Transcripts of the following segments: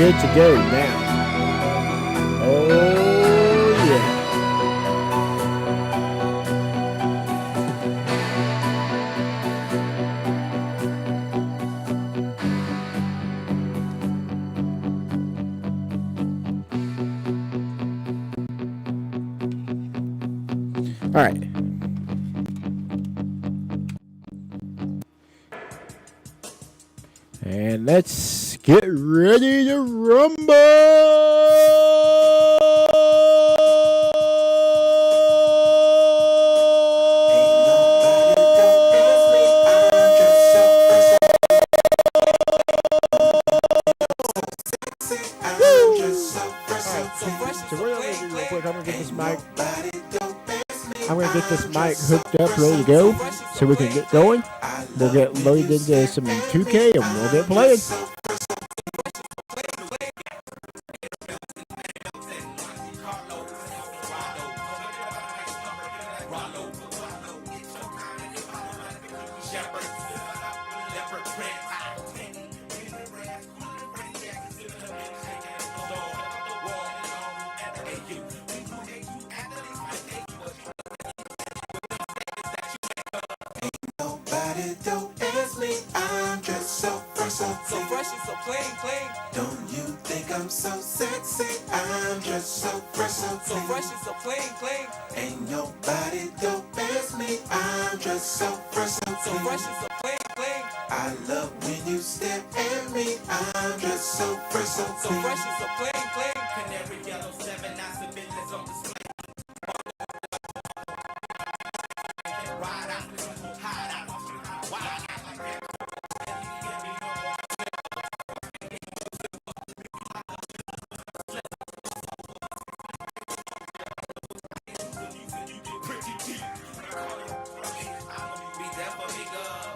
good to go now. Oh, yeah. All right. And let's get ready to rumble. I'm gonna get this mic hooked up, ready to go, so we can get going. We'll get loaded into some 2K and we'll get playing.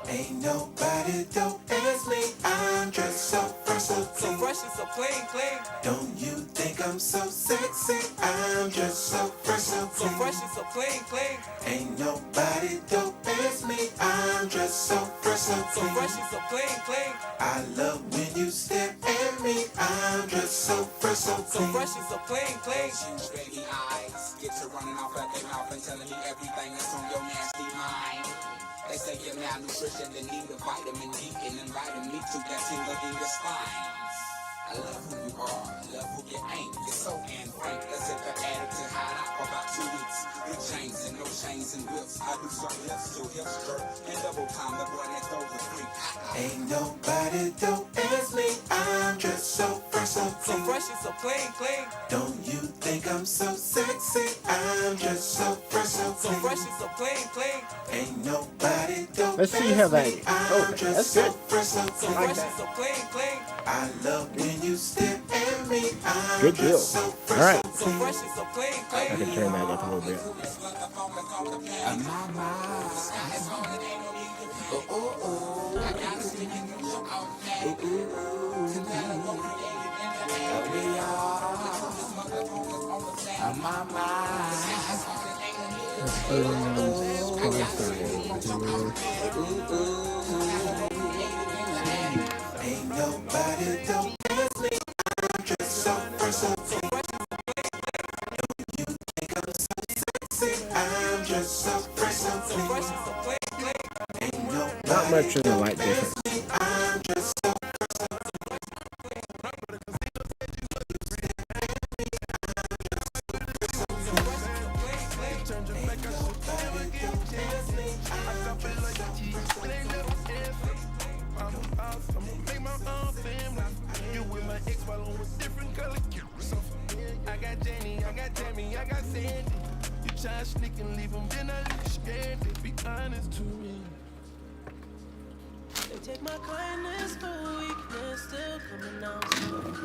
Ain't nobody dope as me. I'm just so versatile. So fresh and so clean. Don't you think I'm so sexy? I'm just so versatile. So fresh and so clean. Ain't nobody dope as me. I'm just so versatile. So fresh and so clean. I love when you stare at me. I'm just so versatile. So fresh and so clean. Huge baby eyes get to running off at their mouth and telling me everything that's on your nasty mind. They say you're malnutrition, they need a vitamin D and inviting me to that tingle in your spine. I love who you are, love who you ain't. You're so and frank, as if I added to hide out for about 2 weeks. With chains and no chains and whips, I do some hips to hip skirt and double time. The boy next door the freak. Ain't nobody dope as me. I'm just so versatile. So fresh and so clean. Don't you think I'm so sexy? I'm just so versatile. So fresh and so clean. Ain't nobody dope. Let's see how that is. Oh, that's good. So fresh and so clean. I love when you stare at me. I'm Good deal. just so All right. So fresh and so clean. I can turn that up a little bit. Ain't nobody dope as me. I'm just so versatile. Don't you think I'm so sexy? I'm just so versatile. Ain't nobody Not much of a light difference. I'm just so Take my kindness for weakness, still coming out strong.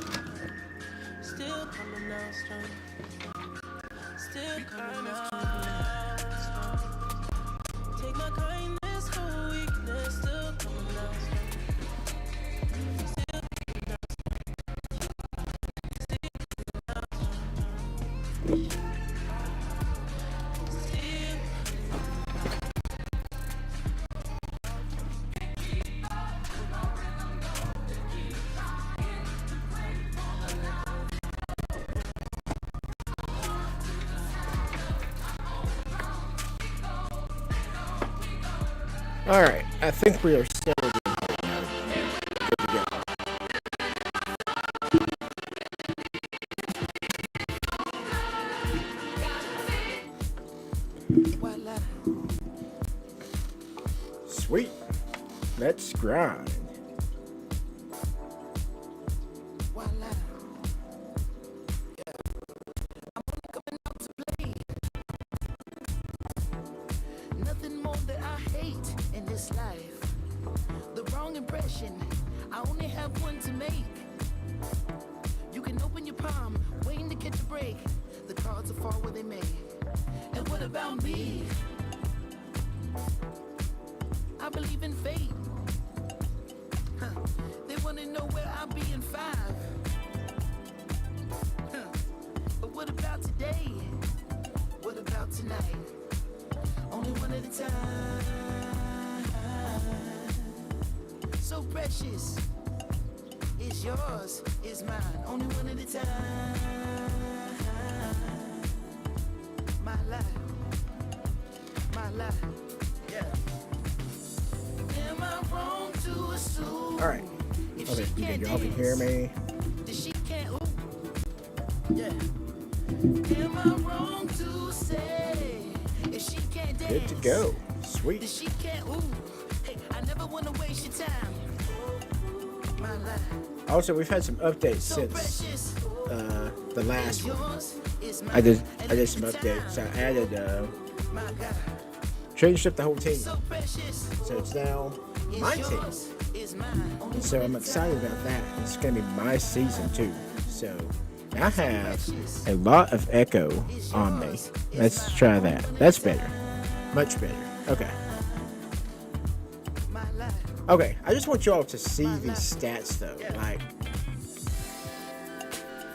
Still coming out strong. Still coming out strong. Take my kindness for weakness, still coming out strong. Still coming out strong. Still. Alright, I think we are still good now. Good to go. Sweet. Let's grind. Nothing more that I hate in this life. The wrong impression, I only have one to make. You can open your palm, waiting to catch a break. The cards will fall where they may. And what about me? I believe in fate. They wanna know where I'll be in 5. But what about today? What about tonight? Only one at a time. So precious. It's yours, it's mine. Only one at a time. My life. My life. Yeah. Am I wrong to assume? Alright. Okay, y'all can hear me. That she can't, ooh. Yeah. Am I wrong to say if she can't dance? Good to go. That Sweet. she can't, ooh. Hey, I never wanna waste your time. My life. Also, we've had some updates So since precious. the last It's one. yours, it's mine. I did And some look at the updates. I time. added My God. changed up the whole team. So precious. So it's now my It's team. yours, it's mine. Only And so one I'm at a excited time. about that. It's gonna be my season too. So I have a lot of echo on me. Let's try that. That's better. Much better. Okay. My life. Okay, I just want y'all to see these stats though. Like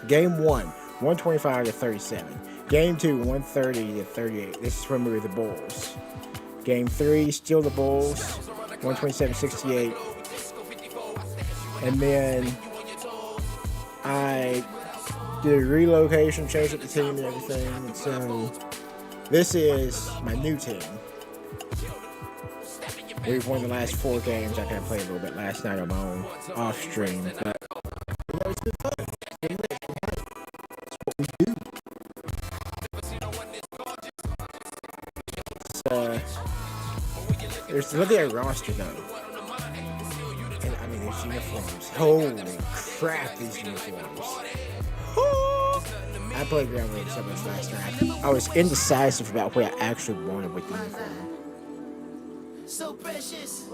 game 1, 125 to 37. Game 2, 130 to 38. This is when we were the Bulls. Game 3, still the Bulls, 127-68. And then I did a relocation, changed up the team and everything. And so this is my new team. We've won the last 4 games. I kind of played a little bit last night on my own off stream, but you know, it's been fun. It's been lit. That's what we do. Look at that roster though. And I mean, there's uniforms. Holy crap, these uniforms. I played around with so much last night. I was indecisive about what I actually wanted with the uniform. So precious.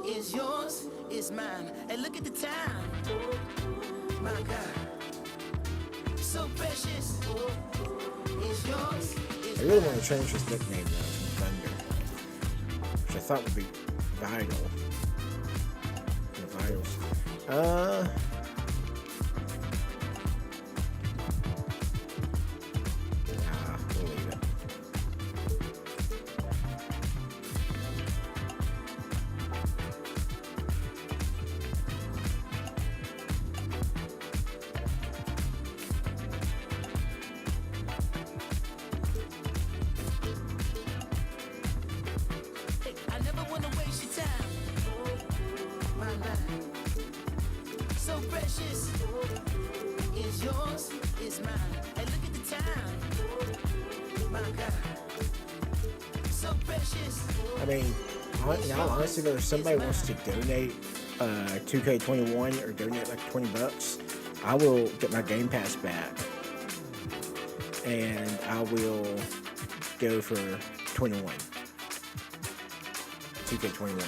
It's yours, it's mine. And look at the time. My God. So precious. It's yours, it's I really want to change his nickname though from Thunder, which I thought would be vital. The vitals. We'll leave it. Hey, I never wanna waste your time. My life. So precious. It's yours, it's mine. And look at the time. My God. So precious. I mean, in all honesty, though, if somebody wants to donate 2K21 or donate like $20, I will get my Game Pass back, and I will go for 21. 2K21.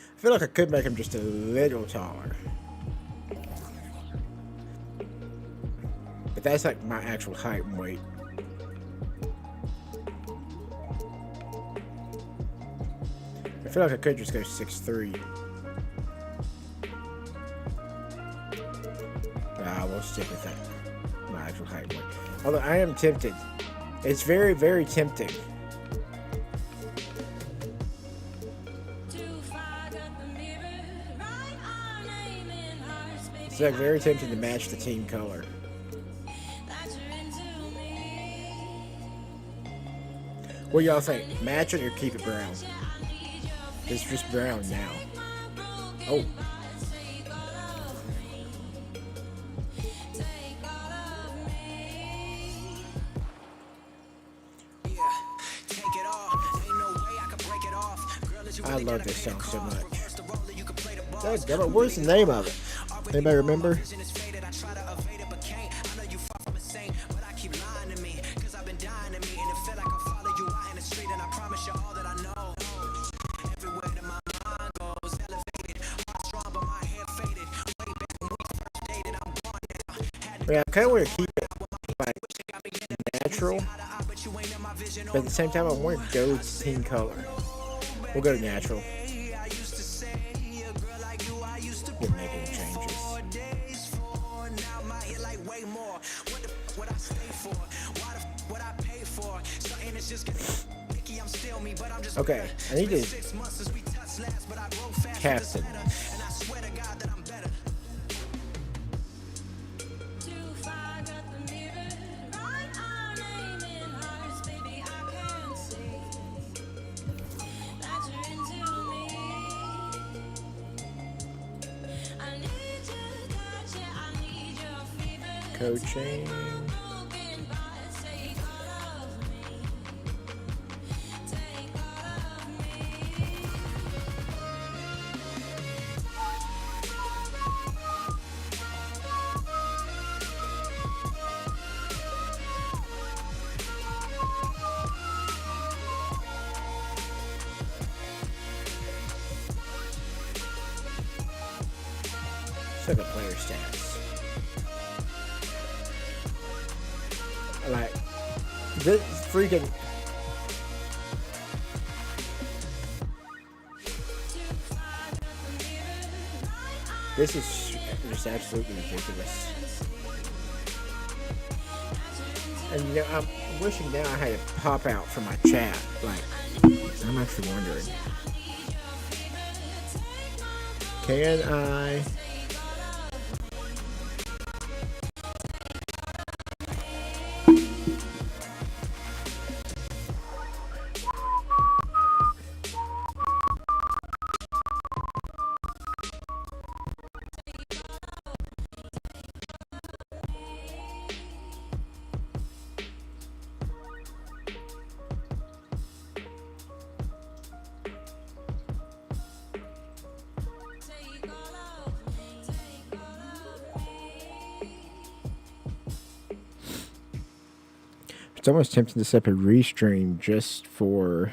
I feel like I could make him just a little taller. But that's like my actual height and weight. I feel like I could just go 6'3". I will stick with that. My actual height and weight. Although I am tempted. It's very, very tempting. It's like very tempting to match the team color. What do y'all think? Match it or keep it brown? It's just brown now. Oh. I love this song so much. What's the name of it? Anybody remember? Yeah, I kind of want to keep it like natural, but at the same time, I want to go to team color. We'll go to natural. We'll make any changes. Okay, I need to captain. Coaching. Set the player stats. Like this freaking this is just absolutely ridiculous. And you know, I'm wishing now I had it pop out from my chat. Like, I'm actually wondering, can I? It's almost tempting to set up a restream just for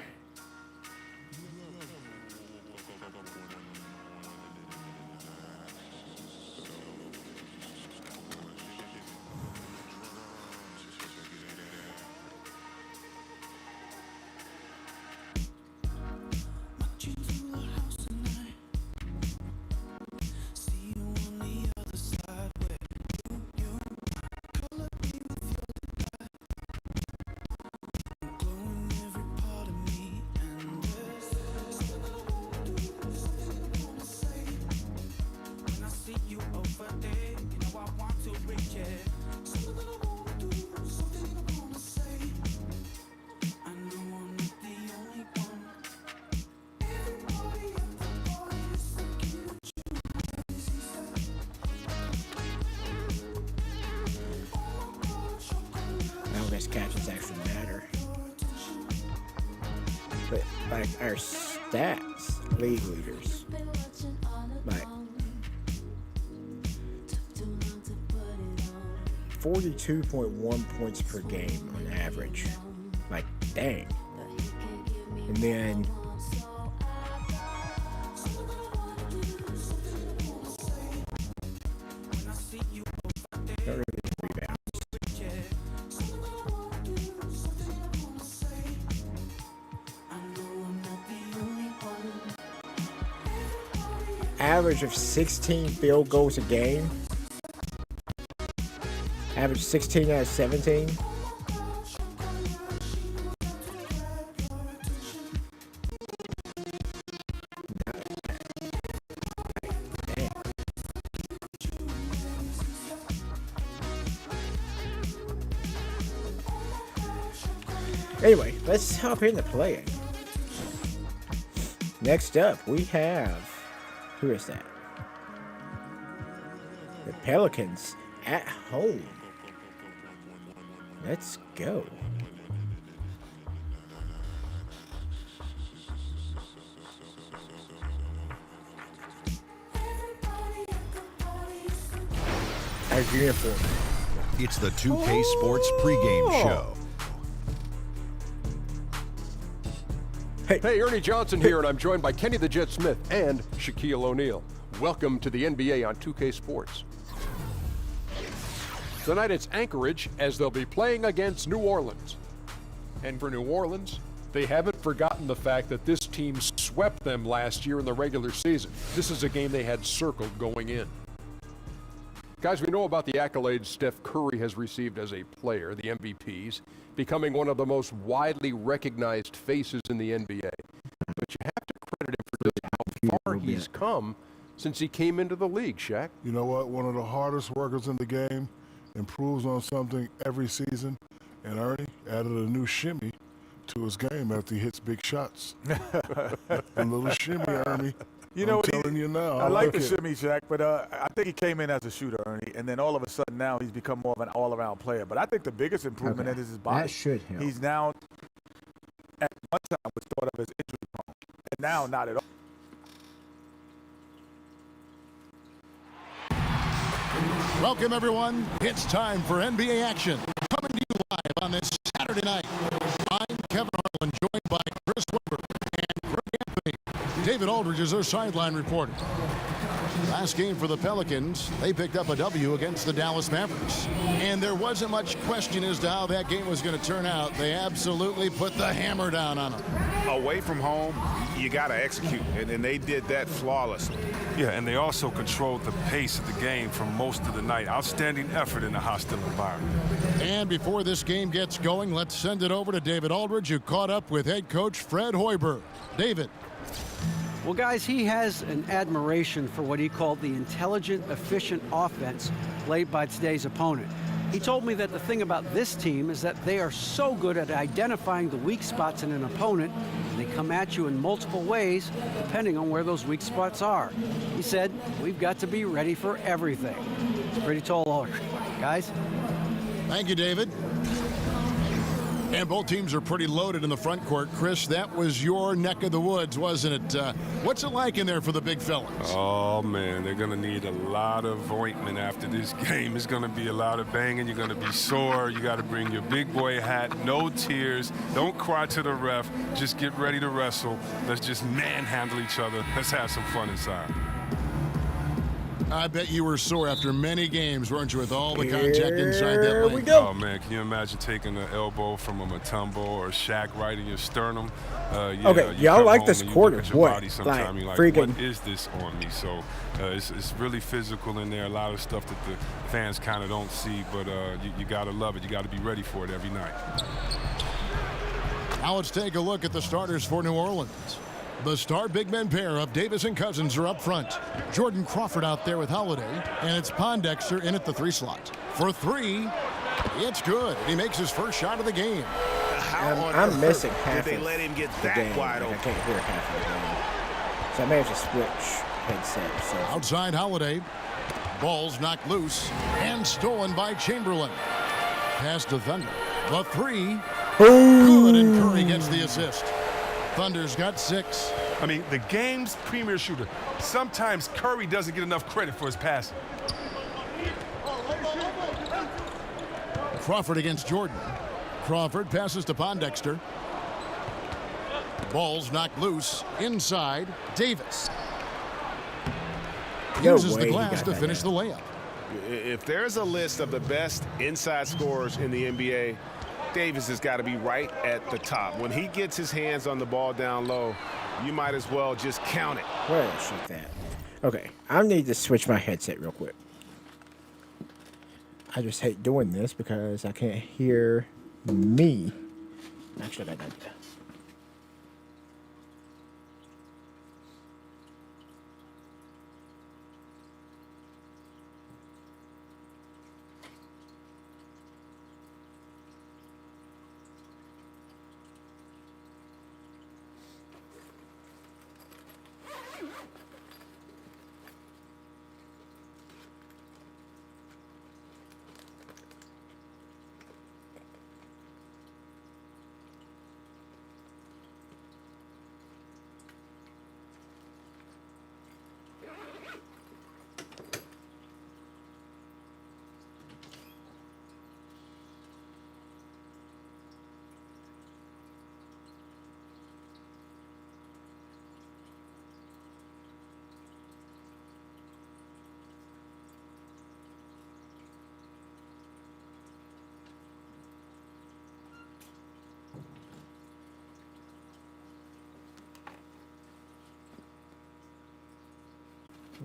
catches actually matter. But like our stats, league leaders, like 42.1 points per game on average. Like, dang. And then don't really get rebounds. Average of 16 field goals a game. Average 16 out of 17. Anyway, let's hop into playing. Next up, we have, who is that? The Pelicans at home. Let's go. As uniform. It's the 2K Sports pregame show. Hey, Ernie Johnson here, and I'm joined by Kenny the Jet Smith and Shaquille O'Neal. Welcome to the NBA on 2K Sports. Tonight it's Anchorage as they'll be playing against New Orleans. And for New Orleans, they haven't forgotten the fact that this team swept them last year in the regular season. This is a game they had circled going in. Guys, we know about the accolades Steph Curry has received as a player, the MVPs, becoming one of the most widely recognized faces in the NBA. But you have to credit him for just how far he's come since he came into the league, Shaq. You know what? One of the hardest workers in the game, improves on something every season, and Ernie added a new shimmy to his game after he hits big shots. A little shimmy, Ernie. You know, I'm telling you now. I like the shimmy, Shaq, but I think he came in as a shooter, Ernie, and then all of a sudden now he's become more of an all-around player. But I think the biggest improvement is his body. That should help. He's now, at one time, was thought of as injury prone, and now not at all. Welcome, everyone. It's time for NBA action. Coming to you live on this Saturday night. I'm Kevin Harlan, joined by Chris Webber and Greg Anthony. David Aldridge is our sideline reporter. Last game for the Pelicans, they picked up a W against the Dallas Mavericks. And there wasn't much question as to how that game was going to turn out. They absolutely put the hammer down on them. Away from home, you got to execute, and they did that flawlessly. Yeah, and they also controlled the pace of the game for most of the night. Outstanding effort in a hostile environment. And before this game gets going, let's send it over to David Aldridge, who caught up with head coach Fred Hoiberg. David. Well, guys, he has an admiration for what he called the intelligent, efficient offense played by today's opponent. He told me that the thing about this team is that they are so good at identifying the weak spots in an opponent, and they come at you in multiple ways depending on where those weak spots are. He said, we've got to be ready for everything. It's a pretty tall order. Guys? Thank you, David. And both teams are pretty loaded in the front court. Chris, that was your neck of the woods, wasn't it? What's it like in there for the big fellas? Oh, man, they're going to need a lot of ointment after this game. It's going to be a lot of banging. You're going to be sore. You got to bring your big boy hat. No tears. Don't cry to the ref. Just get ready to wrestle. Let's just manhandle each other. Let's have some fun inside. I bet you were sore after many games, weren't you, with all the contact inside that lane? We go. Oh, man, can you imagine taking an elbow from a Mutombo or Shaq right in your sternum? Okay, y'all like this quarter. Boy, like, freaking. What is this on me? So it's really physical in there. A lot of stuff that the fans kind of don't see, but you got to love it. You got to be ready for it every night. Now let's take a look at the starters for New Orleans. The star big men pair of Davis and Cousins are up front. Jordan Crawford out there with Holiday, and it's Pondexter in at the 3 slot. For 3, it's good. He makes his first shot of the game. I'm missing half did they let him get the that game. wide I open? can't hear half of the game. So I may have to switch headsets. So. Outside Holiday. Ball's knocked loose and stolen by Chamberlain. Pass to Thunder. The 3. Good, and Curry gets the assist. Thunder's got 6. I mean, the game's premier shooter. Sometimes Curry doesn't get enough credit for his passing. Crawford against Jordan. Crawford passes to Pondexter. Ball's knocked loose. Inside, Davis. Uses the glass to finish the layup. If there's a list of the best inside scorers in the NBA, Davis has got to be right at the top. When he gets his hands on the ball down low, you might as well just count it. Where did I shoot that? Okay, I need to switch my headset real quick. I just hate doing this because I can't hear me. Actually, I got an idea.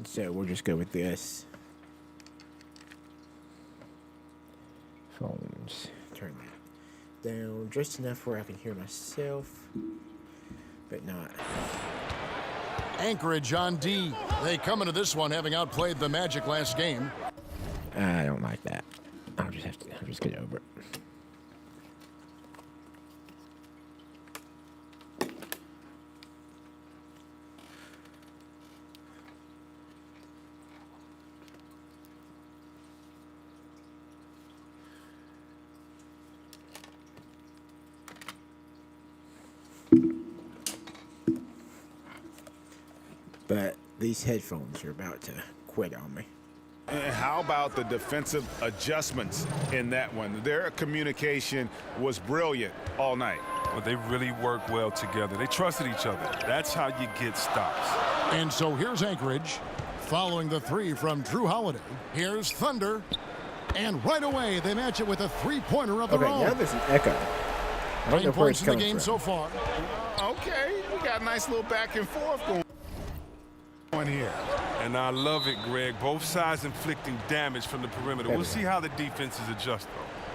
So we'll just go with this. Phones. Turn that down just enough where I can hear myself, but not. Anchorage on D. They come into this one having outplayed the Magic last game. I don't like that. I'll just get over it. But these headphones are about to quit on me. And how about the defensive adjustments in that one? Their communication was brilliant all night. Well, they really work well together. They trusted each other. That's how you get stops. And so here's Anchorage following the three from Drew Holiday. Here's Thunder. And right away, they match it with a three-pointer of their own. Okay, now there's an echo. 9 points in the game so far. Okay, we got a nice little back and forth going on here. And I love it, Greg. Both sides inflicting damage from the perimeter. We'll see how the defenses adjust,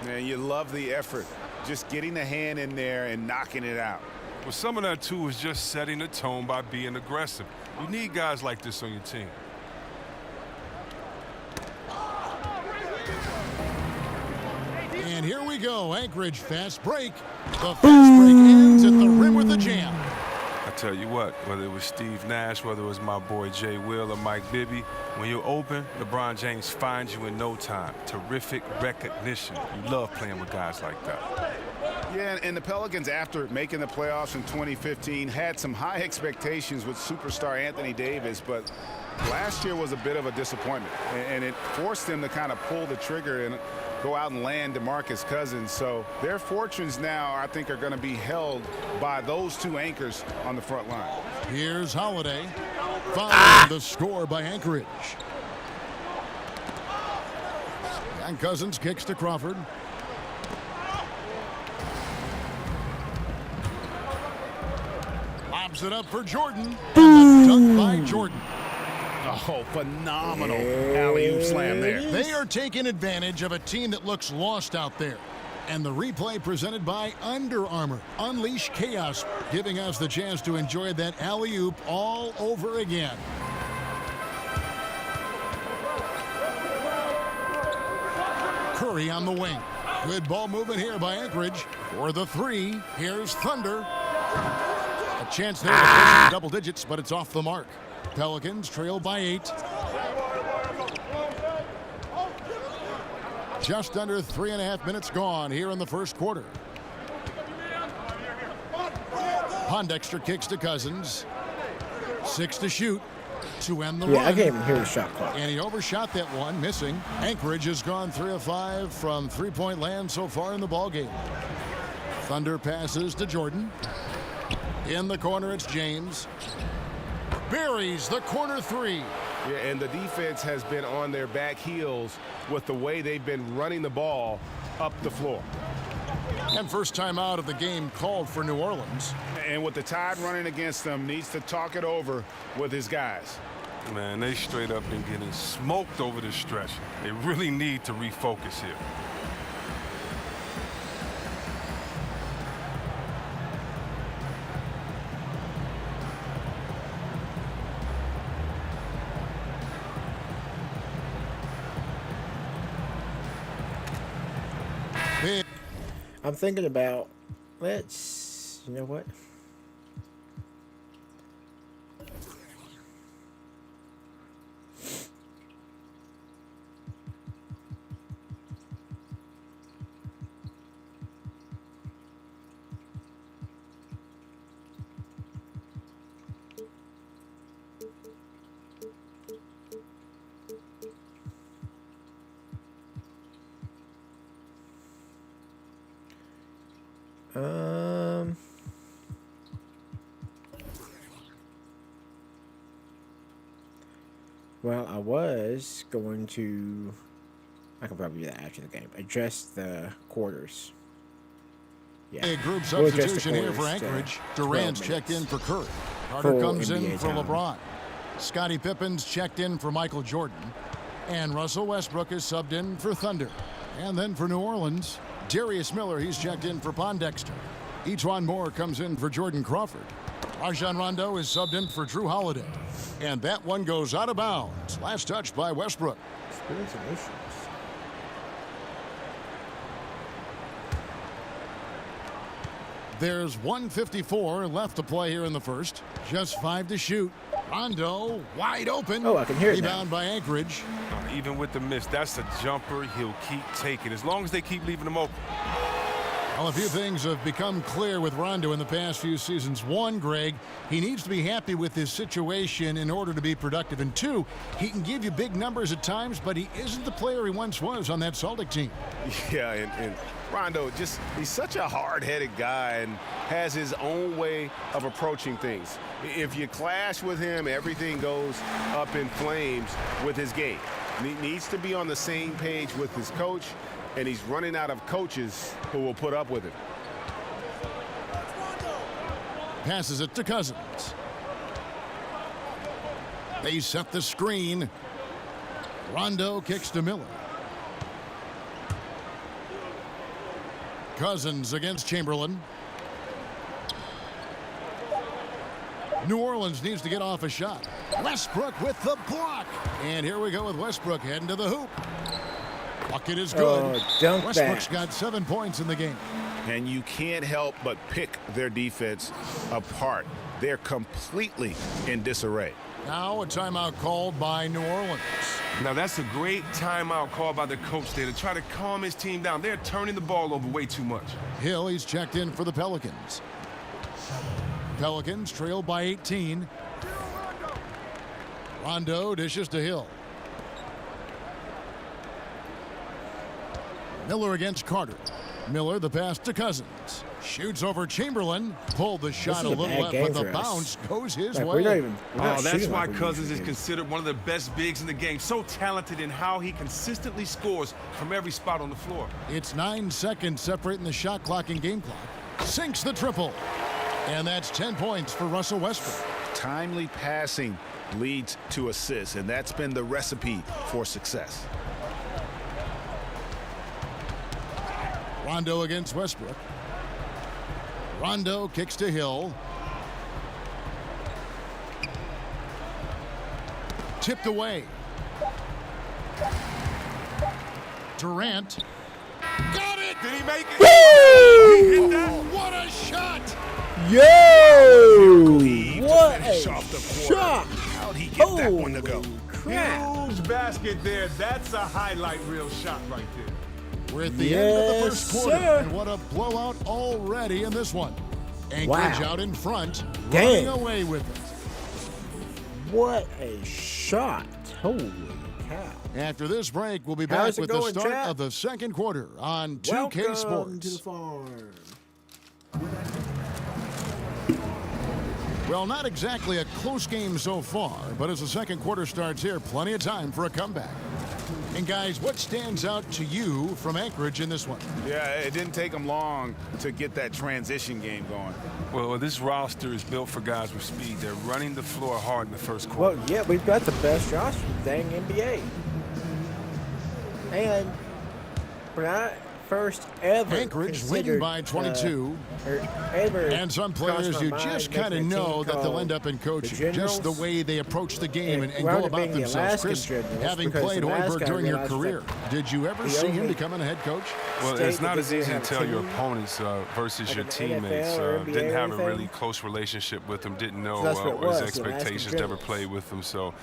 though. Man, you love the effort. Just getting the hand in there and knocking it out. Well, some of that, too, is just setting the tone by being aggressive. You need guys like this on your team. And here we go. Anchorage fast break. The fast break ends at the rim with a jam. I tell you what, whether it was Steve Nash, whether it was my boy Jay Will or Mike Bibby, when you're open, LeBron James finds you in no time. Terrific recognition. You love playing with guys like that. Yeah, and the Pelicans, after making the playoffs in 2015, had some high expectations with superstar Anthony Davis, but last year was a bit of a disappointment, and it forced them to kind of pull the trigger and go out and land DeMarcus Cousins. So their fortunes now, I think, are going to be held by those two anchors on the front line. Here's Holiday following the score by Anchorage. And Cousins kicks to Crawford. Lobs it up for Jordan. And the dunk by Jordan. Oh, phenomenal alley-oop slam there. They are taking advantage of a team that looks lost out there. And the replay presented by Under Armour. Unleash chaos, giving us the chance to enjoy that alley-oop all over again. Curry on the wing. Good ball movement here by Anchorage. For the three, here's Thunder. A chance there to push double digits, but it's off the mark. Pelicans trail by 8. Just under 3.5 minutes gone here in the first quarter. Pondexter kicks to Cousins. 6 to shoot to end the run. Yeah, I can't even hear the shot clock. And he overshot that one, missing. Anchorage has gone 3 of 5 from three-point land so far in the ballgame. Thunder passes to Jordan. In the corner, it's James. Buries the corner three. Yeah, and the defense has been on their back heels with the way they've been running the ball up the floor. And first time out of the game called for New Orleans. And with the Tide running against them, needs to talk it over with his guys. Man, they straight up been getting smoked over the stretch. They really need to refocus here. I'm thinking about, you know what? Well, I was going to, I can probably do that after the game, adjust the quarters. Yeah. A group substitution here for Anchorage. Durant's checked in for Curry. Carter comes in for LeBron. Scottie Pippen's checked in for Michael Jordan. And Russell Westbrook is subbed in for Thunder. And then for New Orleans, Darius Miller, he's checked in for Pondexter. Etuan Moore comes in for Jordan Crawford. Rajon Rondo is subbed in for Drew Holiday. And that one goes out of bounds. Last touch by Westbrook. Experiencing issues. There's 1:54 left to play here in the first. Just 5 to shoot. Rondo wide open. Oh, I can hear it now. Rebound by Anchorage. Even with the miss, that's a jumper he'll keep taking as long as they keep leaving him open. Well, a few things have become clear with Rondo in the past few seasons. One, Greg, he needs to be happy with his situation in order to be productive. And two, he can give you big numbers at times, but he isn't the player he once was on that Celtic team. Yeah, and Rondo, he's such a hard-headed guy and has his own way of approaching things. If you clash with him, everything goes up in flames with his game. He needs to be on the same page with his coach, and he's running out of coaches who will put up with it. Passes it to Cousins. They set the screen. Rondo kicks to Miller. Cousins against Chamberlain. New Orleans needs to get off a shot. Westbrook with the block. And here we go with Westbrook heading to the hoop. Bucket is good. Dunk Westbrook's back. got 7 points in the game. And you can't help but pick their defense apart. They're completely in disarray. Now a timeout called by New Orleans. Now that's a great timeout call by the coach there to try to calm his team down. They're turning the ball over way too much. Hill, he's checked in for the Pelicans. Pelicans trail by 18. Rondo dishes to Hill. Miller against Carter. Miller, the pass to Cousins. Shoots over Chamberlain. Pulled the shot a little left, but the bounce goes his way. That's why Cousins is considered one of the best bigs in the game. So talented in how he consistently scores from every spot on the floor. It's 9 seconds separating the shot clock and game clock. Sinks the triple. And that's 10 points for Russell Westbrook. Timely passing leads to assists, and that's been the recipe for success. Rondo against Westbrook. Rondo kicks to Hill. Tipped away. Durant. Got it! Did he make it? Woo! He hit that? What a shot! Yo! What a shot! How'd he get that one to go? Crap. Huge basket there. That's a highlight reel shot right there. We're at the end of the first quarter, sir. and what a blowout already in this one. Anchorage Wow. out in front, Dang. running away with it. What a shot. Holy cow. After this break, we'll be back How's it with going, the start chat? of the second quarter on 2K Welcome Sports. to the farm. Well, not exactly a close game so far, but as the second quarter starts here, plenty of time for a comeback. And guys, what stands out to you from Anchorage in this one? Yeah, it didn't take them long to get that transition game going. Well, this roster is built for guys with speed. They're running the floor hard in the first quarter. Well, yeah, we've got the best roster in the dang NBA. And we're not first ever Anchorage leading by 22. And some players you just kind of know that they'll end up in coaching. Just the way they approach the game and go about themselves. Chris, having played Hoiberg during your career, did you ever see him becoming a head coach? Well, it's not as easy to tell your opponents versus your teammates. Didn't have a really close relationship with them. Didn't know his expectations. Never played with them. So,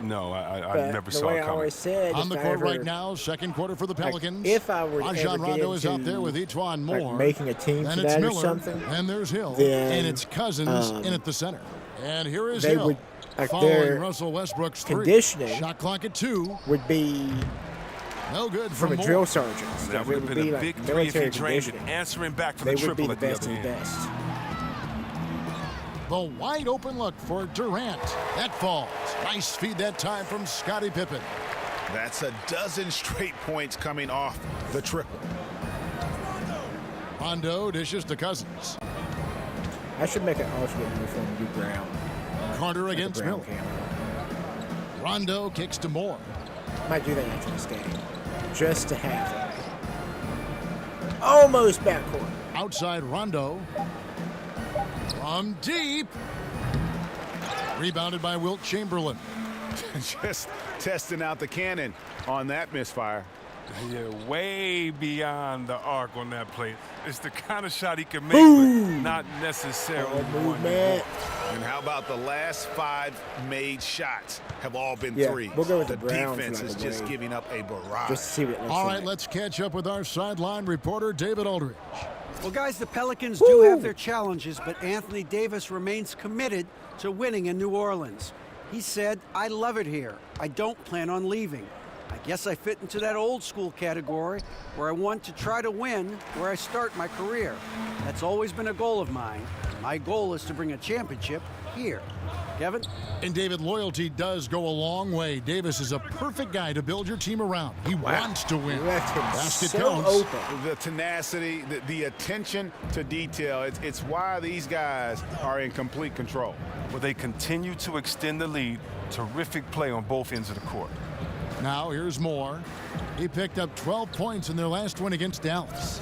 no, I never saw it coming. On the court right now, second quarter for the Pelicans. If I were to Rajon Rondo is out there with Etuan Moore. making a team then for it's that Miller, or something, and there's Hill, then, and it's Cousins in at the center. And here is they Hill, would, like, following their Russell Westbrook's three. conditioning Shot clock at 2. would be no good from for a Moore. drill sergeant. That would have been a big three if he drained it. Answering back for the They would be triple the at the best other of the end. best. The wide open look for Durant. That falls. Nice feed that time from Scottie Pippen. That's a dozen straight points coming off the triple. Rondo dishes to Cousins. I should make an alternate uniform to do brown. Carter against Miller. Rondo kicks to Moore. Might do that after this game. Just to have it. Almost backcourt. Outside Rondo. From deep. Rebounded by Wilt Chamberlain. Just testing out the cannon on that misfire. Yeah, way beyond the arc on that play. It's the kind of shot he can make, but not necessarily one. And how about the last 5 made shots have all been threes? We'll go with the defense is just giving up a barrage. Just to see what it looks All right, like. let's catch up with our sideline reporter, David Aldridge. Well, guys, the Pelicans do have their challenges, but Anthony Davis remains committed to winning in New Orleans. He said, "I love it here. I don't plan on leaving. I guess I fit into that old school category where I want to try to win where I start my career. That's always been a goal of mine. My goal is to bring a championship here." Kevin? And David, loyalty does go a long way. Davis is a perfect guy to build your team around. He wants to win. Basket counts. The tenacity, the attention to detail, it's why these guys are in complete control. Well, they continue to extend the lead. Terrific play on both ends of the court. Now here's Moore. He picked up 12 points in their last win against Dallas.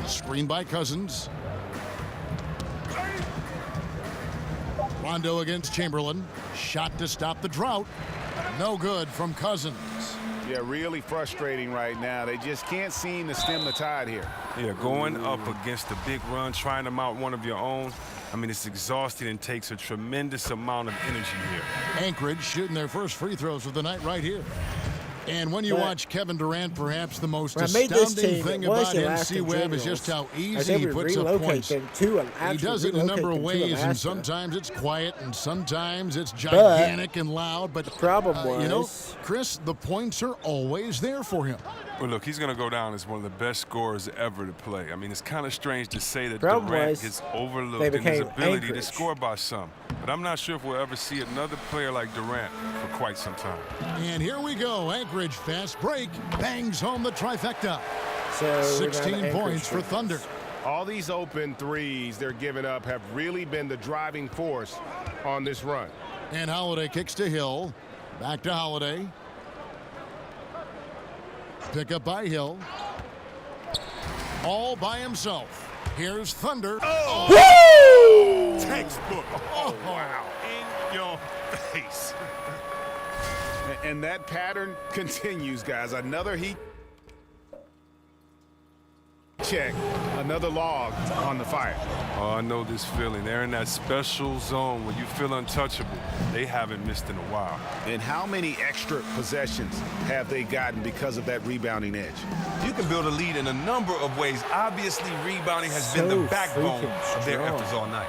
Screen by Cousins. Rondo against Chamberlain. Shot to stop the drought. No good from Cousins. Yeah, really frustrating right now. They just can't seem to stem the tide here. Yeah, going up against a big run, trying to mount one of your own. I mean, it's exhausting and takes a tremendous amount of energy here. Anchorage shooting their first free throws of the night right here. And when you watch Kevin Durant, perhaps the most astounding thing about him, C-Web, is just how easy he puts up points. He does it in a number of ways, and sometimes it's quiet, and sometimes it's gigantic and loud. But the problem was, you know, Chris, the points are always there for him. Well, look, he's going to go down as one of the best scorers ever to play. I mean, it's kind of strange to say that Durant gets overlooked in his ability to score by some. But I'm not sure if we'll ever see another player like Durant for quite some time. And here we go. Anchorage fast break. Bangs home the trifecta. So 16 points for Thunder. All these open threes they're giving up have really been the driving force on this run. And Holiday kicks to Hill. Back to Holiday. Pick up by Hill. All by himself. Here's Thunder. Oh! Textbook. Oh, wow. In your face. And that pattern continues, guys. Another heat check. Another log on the fire. Oh, I know this feeling. They're in that special zone where you feel untouchable. They haven't missed in a while. And how many extra possessions have they gotten because of that rebounding edge? You can build a lead in a number of ways. Obviously, rebounding has been the backbone of their efforts all night.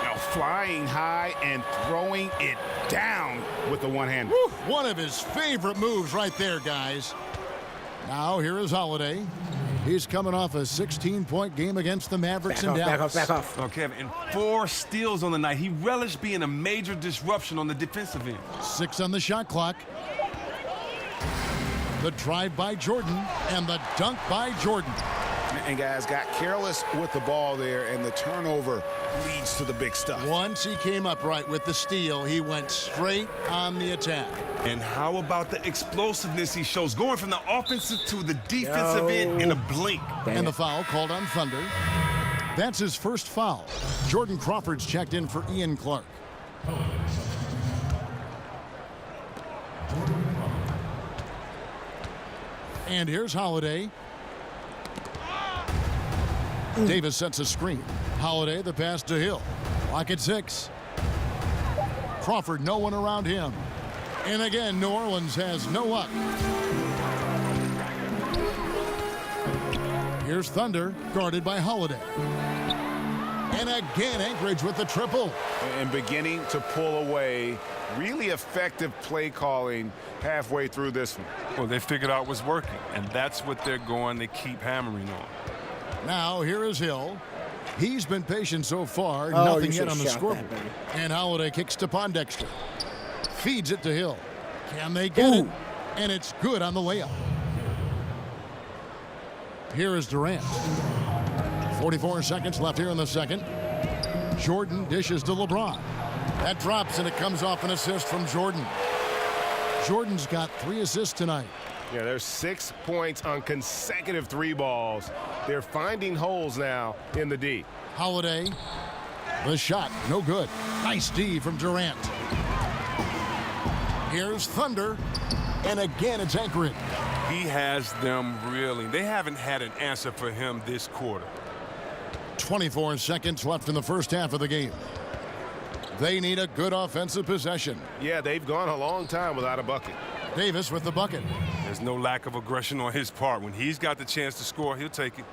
Now, flying high and throwing it down with the one-hander. One of his favorite moves right there, guys. Now, here is Holiday. He's coming off a 16-point game against the Mavericks in Dallas. Back off. Okay, and 4 steals on the night. He relished being a major disruption on the defensive end. 6 on the shot clock. The drive by Jordan and the dunk by Jordan. And guys got careless with the ball there, and the turnover leads to the big stuff. Once he came up right with the steal, he went straight on the attack. And how about the explosiveness he shows, going from the offensive to the defensive end in a blink. And the foul called on Thunder. That's his first foul. Jordan Crawford's checked in for Ian Clark. And here's Holiday. Davis sets a screen. Holiday, the pass to Hill. Lock at 6. Crawford, no one around him. And again, New Orleans has no luck. Here's Thunder, guarded by Holiday. And again, Anchorage with the triple. And beginning to pull away. Really effective play calling halfway through this one. Well, they figured out what's working, and that's what they're going to keep hammering on. Now, here is Hill. He's been patient so far. Nothing yet on the scoreboard. And Holiday kicks to Pondexter. Feeds it to Hill. Can they get it? And it's good on the layup. Here is Durant. 44 seconds left here in the second. Jordan dishes to LeBron. That drops, and it comes off an assist from Jordan. Jordan's got 3 assists tonight. Yeah, there's 6 points on consecutive 3 balls. They're finding holes now in the D. Holiday. The shot, no good. Nice D from Durant. Here's Thunder. And again, it's Anchorage. He has them reeling. They haven't had an answer for him this quarter. 24 seconds left in the first half of the game. They need a good offensive possession. Yeah, they've gone a long time without a bucket. Davis with the bucket. There's no lack of aggression on his part. When he's got the chance to score, he'll take it.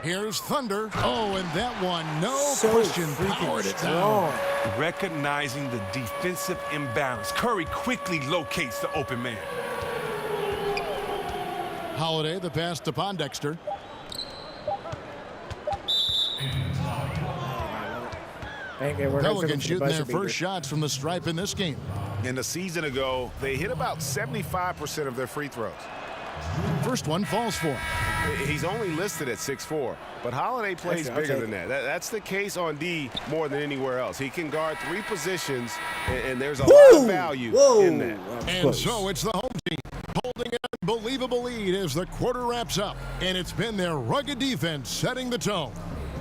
Here's Thunder. Oh, and that one, no question, powered it down. Recognizing the defensive imbalance, Curry quickly locates the open man. Holiday, the pass to Pondexter. Pelicans shooting their first shots from the stripe in this game. And a season ago, they hit about 75% of their free throws. First one falls for him. He's only listed at 6'4", but Holiday plays bigger than that. That's the case on D more than anywhere else. He can guard 3 positions, and there's a lot of value in that. And so it's the home team holding an unbelievable lead as the quarter wraps up. And it's been their rugged defense setting the tone.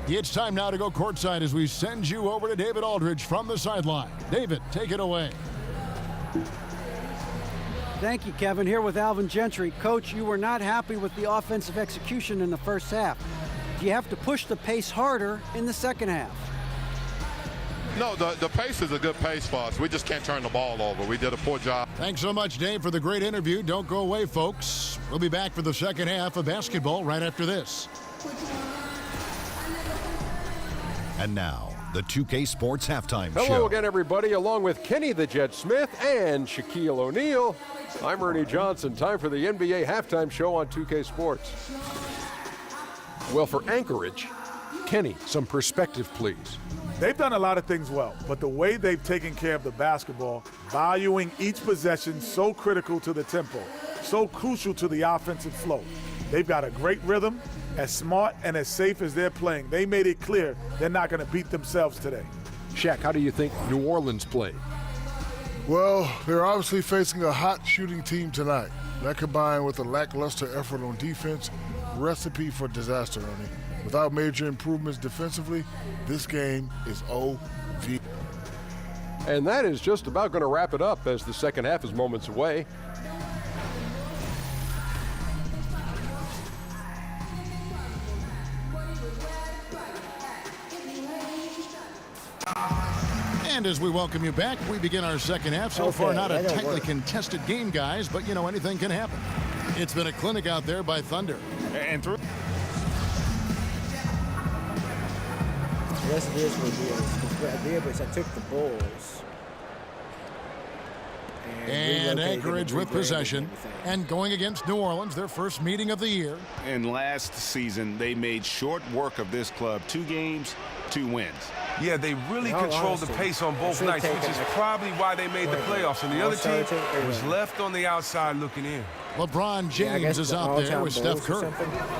It's time now to go courtside as we send you over to David Aldridge from the sideline. David, take it away. Thank you, Kevin. Here with Alvin Gentry. Coach, you were not happy with the offensive execution in the first half. Do you have to push the pace harder in the second half? No, the pace is a good pace for us. We just can't turn the ball over. We did a poor job. Thanks so much, Dave, for the great interview. Don't go away, folks. We'll be back for the second half of basketball right after this. And now, the 2K Sports Halftime Show. Hello again, everybody. Along with Kenny the Jet Smith and Shaquille O'Neal, I'm Ernie Johnson. Time for the NBA Halftime Show on 2K Sports. Well, for Anchorage, Kenny, some perspective, please. They've done a lot of things well, but the way they've taken care of the basketball, valuing each possession so critical to the tempo, so crucial to the offensive flow. They've got a great rhythm. As smart and as safe as they're playing, they made it clear they're not going to beat themselves today. Shaq, how do you think New Orleans played? Well, they're obviously facing a hot shooting team tonight. That combined with a lackluster effort on defense, recipe for disaster, Ernie. Without major improvements defensively, this game is OV. And that is just about going to wrap it up as the second half is moments away. And as we welcome you back, we begin our second half. So far, not a tightly contested game, guys, but, you know, anything can happen. It's been a clinic out there by Thunder. And through. Yes, it is what it is. But I took the Bulls. And Anchorage with possession. And going against New Orleans, their first meeting of the year. And last season, they made short work of this club. 2 games, 2 wins. Yeah, they really controlled the pace on both nights, which is probably why they made the playoffs. And the other team was left on the outside looking in. LeBron James is out there with Steph Curry.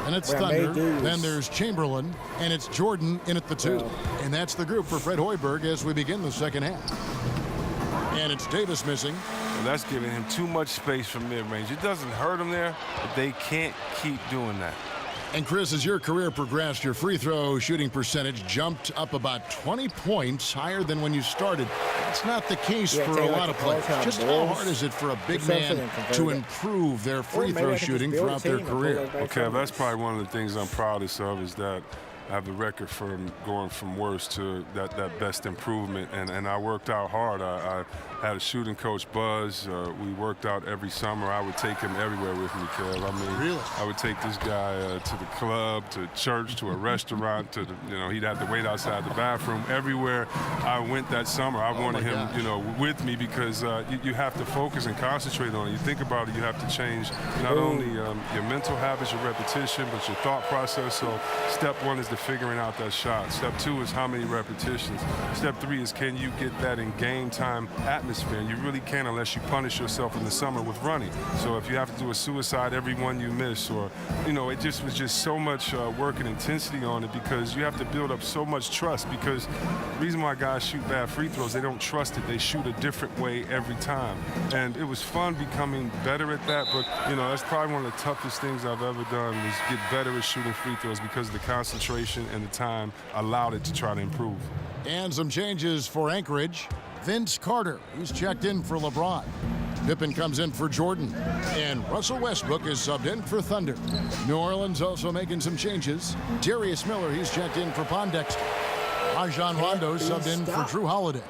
And it's Thunder. Then there's Chamberlain. And it's Jordan in at the 2. And that's the group for Fred Hoiberg as we begin the second half. And it's Davis missing. And that's giving him too much space from mid-range. It doesn't hurt him there, but they can't keep doing that. And Chris, as your career progressed, your free throw shooting percentage jumped up about 20 points higher than when you started. That's not the case for a lot of players. Just how hard is it for a big man to improve their free throw shooting throughout their career? Okay, that's probably one of the things I'm proudest of is that I have the record for going from worst to that best improvement, and I worked out hard. I had a shooting coach, Buzz. We worked out every summer. I would take him everywhere with me, Kev. I mean, really? I would take this guy to the club, to church, to a restaurant, to he'd have to wait outside the bathroom. Everywhere I went that summer, I wanted him, with me because you have to focus and concentrate on it. You think about it, you have to change not only your mental habits, your repetition, but your thought process. So step 1 is the figuring out that shot. Step 2 is how many repetitions. Step 3 is can you get that in game time atmosphere atmosphere, and you really can't unless you punish yourself in the summer with running. So if you have to do a suicide every one you miss, or, you know, it just was just so much work and intensity on it, because you have to build up so much trust, because the reason why guys shoot bad free throws, they don't trust it. They shoot a different way every time. And it was fun becoming better at that, but, you know, that's probably one of the toughest things I've ever done, was get better at shooting free throws, because the concentration and the time allowed it to try to improve. And some changes for Anchorage. Vince Carter, he's checked in for LeBron. Pippen comes in for Jordan. And Russell Westbrook is subbed in for Thunder. New Orleans also making some changes. Darius Miller, he's checked in for Pondexter. Rajon Rondo subbed in for Drew Holiday.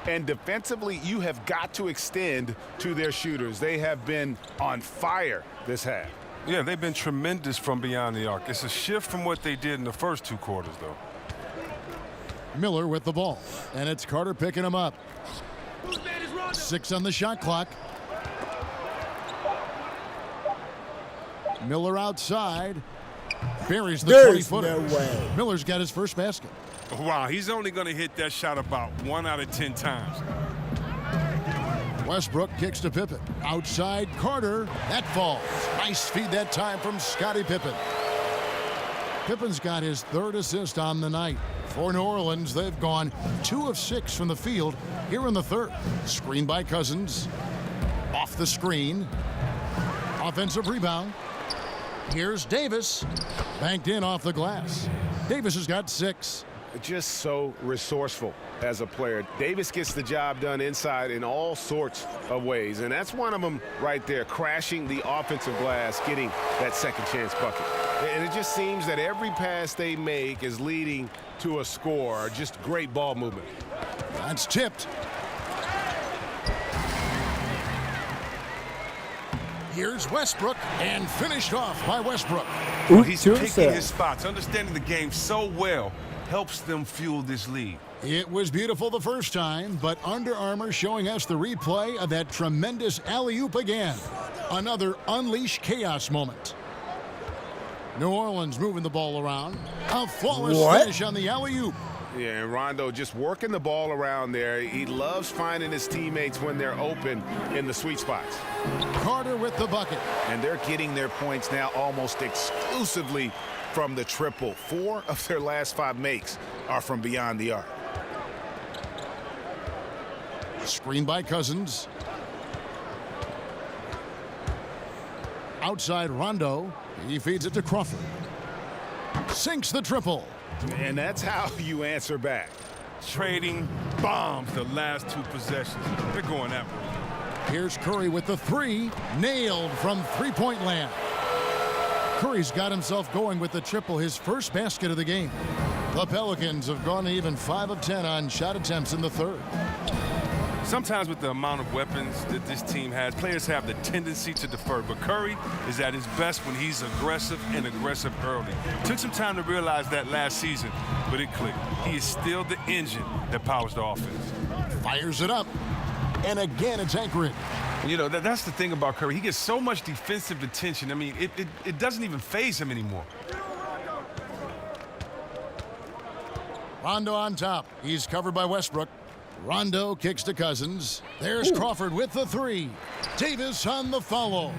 And defensively, you have got to extend to their shooters. They have been on fire this half. Yeah, they've been tremendous from beyond the arc. It's a shift from what they did in the first 2 quarters, though. Miller with the ball, and it's Carter picking him up. 6 on the shot clock. Miller outside. Buries the 20-footer. No way. Miller's got his first basket. Wow, he's only going to hit that shot about 1 out of 10 times. Westbrook kicks to Pippen. Outside, Carter. That falls. Nice feed that time from Scottie Pippen. Pippen's got his 3rd assist on the night. For New Orleans, they've gone 2 of 6 from the field here in the 3rd. Screen by Cousins. Off the screen. Offensive rebound. Here's Davis. Banked in off the glass. Davis has got 6. Just so resourceful as a player. Davis gets the job done inside in all sorts of ways, and that's one of them right there, crashing the offensive glass, getting that second chance bucket. And it just seems that every pass they make is leading to a score. Just great ball movement. That's tipped. Here's Westbrook, and finished off by Westbrook. He's picking his spots, understanding the game so well, helps them fuel this lead. It was beautiful the first time, but Under Armour showing us the replay of that tremendous alley-oop again. Another unleash chaos moment. New Orleans moving the ball around. A flawless finish on the alley-oop. Yeah, and Rondo just working the ball around there. He loves finding his teammates when they're open in the sweet spots. Carter with the bucket. And they're getting their points now almost exclusively from the triple. 4 of their last 5 makes are from beyond the arc. Screen by Cousins. Outside Rondo. He feeds it to Crawford. Sinks the triple. And that's how you answer back. Trading bombs the last 2 possessions. They're going that way. Here's Curry with the 3. Nailed from three-point land. Curry's got himself going with the triple, his first basket of the game. The Pelicans have gone even 5 of 10 on shot attempts in the 3rd. Sometimes with the amount of weapons that this team has, players have the tendency to defer. But Curry is at his best when he's aggressive and aggressive early. Took some time to realize that last season, but it clicked. He is still the engine that powers the offense. Fires it up. And again, it's Anchorage. You know, that's the thing about Curry. He gets so much defensive attention. I mean, it doesn't even faze him anymore. Rondo on top. He's covered by Westbrook. Rondo kicks to Cousins. There's Crawford with the 3. Davis on the follow.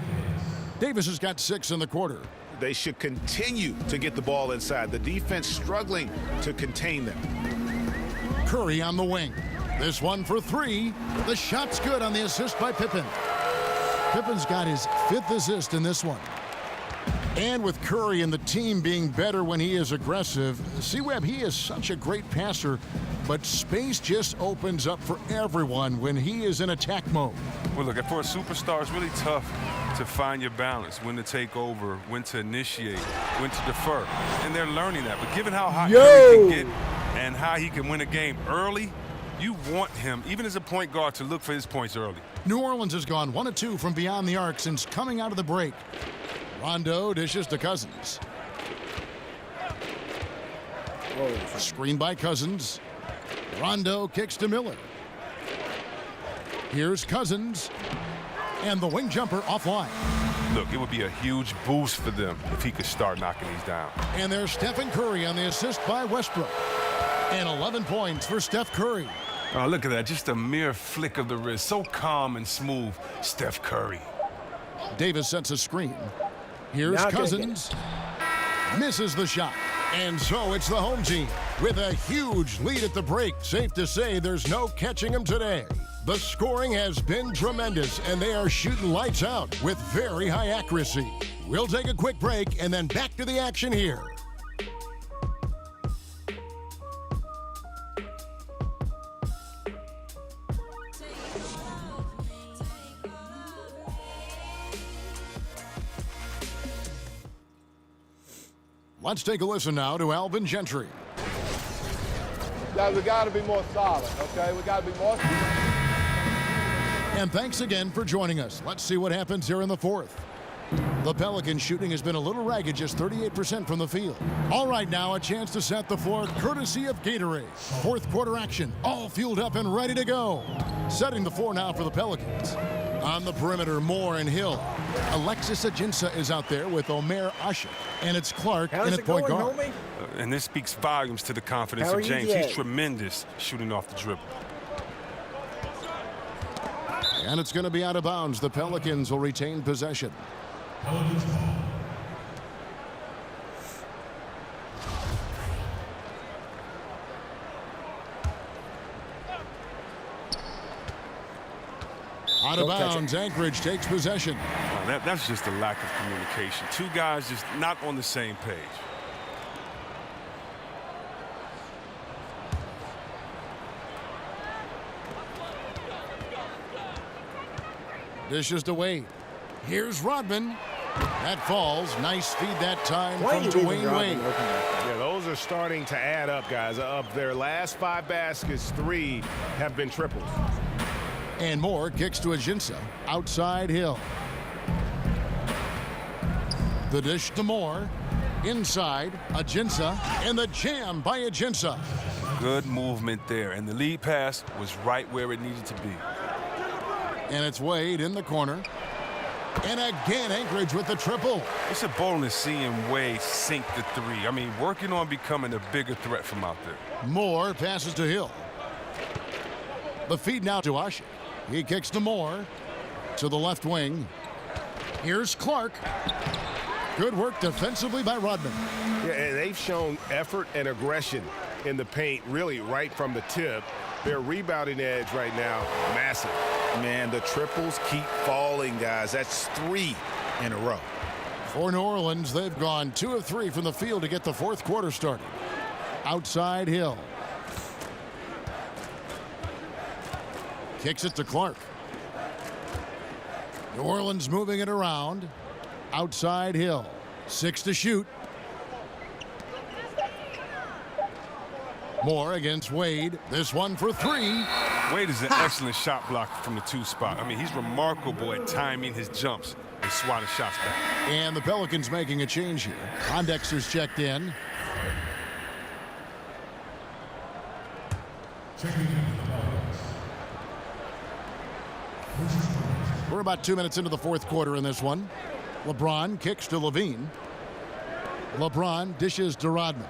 Davis has got 6 in the quarter. They should continue to get the ball inside. The defense struggling to contain them. Curry on the wing. This one for 3. The shot's good on the assist by Pippen. Pippen's got his 5th assist in this one. And with Curry and the team being better when he is aggressive, C-Webb, he is such a great passer, but space just opens up for everyone when he is in attack mode. Well, look, for a superstar, it's really tough to find your balance, when to take over, when to initiate, when to defer. And they're learning that. But given how hot Curry can get and how he can win a game early, you want him, even as a point guard, to look for his points early. New Orleans has gone 1 of 2 from beyond the arc since coming out of the break. Rondo dishes to Cousins. Screen by Cousins. Rondo kicks to Miller. Here's Cousins. And the wing jumper offline. Look, it would be a huge boost for them if he could start knocking these down. And there's Stephen Curry on the assist by Westbrook. And 11 points for Steph Curry. Oh, look at that. Just a mere flick of the wrist. So calm and smooth. Steph Curry. Davis sets a screen. Here's Not gonna Cousins. Misses the shot. And so it's the home team with a huge lead at the break. Safe to say there's no catching them today. The scoring has been tremendous, and they are shooting lights out with very high accuracy. We'll take a quick break and then back to the action here. Let's take a listen now to Alvin Gentry. Guys, we got to be more solid, okay? We got to be more. And thanks again for joining us. Let's see what happens here in the fourth. The Pelicans shooting has been a little ragged, just 38% from the field. All right, now a chance to set the floor courtesy of Gatorade. Fourth quarter action, all fueled up and ready to go. Setting the floor now for the Pelicans. On the perimeter, Moore and Hill. Alexis Ajinça is out there with Omer Ashik. And it's Clark in at point guard. And this speaks volumes to the confidence of James. He's tremendous shooting off the dribble. And it's going to be out of bounds. The Pelicans will retain possession. Out of bounds, Anchorage takes possession. That's just a lack of communication. Two guys just not on the same page. Dishes to Wade. Here's Rodman. That falls. Nice feed that time from Dwayne Wade. Yeah, those are starting to add up, guys. Of their last 5 baskets, 3 have been triples. And Moore kicks to Ajinça. Outside Hill. The dish to Moore. Inside, Ajinça. And the jam by Ajinça. Good movement there. And the lead pass was right where it needed to be. And it's Wade in the corner. And again, Anchorage with the triple. It's a bonus seeing Wade sink the 3. I mean, working on becoming a bigger threat from out there. Moore passes to Hill. The feed now to Ashik. He kicks to Moore. To the left wing. Here's Clark. Good work defensively by Rodman. Yeah, and they've shown effort and aggression in the paint, really right from the tip. Their rebounding edge right now, massive. Man, the triples keep falling, guys. That's 3 in a row. For New Orleans, they've gone 2 of 3 from the field to get the fourth quarter started. Outside Hill. Kicks it to Clark. New Orleans moving it around. Outside Hill. 6 to shoot. Moore against Wade. This one for 3. Wade is an excellent shot blocker from the 2 spot. I mean, he's remarkable at timing his jumps and swatting shots back. And the Pelicans making a change here. Pondexter's checked in. We're about 2 minutes into the fourth quarter in this one. LeBron kicks to Levine. LeBron dishes to Rodman.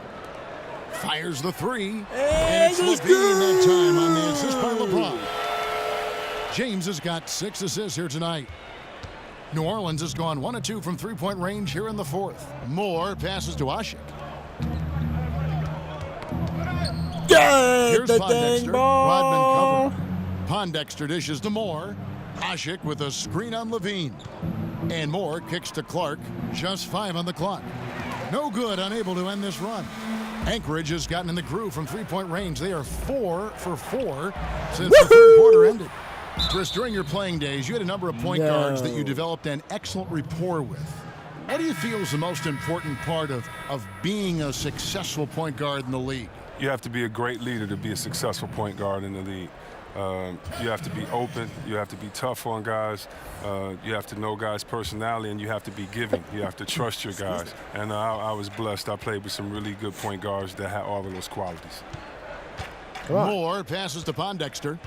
Fires the 3. And it's Levine that time on the assist by LeBron. James has got 6 assists here tonight. New Orleans has gone 1 of 2 from three-point range here in the fourth. Moore passes to Ashik. Here's Pondexter. Rodman covered. Pondexter dishes to Moore. Ashik with a screen on Levine. And Moore kicks to Clark. Just 5 on the clock. No good, unable to end this run. Anchorage has gotten in the groove from three-point range. They are 4 for 4 since the third quarter ended. Chris, during your playing days, you had a number of point guards that you developed an excellent rapport with. What do you feel is the most important part of being a successful point guard in the league? You have to be a great leader to be a successful point guard in the league. You have to be open. You have to be tough on guys. You have to know guys' personality, and you have to be giving. You have to trust your guys. And I was blessed. I played with some really good point guards that had all of those qualities. Moore passes to Pondexter.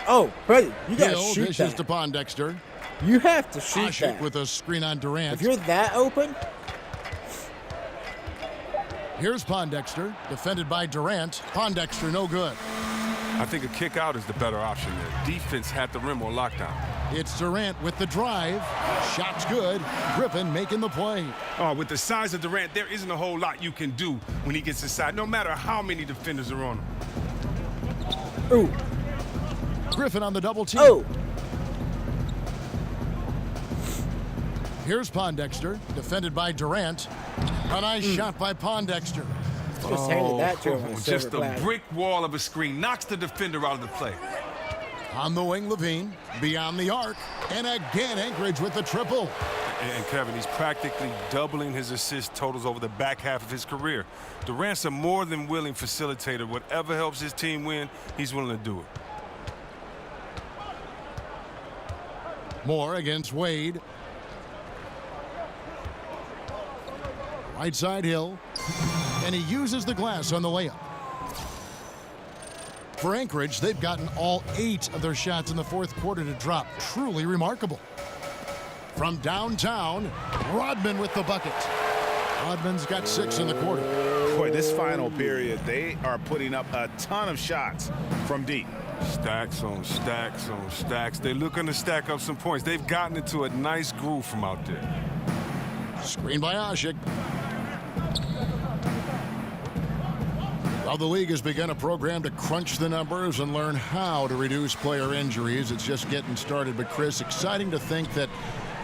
Oh, buddy, you got to Hill shoot dishes that. to Pondexter. You have to shoot Ashik that. with a screen on Durant. If you're that open, Here's Pondexter, defended by Durant. Pondexter, no good. I think a kick out is the better option there. Defense had the rim on lockdown. It's Durant with the drive. Shot's good. Griffin making the play. Oh, with the size of Durant, there isn't a whole lot you can do when he gets inside, no matter how many defenders are on him. Ooh. Griffin on the double team. Oh. Here's Pondexter, defended by Durant. A nice shot by Pondexter. Just handed that to him. Just a brick wall of a screen. Knocks the defender out of the play. On the wing, Levine, beyond the arc, and again Anchorage with the triple. And Kevin, he's practically doubling his assist totals over the back half of his career. Durant's a more than willing facilitator. Whatever helps his team win, he's willing to do it. Moore against Wade. Right side Hill, and he uses the glass on the layup. For Anchorage, they've gotten all 8 of their shots in the fourth quarter to drop. Truly remarkable. From downtown, Rodman with the bucket. Rodman's got 6 in the quarter. Boy, this final period, they are putting up a ton of shots from deep. Stacks on stacks on stacks. They're looking to stack up some points. They've gotten into a nice groove from out there. Screen by Asik. Well, the league has begun a program to crunch the numbers and learn how to reduce player injuries. It's just getting started. But, Chris, exciting to think that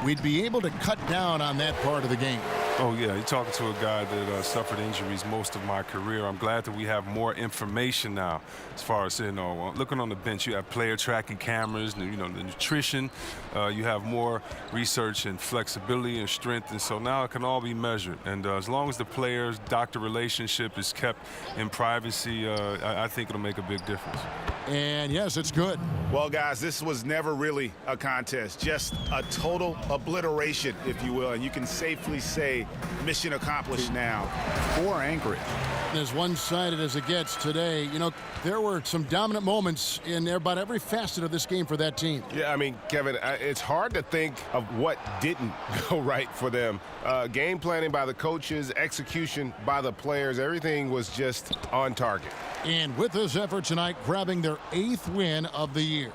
we'd be able to cut down on that part of the game. Oh, yeah. You're talking to a guy that suffered injuries most of my career. I'm glad that we have more information now as far as, looking on the bench. You have player tracking cameras, the nutrition. You have more research and flexibility and strength. And so now it can all be measured. And as long as the players-doctor relationship is kept in privacy, I think it'll make a big difference. And, yes, it's good. Well, guys, this was never really a contest, just a total obliteration, if you will. And you can safely say mission accomplished now for Anchorage. As one-sided as it gets today, there were some dominant moments in about every facet of this game for that team. Yeah, I mean, Kevin, it's hard to think of what didn't go right for them. Game planning by the coaches, execution by the players, everything was just on target. And with this effort tonight, grabbing their 8th win of the year.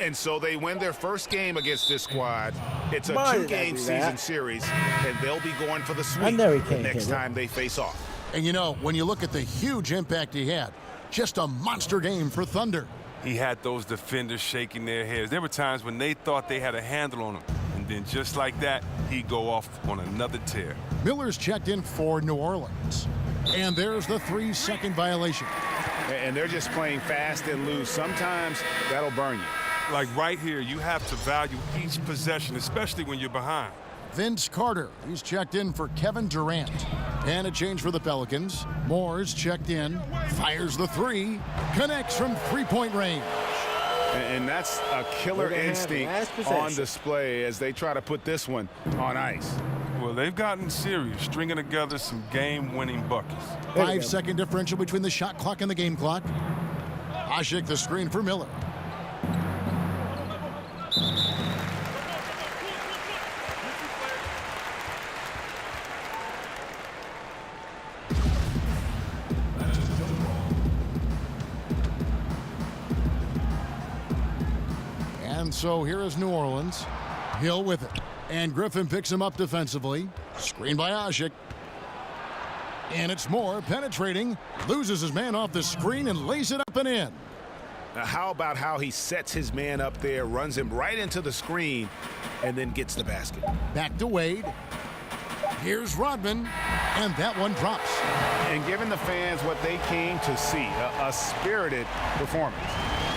And so they win their first game against this squad. It's a 2-game season series, and they'll be going for the sweep the next time they face off. And when you look at the huge impact he had, just a monster game for Thunder. He had those defenders shaking their heads. There were times when they thought they had a handle on him. And then just like that, he'd go off on another tear. Miller's checked in for New Orleans. And there's the 3-second violation. And they're just playing fast and loose. Sometimes that'll burn you. Like right here, you have to value each possession, especially when you're behind. Vince Carter, he's checked in for Kevin Durant. And a change for the Pelicans. Moore's checked in, fires the 3, connects from 3-point range. And that's a killer instinct on display as they try to put this one on ice. Well, they've gotten serious, stringing together some game-winning buckets. 5-second differential between the shot clock and the game clock. Asik the screen for Miller. And so here is New Orleans. Hill with it. And Griffin picks him up defensively. Screen by Asik. And it's Moore penetrating. Loses his man off the screen and lays it up and in. Now, how about how he sets his man up there, runs him right into the screen, and then gets the basket. Back to Wade. Here's Rodman. And that one drops. And giving the fans what they came to see, a spirited performance.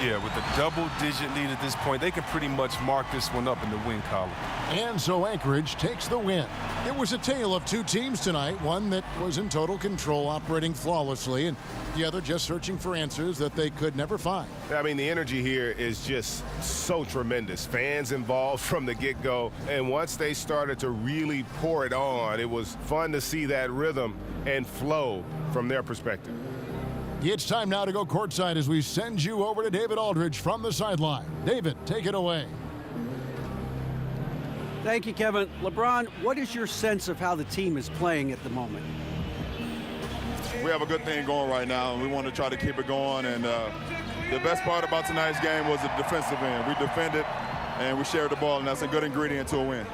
Yeah, with a double-digit lead at this point, they can pretty much mark this one up in the win column. And so Anchorage takes the win. It was a tale of 2 teams tonight, one that was in total control, operating flawlessly, and the other just searching for answers that they could never find. I mean, the energy here is just so tremendous. Fans involved from the get-go, and once they started to really pour it on, it was fun to see that rhythm and flow from their perspective. It's time now to go courtside as we send you over to David Aldridge from the sideline. David, take it away. Thank you, Kevin. LeBron, what is your sense of how the team is playing at the moment? we have a good thing going right now, and we want to try to keep it going. And the best part about tonight's game was the defensive end. We defended, and we shared the ball, and that's a good ingredient to a win.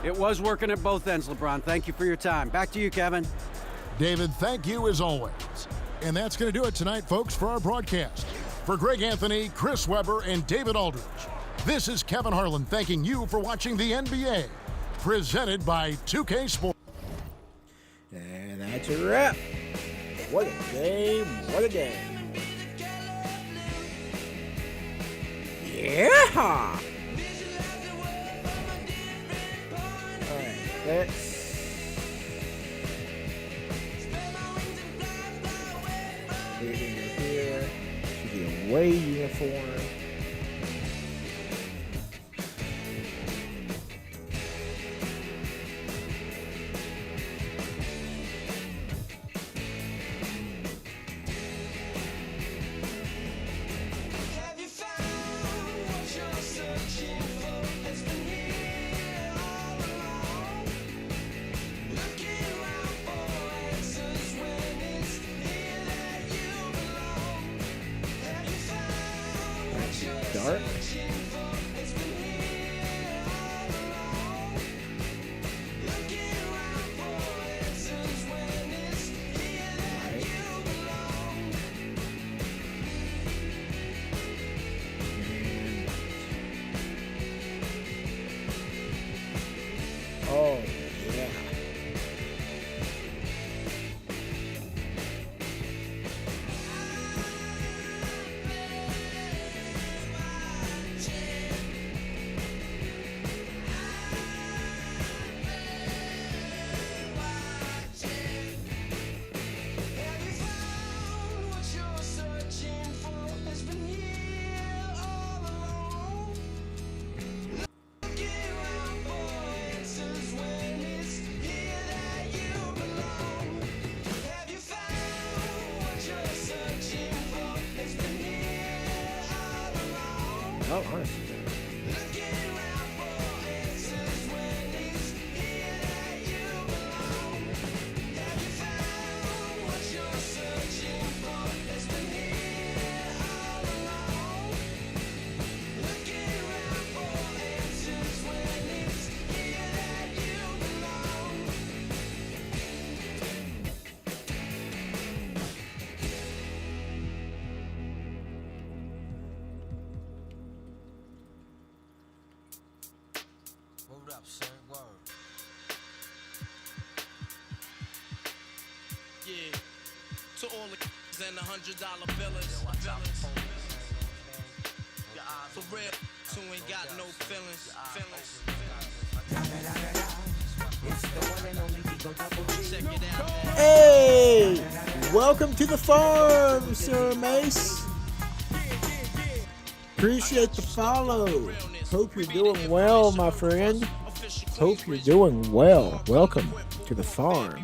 It was working at both ends, LeBron. Thank you for your time. Back to you, Kevin. David, thank you as always. And that's going to do it tonight, folks, for our broadcast. For Greg Anthony, Chris Webber, and David Aldridge, this is Kevin Harlan thanking you for watching the NBA, presented by 2K Sports. And that's a wrap. What a game. What a game. Yeah. All right, let's put it in here to the away uniform. Dark. Oh, yeah. Oh, honestly. Hold up, son. Word. Yeah. To all the and $100 billers. For real, who ain't got no feelings. Check it out. Hey! Welcome to the farm, Sir Mace. Appreciate the follow. Hope you're doing well, my friend. Hope you're doing well. Welcome to the farm.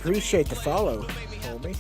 Appreciate the follow, homie.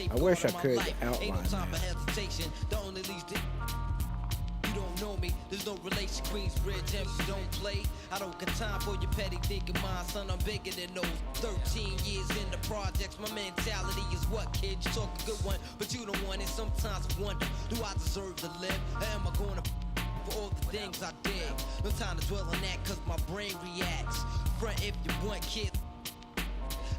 I wish I could outline that. know me. There's no relation, Queensbridge, and we don't play. I don't got time for your petty thinking, my son. I'm bigger than those. 13 years in the projects, my mentality is what, kid? You talk a good one, but you don't want it. Sometimes I wonder, do I deserve to live? Or am I gonna for all the things I did? No time to dwell on that, cause my brain reacts. Front if you want, kid.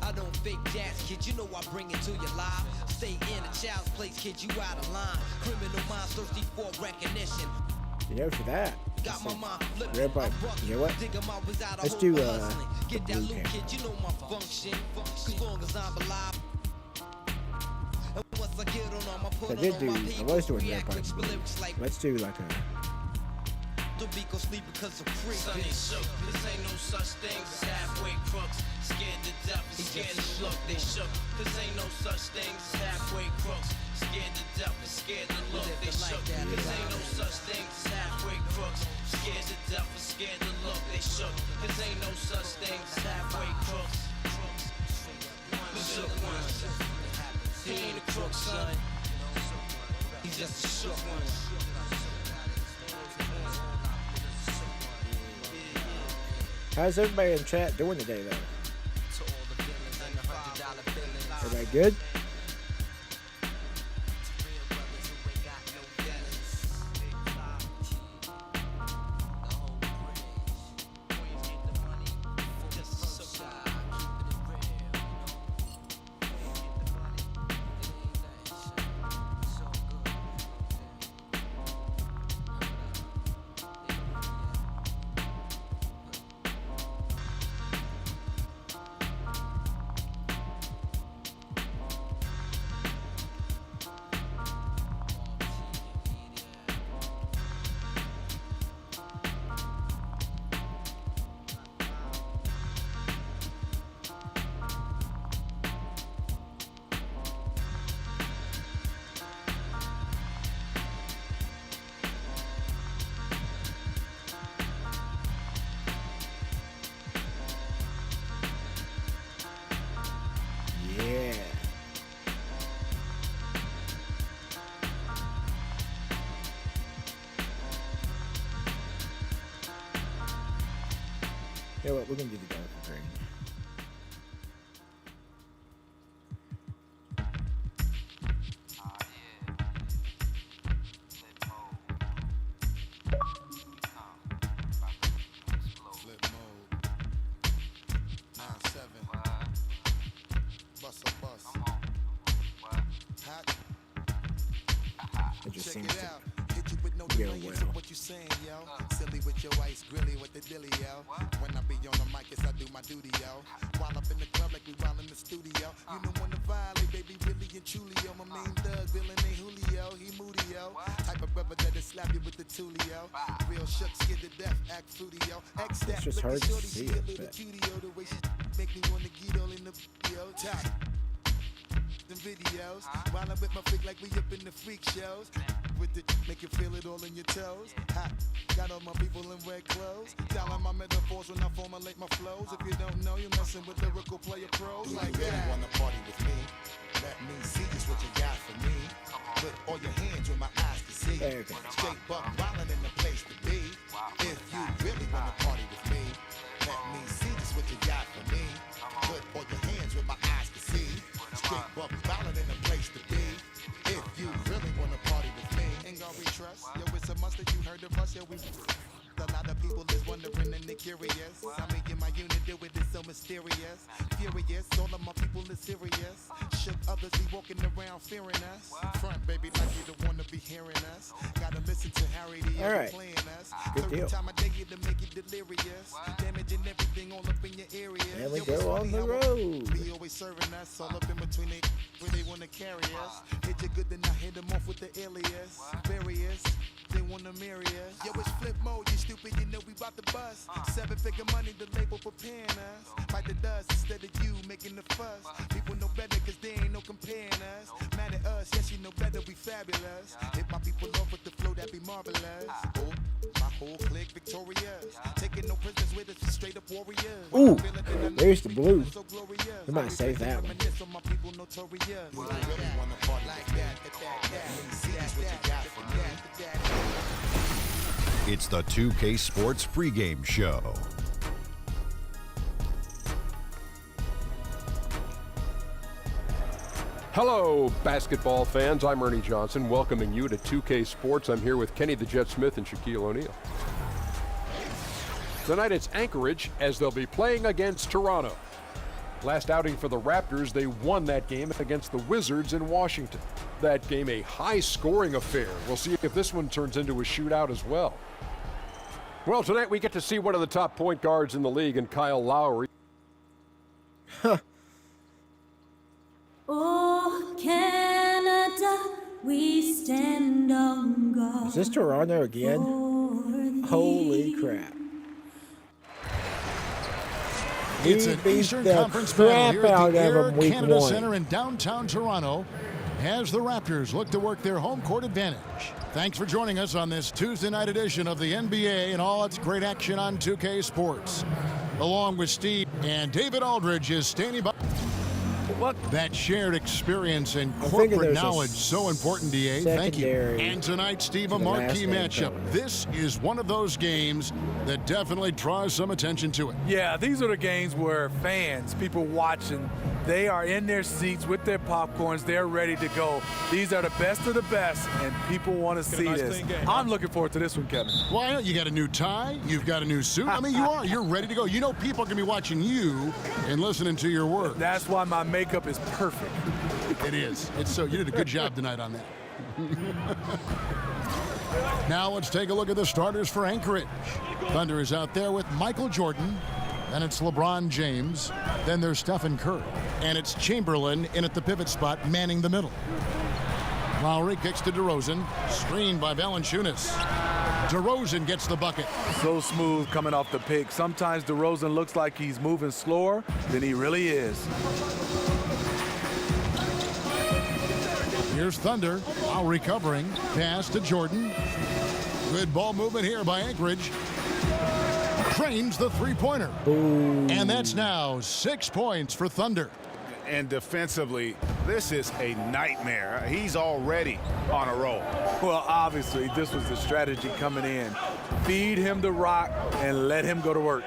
I don't fake jazz, kid, you know I bring it to your life. Stay in a child's place, kid, you out of line. Criminal minds thirsty for recognition. Yeah, for that. Got my mind flipped. Everybody, you know what? Let's do the Get that blue loot, camp. kid, you know my function. As long as I'm alive. And once I get on, I'ma put I on did all do. my I people. was doing React Vampire quick, lyrics like Let's do like a. don't be go sleep because of free. Son ain't shook. This ain't no such thing as halfway crooks. Scared to death and scared to look. They shook. This ain't no such thing as halfway crooks. Scared to death and scared to look. They shook. This ain't no such thing as halfway crooks. Scared to death and scared to look. They shook. This ain't no such thing as halfway crooks. The shook one. He ain't a crook, son. He's just a shook one. How's everybody in chat doing today, though? Everybody good? Yeah. You know what? We're gonna do the dark green. Flip mode. 9-7. Bust a bus. Hot. It just Check seems it to out. Hit you with no go delay. well. So what you saying, yo? Silly with your ice grilly with the dilly, yo. When I be on the mic, yes, I do my duty, yo. While up in the club like we while in the studio. You know when to violate, baby, really and truly, yo. My main thug, villain ain't Julio. He moody, yo. Type of brother that'll slap you with the tulio. Real shook, scared to death, act fruity, yo. X that, It's just hard to see it, little but- cutie, yo. The way she make me wanna get all in the video. Top. Them videos, while I'm with my freak like we up in the freak shows. With the make you feel it all in your toes. Hot, got all my people in red clothes. Telling my metaphors when I formulate my flows. If you don't know, you're messing with lyrical player pros like that. You wanna party with me? Let me see just what you got for me. Put all your hands where my eyes can see. Straight buck wildin' in the place to be. If you really wanna party with me, let me see just what you got for me. Put all your hands where my eyes can see. Straight buck wildin' in the place to be. If you really wanna party with me, ain't gonna we trust. Yo, it's a must that you heard of us. Yo, we. A lot of people is wondering and they curious. I mean, in my unit deal with it so mysterious, furious. All of my people is serious. Shook others be walking around fearing us. Front baby, like you don't wanna be hearing us. Gotta listen to Harry the All right. playing us. Good Every deal. time I dig it to make it delirious, damaging everything all up in your area. There we Yo, go it's on funny the how road. Be always serving us all up in between they where they wanna carry us. Hit you good, then I hit them off with the alias. Various. They wanna marry us. Yo, it's flip mode, you stupid, you know we bout to bust. 7-figure money, the label preparing us. Fight the dust instead of you making the fuss. People know better cause they ain't no comparing us. Mad at us, yes, you know better, we fabulous. Hit my people off with the flow, that be marvelous. Oh, my whole clique victorious. Taking no prisoners with us, straight up warriors. Ooh, there's the blue. We might save that one. My people notorious. You really wanna party like that. See just what you got for me. It's the 2K Sports pregame show. Hello, basketball fans. I'm Ernie Johnson, welcoming you to 2K Sports. I'm here with Kenny the Jet Smith and Shaquille O'Neal. Tonight it's Anchorage as they'll be playing against Toronto. Last outing for the Raptors, they won that game against the Wizards in Washington. That game a high-scoring affair. We'll see if this one turns into a shootout as well. Well, tonight we get to see one of the top point guards in the league in Kyle Lowry. Oh, Canada, we stand on guard. Is this Toronto again? Holy crap. It's an Eastern Conference battle here at the Air Canada Center in downtown Toronto as the Raptors look to work their home court advantage. Thanks for joining us on this Tuesday night edition of the NBA and all its great action on 2K Sports. Along with Steve and David Aldridge is standing by. That shared experience and corporate knowledge, so important, DA. Thank you. And tonight, Steve, a marquee matchup. This is one of those games that definitely draws some attention to it. Yeah, these are the games where fans, people watching, they are in their seats with their popcorns. They're ready to go. These are the best of the best, and people want to see this. I'm looking forward to this one, Kevin. Why not? You got a new tie. You've got a new suit. I mean, you're ready to go. You know people are going to be watching you and listening to your words. That's why my makeup is perfect. It is. It's so. You did a good job tonight on that. Now let's take a look at the starters for Anchorage. Thunder is out there with Michael Jordan. Then it's LeBron James. Then there's Stephen Curry. And it's Chamberlain in at the pivot spot, manning the middle. Lowry kicks to DeRozan. Screened by Valanciunas. DeRozan gets the bucket. So smooth coming off the pick. Sometimes DeRozan looks like he's moving slower than he really is. Here's Thunder. Lowry covering. Pass to Jordan. Good ball movement here by Anchorage. Trains the three-pointer. And that's now 6 points for Thunder. And defensively, this is a nightmare. He's already on a roll. Well, obviously, this was the strategy coming in. Feed him the rock and let him go to work.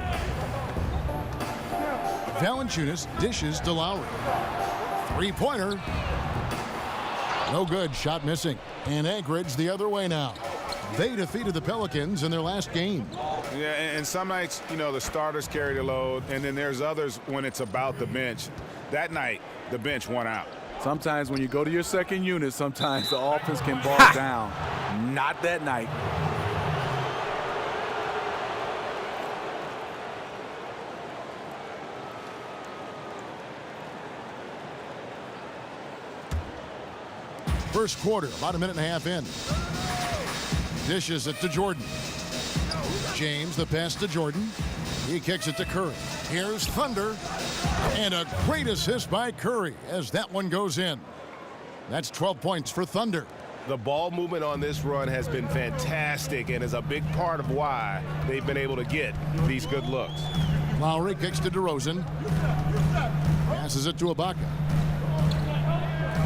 Valanciunas dishes to Lowry. Three-pointer. No good. Shot missing. And Anchorage the other way now. They defeated the Pelicans in their last game. Yeah, and some nights, you know, the starters carry the load, and then there's others when it's about the bench. That night, the bench won out. Sometimes when you go to your second unit, sometimes the offense can ball down. Not that night. First quarter, about a minute and a half in. Dishes it to Jordan. James, the pass to Jordan. He kicks it to Curry. Here's Thunder. And a great assist by Curry as that one goes in. That's 12 points for Thunder. The ball movement on this run has been fantastic and is a big part of why they've been able to get these good looks. Lowry kicks to DeRozan. Passes it to Ibaka.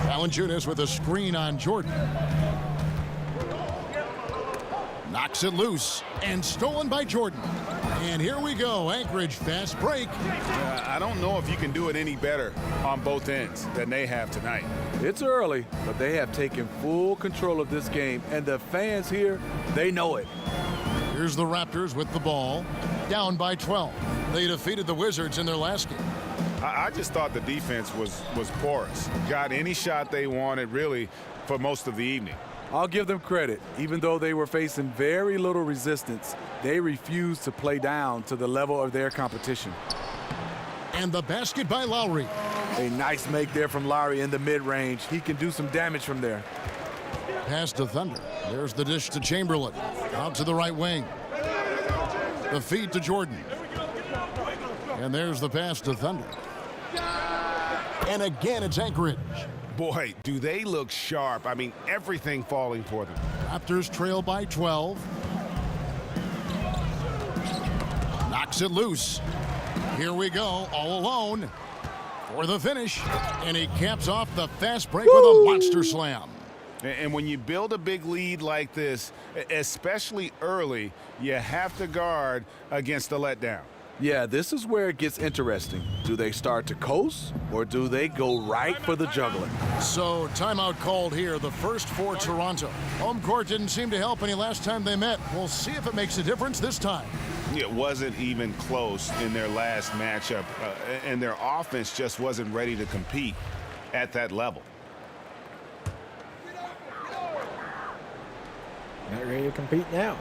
Valanciunas with a screen on Jordan. Knocks it loose and stolen by Jordan. And here we go. Anchorage fast break. I don't know if you can do it any better on both ends than they have tonight. It's early, but they have taken full control of this game, and the fans here, they know it. Here's the Raptors with the ball. Down by 12. They defeated the Wizards in their last game. I just thought the defense was porous. Got any shot they wanted, really, for most of the evening. I'll give them credit. Even though they were facing very little resistance, they refused to play down to the level of their competition. And the basket by Lowry. A nice make there from Lowry in the mid-range. He can do some damage from there. Pass to Thunder. There's the dish to Chamberlain. Out to the right wing. The feed to Jordan. And there's the pass to Thunder. And again, it's Anchorage. Boy, do they look sharp. I mean, everything falling for them. Raptors trail by 12. Knocks it loose. Here we go, all alone for the finish. And he caps off the fast break with a monster slam. And when you build a big lead like this, especially early, you have to guard against the letdown. Yeah, this is where it gets interesting. Do they start to coast, or do they go right for the juggler? So, timeout called here, the first for Toronto. Home court didn't seem to help any last time they met. We'll see if it makes a difference this time. It wasn't even close in their last matchup, and their offense just wasn't ready to compete at that level. Not ready to compete now.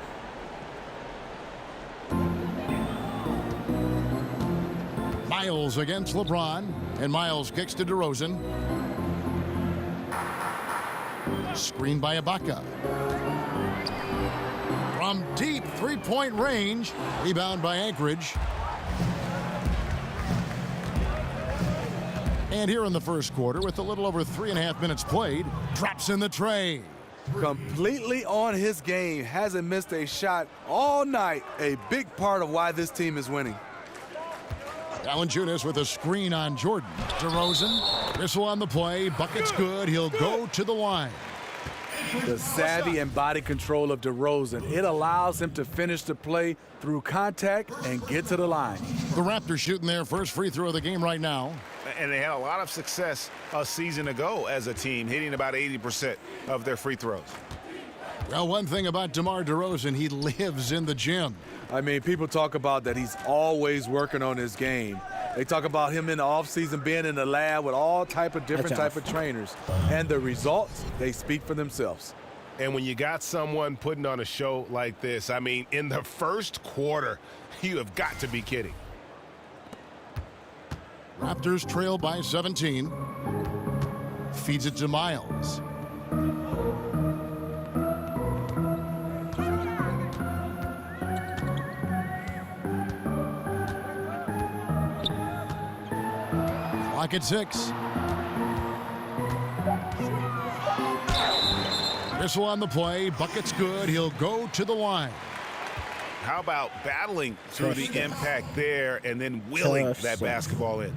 Miles against LeBron, and Miles kicks to DeRozan. Screen by Ibaka. From deep three-point range, rebound by Anchorage. And here in the first quarter, with a little over 3.5 minutes played, drops in the tray. Completely on his game, hasn't missed a shot all night. A big part of why this team is winning. Valanciunas with a screen on Jordan. DeRozan, whistle on the play, bucket's good, he'll go to the line. The savvy and body control of DeRozan, it allows him to finish the play through contact and get to the line. The Raptors shooting their first free throw of the game right now. And they had a lot of success a season ago as a team, hitting about 80% of their free throws. Well, one thing about DeMar DeRozan, he lives in the gym. I mean, people talk about that he's always working on his game. They talk about him in the offseason being in the lab with all type of different type of trainers. And the results, they speak for themselves. And when you got someone putting on a show like this, I mean, in the first quarter, you have got to be kidding. Raptors trail by 17. Feeds it to Miles. Clock at 6. Whistle on the play. Bucket's good. He'll go to the line. How about battling through the impact there and then willing that basketball in?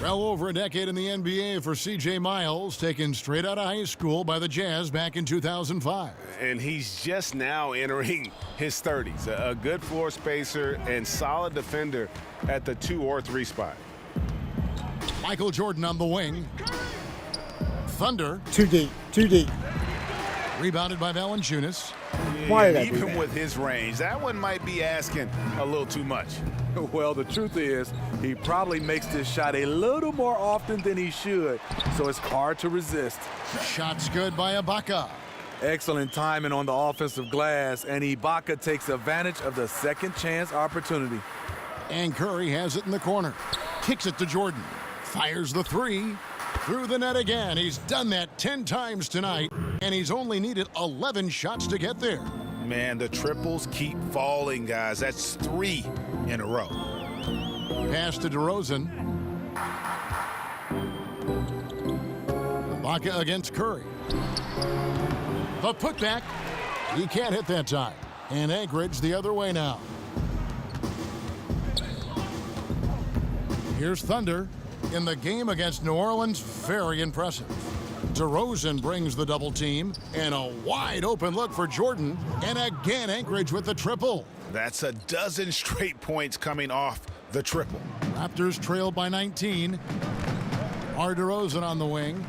Well over a decade in the NBA for C.J. Miles, taken straight out of high school by the Jazz back in 2005. And he's just now entering his 30s. A good floor spacer and solid defender at the 2 or 3 spot. Michael Jordan on the wing. Thunder. Too deep. Too deep. Rebounded by Valanciunas. Why did I do Even that? with his range, that one might be asking a little too much. Well, the truth is, he probably makes this shot a little more often than he should, so it's hard to resist. Shot's good by Ibaka. Excellent timing on the offensive glass, and Ibaka takes advantage of the second chance opportunity. And Curry has it in the corner. Kicks it to Jordan. Fires the 3. Through the net again. He's done that 10 times tonight, and he's only needed 11 shots to get there. Man, the triples keep falling, guys. That's 3 in a row. Pass to DeRozan. Ibaka against Curry. The putback. He can't hit that time. And Anchorage the other way now. Here's Thunder. In the game against New Orleans, very impressive. DeRozan brings the double team, and a wide open look for Jordan, and again Anchorage with the triple. That's a dozen straight points coming off the triple. Raptors trail by 19. DeRozan on the wing.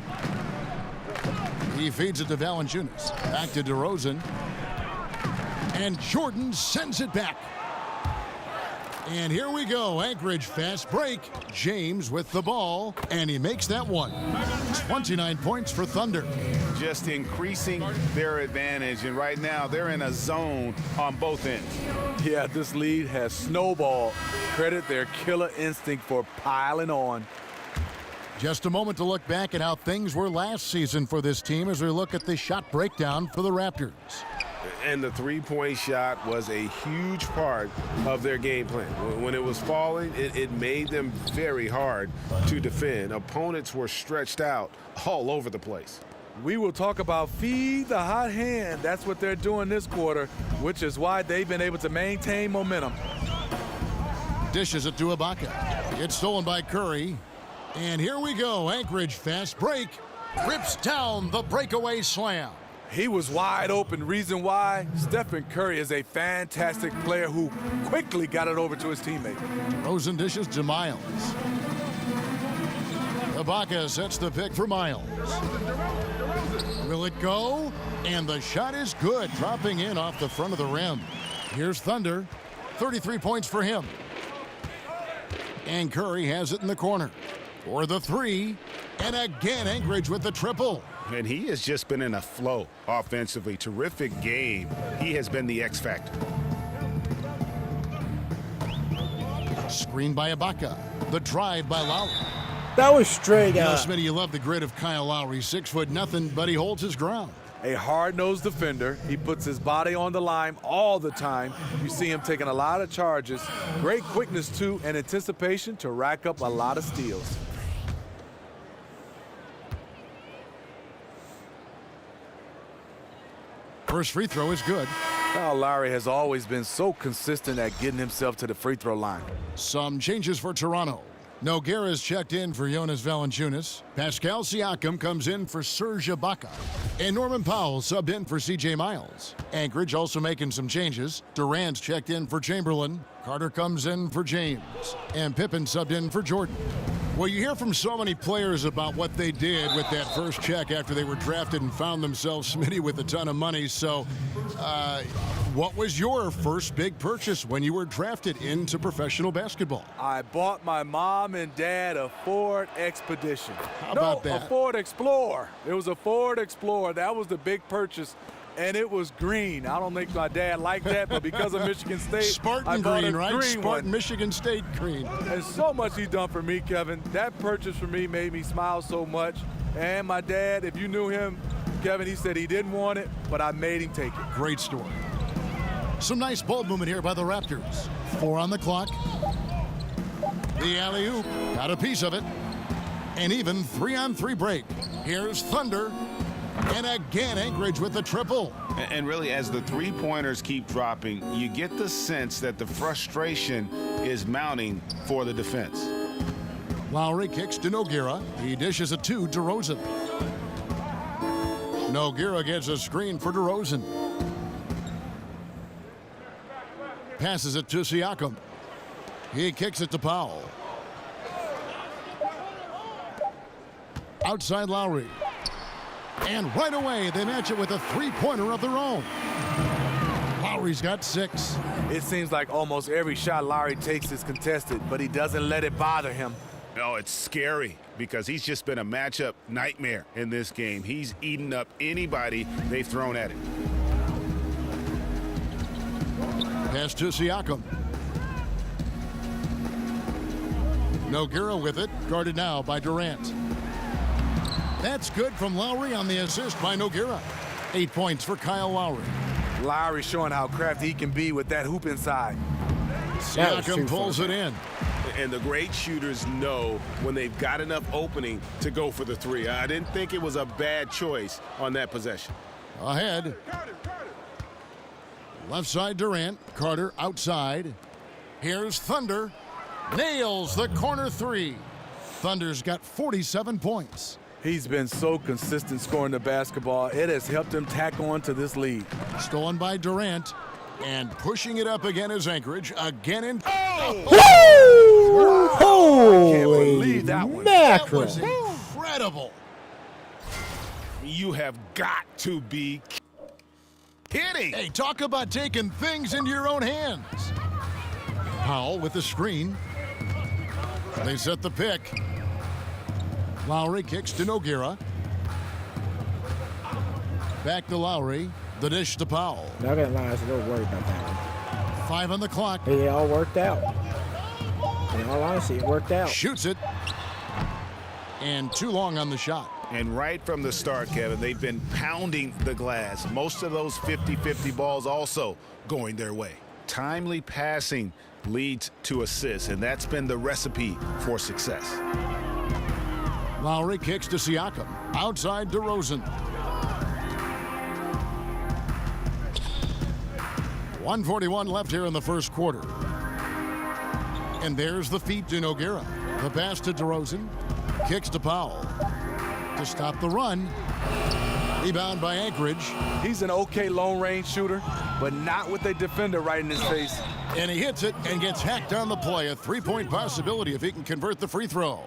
He feeds it to Valanciunas. Back to DeRozan. And Jordan sends it back. And here we go. Anchorage fast break. James with the ball, and he makes that one. 29 points for Thunder. Just increasing their advantage, and right now they're in a zone on both ends. Yeah, this lead has snowballed. Credit their killer instinct for piling on. Just a moment to look back at how things were last season for this team as we look at the shot breakdown for the Raptors. And the three-point shot was a huge part of their game plan. When it was falling, it made them very hard to defend. Opponents were stretched out all over the place. We will talk about feed the hot hand. That's what they're doing this quarter, which is why they've been able to maintain momentum. Dishes it to Ibaka. It's stolen by Curry. And here we go. Anchorage fast break. rips down the breakaway slam. He was wide open. Reason why? Stephen Curry is a fantastic player who quickly got it over to his teammate. DeRozan dishes to Miles. Ibaka sets the pick for Miles. Will it go? And the shot is good, dropping in off the front of the rim. Here's Thunder. 33 points for him. And Curry has it in the corner for the three. And again, Anchorage with the triple. And he has just been in a flow offensively. Terrific game. He has been the X factor. Screen by Ibaka. The drive by Lowry. That was straight You know, up. Smitty, you love the grit of Kyle Lowry. 6'0", but he holds his ground. A hard-nosed defender. He puts his body on the line all the time. You see him taking a lot of charges. Great quickness, too, and anticipation to rack up a lot of steals. First free throw is good. Kyle Lowry has always been so consistent at getting himself to the free throw line. Some changes for Toronto. Nogueira's checked in for Jonas Valanciunas. Pascal Siakam comes in for Serge Ibaka. And Norman Powell subbed in for C.J. Miles. Anchorage also making some changes. Durant's checked in for Chamberlain. Carter comes in for James. And Pippen subbed in for Jordan. Well, you hear from so many players about what they did with that first check after they were drafted and found themselves, Smitty, with a ton of money. So, what was your first big purchase when you were drafted into professional basketball? I bought my mom and dad a Ford Expedition. How about that? A Ford Explorer. It was a Ford Explorer. That was the big purchase. And it was green. I don't think my dad liked that, but because of Michigan State, Spartan I bought green, a right? green Spartan one. Michigan State green. And so much he done for me, Kevin. That purchase for me made me smile so much. And my dad, if you knew him, Kevin, he said he didn't want it, but I made him take it. Great story. Some nice ball movement here by the Raptors. 4 on the clock. The alley-oop, got a piece of it. And even 3-on-3 break. Here's Thunder. And again, Anchorage with the triple. And really, as the three-pointers keep dropping, you get the sense that the frustration is mounting for the defense. Lowry kicks to Nogueira. He dishes it to DeRozan. Nogueira gets a screen for DeRozan. Passes it to Siakam. He kicks it to Powell. Outside Lowry. And right away, they match it with a three-pointer of their own. Lowry's got 6. It seems like almost every shot Lowry takes is contested, but he doesn't let it bother him. Oh, it's scary because he's just been a matchup nightmare in this game. He's eaten up anybody they've thrown at him. Pass to Siakam. Nogueira with it, guarded now by Durant. That's good from Lowry on the assist by Nogueira. 8 points for Kyle Lowry. Lowry showing how crafty he can be with that hoop inside. Siakam pulls it in. And the great shooters know when they've got enough opening to go for the three. I didn't think it was a bad choice on that possession. Ahead. Left side Durant. Carter outside. Here's Thunder. Nails the corner three. Thunder's got 47 points. He's been so consistent scoring the basketball. It has helped him tack on to this lead. Stolen by Durant. And pushing it up again is Anchorage. Again in. Woo! Holy I can't believe that one. That was incredible. You have got to be kidding. Hey, talk about taking things into your own hands. Powell with the screen. They set the pick. Lowry kicks to Nogueira. Back to Lowry. The dish to Powell. Not gonna lie, I was a little worried about that one. 5 on the clock. It all worked out. In all honesty, it worked out. Shoots it. And too long on the shot. And right from the start, Kevin, they've been pounding the glass. Most of those 50-50 balls also going their way. Timely passing leads to assists, and that's been the recipe for success. Lowry kicks to Siakam. Outside DeRozan. 1:41 left here in the first quarter. And there's the feed to Nogueira. The pass to DeRozan. Kicks to Powell. To to stop the run. Rebound by Anchorage. He's an okay long-range shooter, but not with a defender right in his face. And he hits it and gets hacked on the play. A three-point possibility if he can convert the free throw.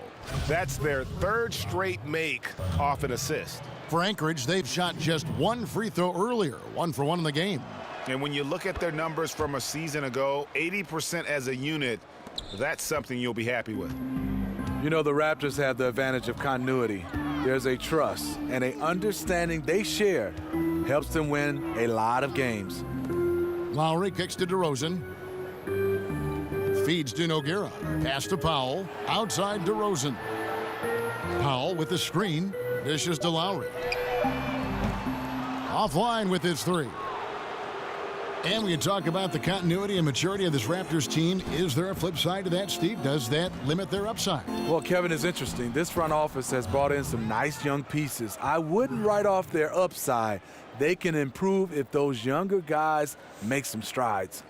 That's their third straight make off an assist. For Anchorage, they've shot just one free throw earlier, 1 for 1 in the game. And when you look at their numbers from a season ago, 80% as a unit, that's something you'll be happy with. You know, the Raptors have the advantage of continuity. There's a trust and an understanding they share helps them win a lot of games. Lowry kicks to DeRozan. Feeds to Nogueira. Pass to Powell. Outside DeRozan. Powell with the screen. Dishes to Lowry. Offline with his three. And we can talk about the continuity and maturity of this Raptors team. Is there a flip side to that, Steve? Does that limit their upside? Well, Kevin, is interesting. This front office has brought in some nice young pieces. I wouldn't write off their upside. They can improve if those younger guys make some strides.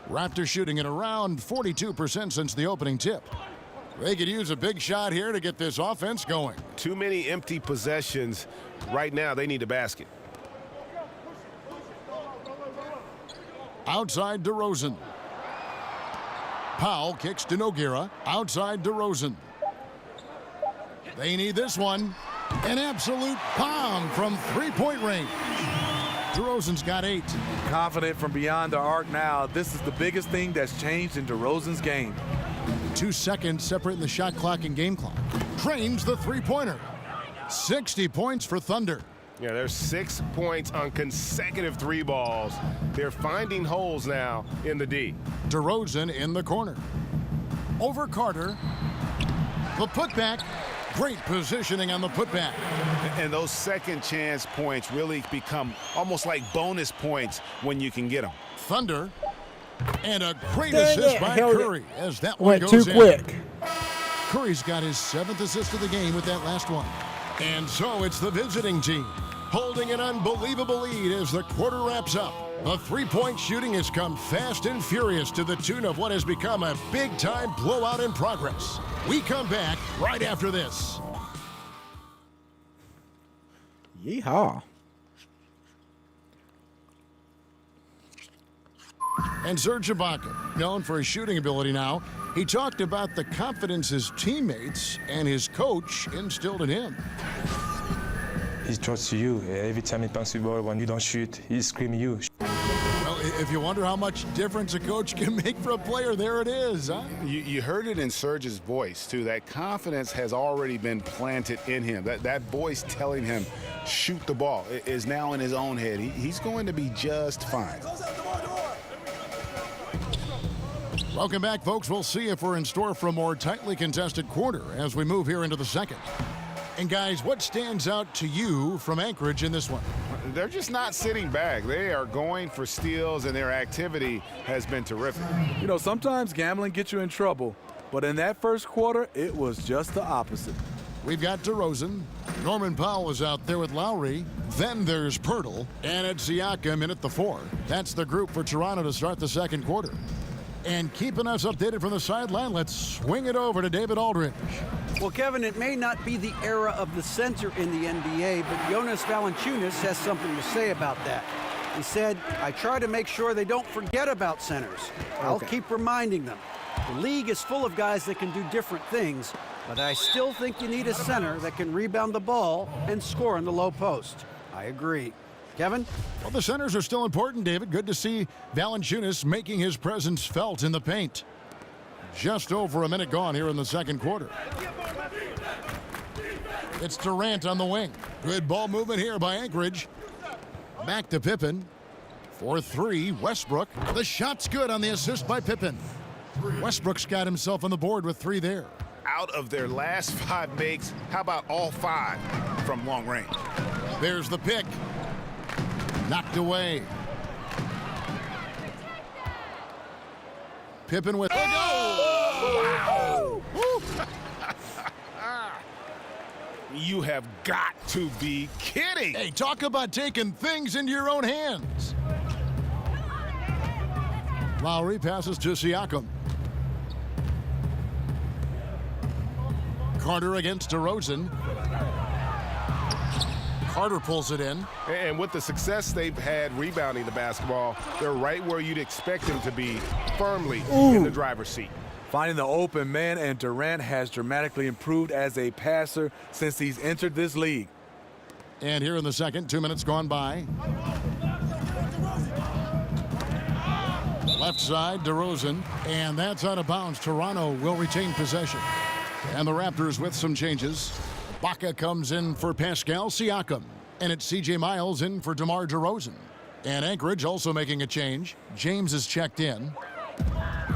Raptors shooting at around 42% since the opening tip. They could use a big shot here to get this offense going. Too many empty possessions. Right now, they need a basket. Outside DeRozan. Powell kicks to Nogueira. Outside DeRozan. They need this one. An absolute bomb from three-point range. DeRozan's got 8. Confident from beyond the arc now. This is the biggest thing that's changed in DeRozan's game. 2 seconds separating the shot clock and game clock. Drains the three-pointer. 60 points for Thunder. Yeah, there's 6 points on consecutive 3 balls. They're finding holes now in the D. DeRozan in the corner. Over Carter. The putback. Great positioning on the putback. And those second chance points really become almost like bonus points when you can get them. Thunder. And a great assist by Curry as that one goes too in. quick. Curry's got his 7th assist of the game with that last one. And so it's the visiting team holding an unbelievable lead as the quarter wraps up. The three-point shooting has come fast and furious to the tune of what has become a big-time blowout in progress. We come back right after this. Yeehaw. And Serge Ibaka, known for his shooting ability now, he talked about the confidence his teammates and his coach instilled in him. He trusts you. Every time he passes the ball, when you don't shoot, he's screaming you. Well, if you wonder how much difference a coach can make for a player, there it is, huh? You heard it in Serge's voice, too. That confidence has already been planted in him. That voice telling him, shoot the ball, is now in his own head. He's going to be just fine. Welcome back, folks. We'll see if we're in store for a more tightly contested quarter as we move here into the second. And, guys, what stands out to you from Anchorage in this one? They're just not sitting back. They are going for steals, and their activity has been terrific. You know, sometimes gambling gets you in trouble, but in that first quarter, it was just the opposite. We've got DeRozan. Norman Powell is out there with Lowry. Then there's Pirtle. And it's Siakam in at the 4. That's the group for Toronto to start the second quarter. And keeping us updated from the sideline, let's swing it over to David Aldridge. Well, Kevin, it may not be the era of the center in the NBA, but Jonas Valanciunas has something to say about that. He said, I try to make sure they don't forget about centers. I'll keep reminding them. The league is full of guys that can do different things, but I still think you need a center that can rebound the ball and score in the low post. I agree. Kevin? Well, the centers are still important, David. Good to see Valanciunas making his presence felt in the paint. Just over a minute gone here in the second quarter. It's Durant on the wing. Good ball movement here by Anchorage. Back to Pippen. For 3, Westbrook. The shot's good on the assist by Pippen. Westbrook's got himself on the board with 3 there. Out of their last 5 makes, how about all 5 from long range? There's the pick. Knocked away. Pippen with... Oh! Wow! You have got to be kidding. Hey, talk about taking things into your own hands. Lowry passes to Siakam. Carter against DeRozan. Carter pulls it in. And with the success they've had rebounding the basketball, they're right where you'd expect them to be, firmly in the driver's seat. Finding the open man, and Durant has dramatically improved as a passer since he's entered this league. And here in the second, 2 minutes gone by. Left side, DeRozan, and that's out of bounds. Toronto will retain possession. And the Raptors with some changes. Ibaka comes in for Pascal Siakam, and it's C.J. Miles in for DeMar DeRozan. And Anchorage also making a change. James is checked in.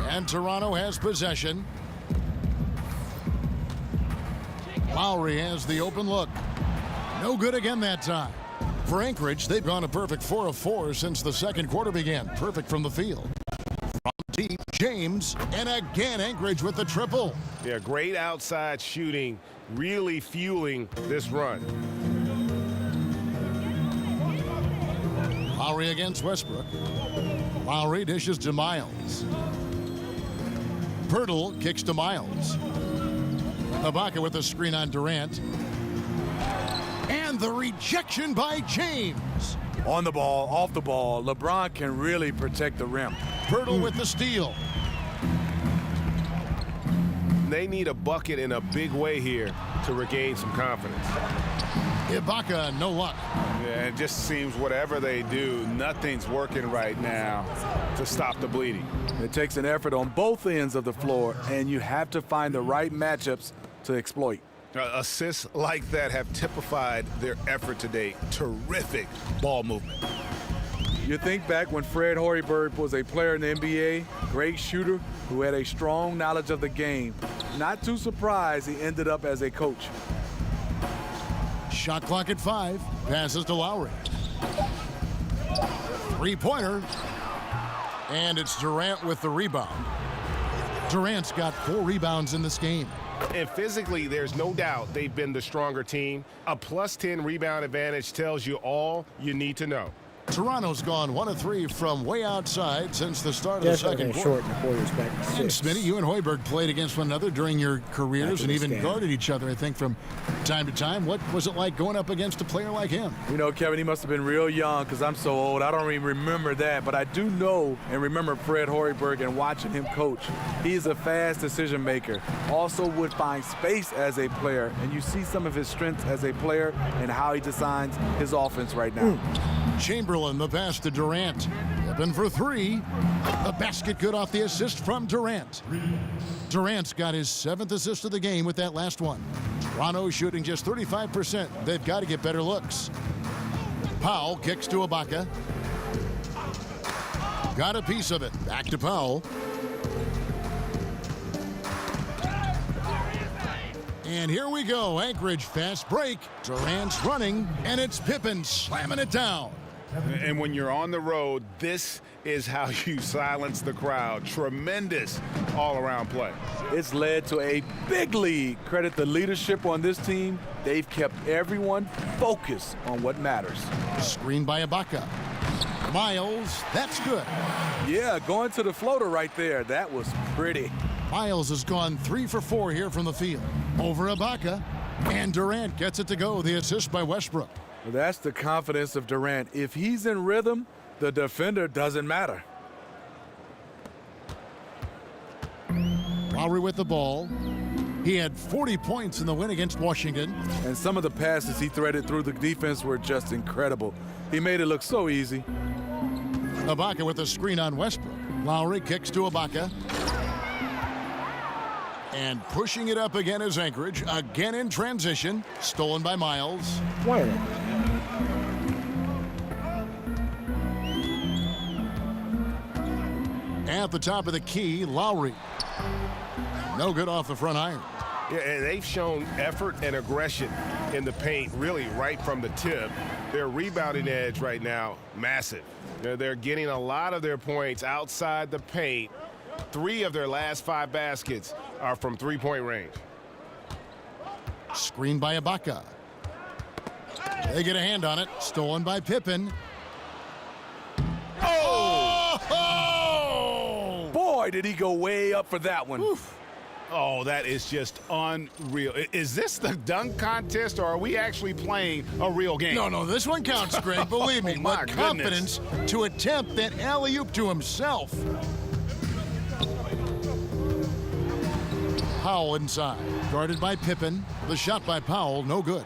And Toronto has possession. Lowry has the open look. No good again that time. For Anchorage, they've gone a perfect 4 of 4 since the second quarter began. Perfect from the field. From deep, James, and again Anchorage with the triple. Yeah, great outside shooting, really fueling this run. Lowry against Westbrook. Lowry dishes to Miles. Pirtle kicks to Miles. Ibaka with a screen on Durant. And the rejection by James. On the ball, off the ball, LeBron can really protect the rim. Pirtle with the steal. They need a bucket in a big way here to regain some confidence. Ibaka, no luck. Yeah, it just seems whatever they do, nothing's working right now to stop the bleeding. It takes an effort on both ends of the floor, and you have to find the right matchups to exploit. Assists like that have typified their effort today. Terrific ball movement. You think back when Fred Hoiberg was a player in the NBA, great shooter who had a strong knowledge of the game. Not too surprised he ended up as a coach. Shot clock at 5. Passes to Lowry. Three-pointer. And it's Durant with the rebound. Durant's got 4 rebounds in this game. And physically, there's no doubt they've been the stronger team. A +10 rebound advantage tells you all you need to know. Toronto's gone 1 of 3 from way outside since the start of the second quarter. Short in the quarters back to 6. And Smitty, you and Hoiberg played against one another during your careers and even guarded each other, I think, from time to time. What was it like going up against a player like him? You know, Kevin, he must have been real young because I'm so old. I don't even remember that. But I do know and remember Fred Hoiberg and watching him coach. He's a fast decision maker. Also would find space as a player. And you see some of his strengths as a player and how he designs his offense right now. Chamberlain, the pass to Durant. Open for 3. The basket good off the assist from Durant. Durant's got his 7th assist of the game with that last one. Toronto shooting just 35%. They've got to get better looks. Powell kicks to Ibaka. Got a piece of it. Back to Powell. And here we go. Anchorage fast break. Durant's running, and it's Pippen slamming it down. And when you're on the road, this is how you silence the crowd. Tremendous all-around play. It's led to a big lead. Credit the leadership on this team. They've kept everyone focused on what matters. Screen by Ibaka. Miles, that's good. Yeah, going to the floater right there. That was pretty. Miles has gone 3 for 4 here from the field. Over Ibaka, and Durant gets it to go. The assist by Westbrook. Well, that's the confidence of Durant. If he's in rhythm, the defender doesn't matter. Lowry with the ball. He had 40 points in the win against Washington. And some of the passes he threaded through the defense were just incredible. He made it look so easy. Ibaka with a screen on Westbrook. Lowry kicks to Ibaka. And pushing it up again is Anchorage. Again in transition. Stolen by Miles. At the top of the key, Lowry. No good off the front iron. Yeah, and they've shown effort and aggression in the paint, really right from the tip. Their rebounding edge right now, massive. They're getting a lot of their points outside the paint. 3 of their last 5 baskets are from three-point range. Screen by Ibaka. They get a hand on it. Stolen by Pippen. Oh! Boy, did he go way up for that one. Oof. Oh, that is just unreal. Is this the dunk contest, or are we actually playing a real game? No, this one counts, Greg. Believe me. Oh, my with confidence to attempt that alley-oop to himself. Powell inside, guarded by Pippen. The shot by Powell, no good.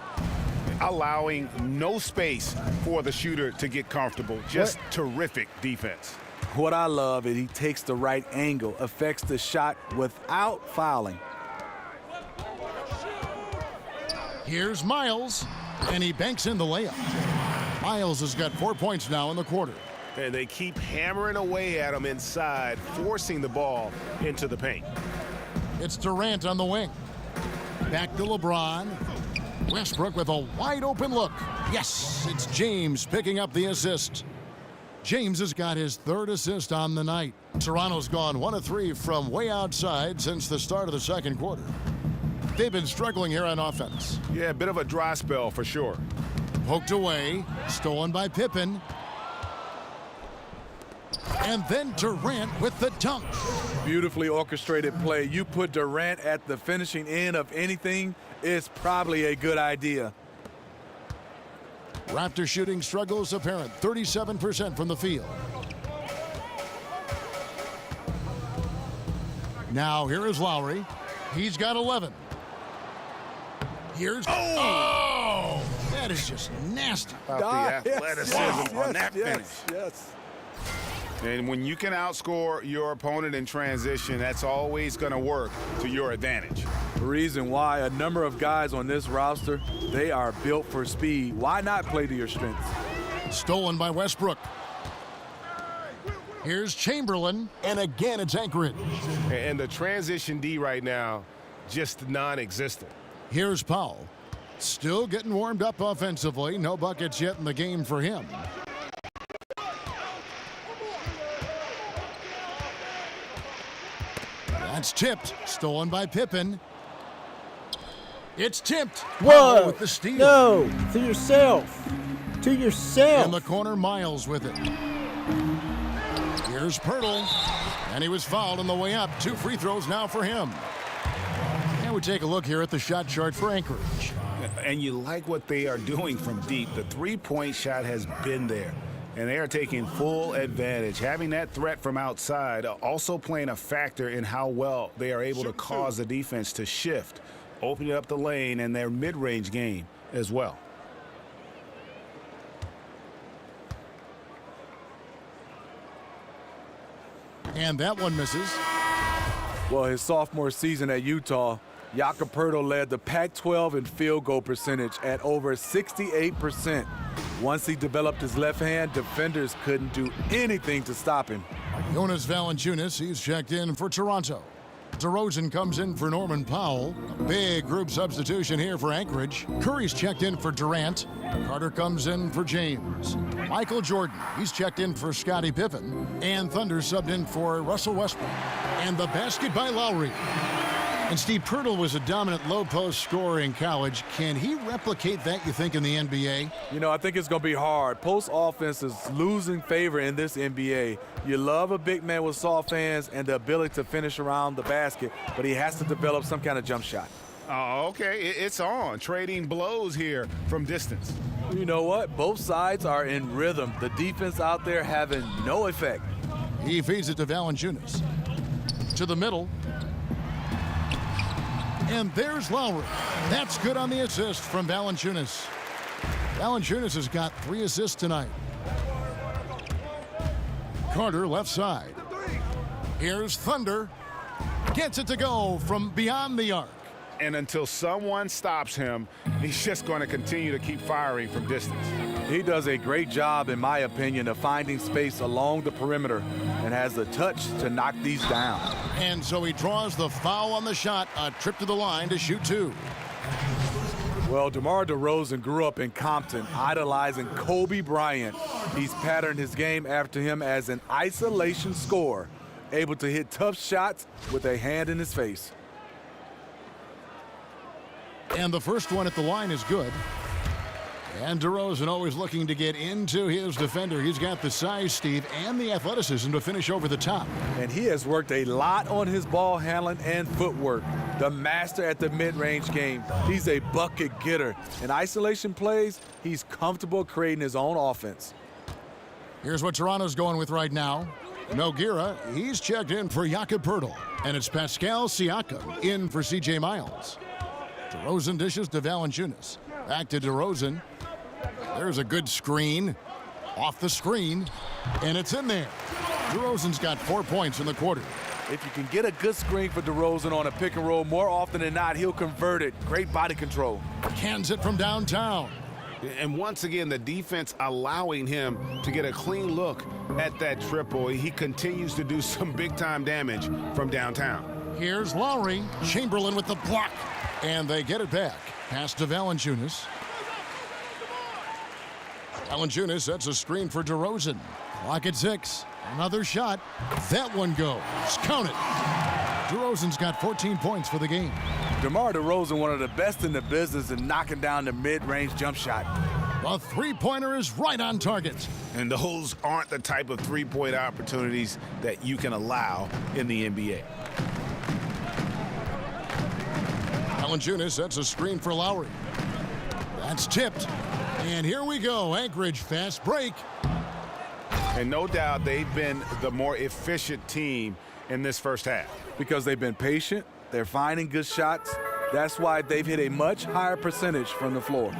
Allowing no space for the shooter to get comfortable. Just terrific defense. What I love is he takes the right angle, affects the shot without fouling. Here's Miles, and he banks in the layup. Miles has got 4 points now in the quarter. And they keep hammering away at him inside, forcing the ball into the paint. It's Durant on the wing. Back to LeBron. Westbrook with a wide open look. Yes, it's James picking up the assist. James has got his 3rd assist on the night. Toronto's gone 1 of 3 from way outside since the start of the second quarter. They've been struggling here on offense. Yeah, a bit of a dry spell for sure. Poked away, stolen by Pippen. And then Durant with the dunk. Beautifully orchestrated play. You put Durant at the finishing end of anything, it's probably a good idea. Raptor shooting struggles apparent. 37% from the field. Now here is Lowry. He's got 11. Here's oh! That is just nasty. About the athleticism on that finish. Yes. And when you can outscore your opponent in transition, that's always going to work to your advantage. The reason why a number of guys on this roster, they are built for speed. Why not play to your strengths? Stolen by Westbrook. Here's Chamberlain, and again it's Anchorage. And the transition D right now, just non-existent. Here's Powell. Still getting warmed up offensively. No buckets yet in the game for him. That's tipped. Stolen by Pippen. It's tipped. Whoa! With the steal. No! To yourself. To yourself. In the corner, Miles with it. Here's Pirtle. And he was fouled on the way up. 2 free throws now for him. And we take a look here at the shot chart for Anchorage. And you like what they are doing from deep. The three-point shot has been there. And they are taking full advantage. Having that threat from outside also playing a factor in how well they are able to cause the defense to shift, opening up the lane and their mid-range game as well. And that one misses. Well, his sophomore season at Utah, Jakob Poeltl led the Pac-12 in field goal percentage at over 68%. Once he developed his left hand, defenders couldn't do anything to stop him. Jonas Valanciunas, he's checked in for Toronto. DeRozan comes in for Norman Powell. A big group substitution here for Anchorage. Curry's checked in for Durant. Carter comes in for James. Michael Jordan, he's checked in for Scottie Pippen. And Thunder subbed in for Russell Westbrook. And the basket by Lowry. And Steve, Pirtle was a dominant low-post scorer in college. Can he replicate that, you think, in the NBA? You know, I think it's going to be hard. Post offense is losing favor in this NBA. You love a big man with soft hands and the ability to finish around the basket, but he has to develop some kind of jump shot. Oh, okay. It's on. Trading blows here from distance. You know what? Both sides are in rhythm. The defense out there having no effect. He feeds it to Valanciunas. To the middle. And there's Lowry. That's good on the assist from Valanciunas. Valanciunas has got 3 assists tonight. Carter left side. Here's Thunder. Gets it to go from beyond the arc. And until someone stops him, he's just going to continue to keep firing from distance. He does a great job, in my opinion, of finding space along the perimeter and has the touch to knock these down. And so he draws the foul on the shot, a trip to the line to shoot 2. Well, DeMar DeRozan grew up in Compton, idolizing Kobe Bryant. He's patterned his game after him as an isolation scorer, able to hit tough shots with a hand in his face. And the first one at the line is good. And DeRozan always looking to get into his defender. He's got the size, Steve, and the athleticism to finish over the top. And he has worked a lot on his ball handling and footwork. The master at the mid-range game. He's a bucket getter. In isolation plays, he's comfortable creating his own offense. Here's what Toronto's going with right now. Nogueira, he's checked in for Jakob Poeltl. And it's Pascal Siakam in for C.J. Miles. DeRozan dishes to Valanciunas. Back to DeRozan. There's a good screen. Off the screen. And it's in there. DeRozan's got 4 points in the quarter. If you can get a good screen for DeRozan on a pick and roll, more often than not, he'll convert it. Great body control. Cans it from downtown. And once again, the defense allowing him to get a clean look at that triple. He continues to do some big-time damage from downtown. Here's Lowry. Chamberlain with the block. And they get it back. Pass to Valanciunas. Valanciunas sets a screen for DeRozan. Clock at 6. Another shot. That one goes. Count it. DeRozan's got 14 points for the game. DeMar DeRozan, one of the best in the business in knocking down the mid-range jump shot. The three-pointer is right on target. And those aren't the type of three-point opportunities that you can allow in the NBA. Valanciunas sets a screen for Lowry. That's tipped. And here we go. Anchorage fast break. And no doubt they've been the more efficient team in this first half. Because they've been patient, they're finding good shots. That's why they've hit a much higher percentage from the floor.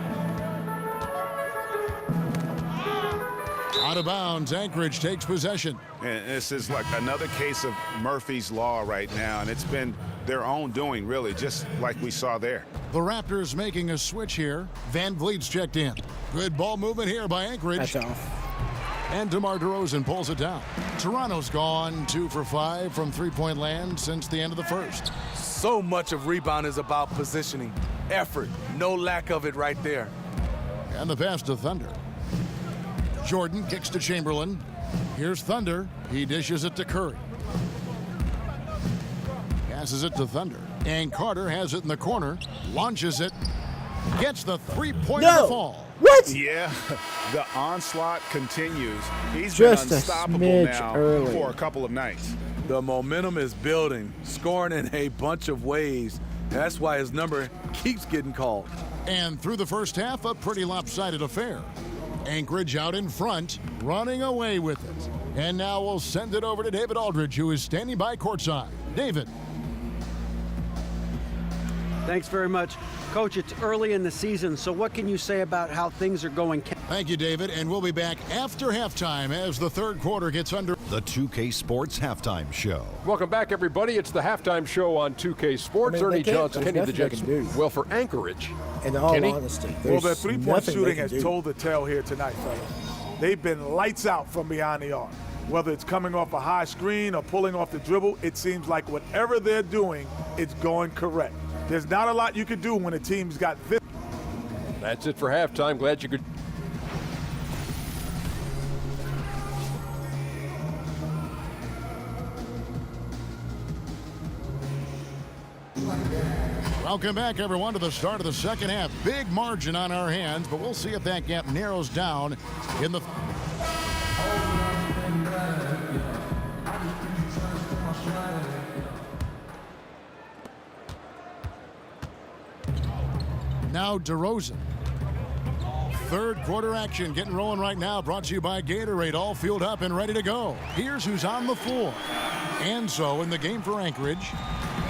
Out of bounds, Anchorage takes possession. And this is like another case of Murphy's Law right now, and it's been their own doing, really, just like we saw there. The Raptors making a switch here. Van Vliet's checked in. Good ball movement here by Anchorage. That's off. And DeMar DeRozan pulls it down. Toronto's gone 2 for 5 from three-point land since the end of the first. So much of rebound is about positioning, effort, no lack of it right there. And the pass to Thunder. Jordan kicks to Chamberlain. Here's Thunder. He dishes it to Curry. Passes it to Thunder. And Carter has it in the corner. Launches it. Gets the three-pointer to fall. What? Yeah, the onslaught continues. He's Just been unstoppable now for a couple of nights. The momentum is building, scoring in a bunch of ways. That's why his number keeps getting called. And through the first half, a pretty lopsided affair. Anchorage out in front, running away with it. And now we'll send it over to David Aldridge, who is standing by courtside. David. Thanks very much. Coach, it's early in the season, so what can you say about how things are going? Thank you, David, and we'll be back after halftime as the third quarter gets under. The 2K Sports Halftime Show. Welcome back, everybody. It's the halftime show on 2K Sports. Ernie Johnson, Kenny the Jet. Well, for Anchorage, in all Kenny? honesty, well, their three-point shooting has do. told the tale here tonight, fellas. They've been lights out from behind the arc. Whether it's coming off a high screen or pulling off the dribble, it seems like whatever they're doing, it's going correct. There's not a lot you can do when a team's got this. That's it for halftime. Glad you could. Welcome back, everyone, to the start of the second half. Big margin on our hands, but we'll see if that gap narrows down in the. Now DeRozan. Third quarter action getting rolling right now, brought to you by Gatorade, all fueled up and ready to go. Here's who's on the floor. And so in the game for Anchorage,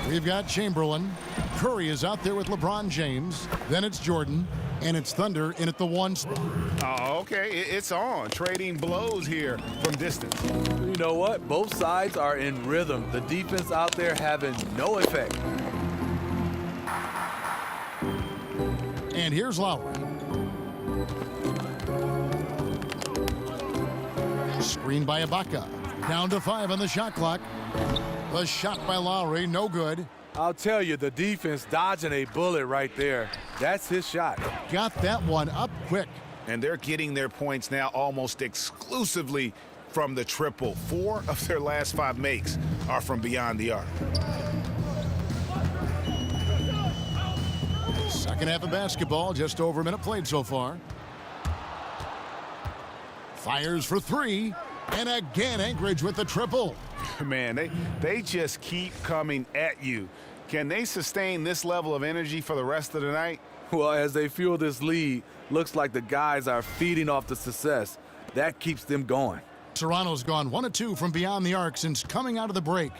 we've got Chamberlain. Curry is out there with LeBron James. Then it's Jordan, and it's Thunder in at the one. Oh, okay, it's on. Trading blows here from distance. You know what? Both sides are in rhythm. The defense out there having no effect. And here's Lowry. Screen by Ibaka. Down to 5 on the shot clock. The shot by Lowry, no good. I'll tell you, the defense dodging a bullet right there. That's his shot. Got that one up quick. And they're getting their points now almost exclusively from the triple. 4 of their last 5 makes are from beyond the arc. Second half of basketball, just over a minute played so far. Fires for three. And again, Anchorage with the triple. Man, they just keep coming at you. Can they sustain this level of energy for the rest of the night? Well, as they fuel this lead, looks like the guys are feeding off the success. That keeps them going. Toronto's gone 1 of 2 from beyond the arc since coming out of the break.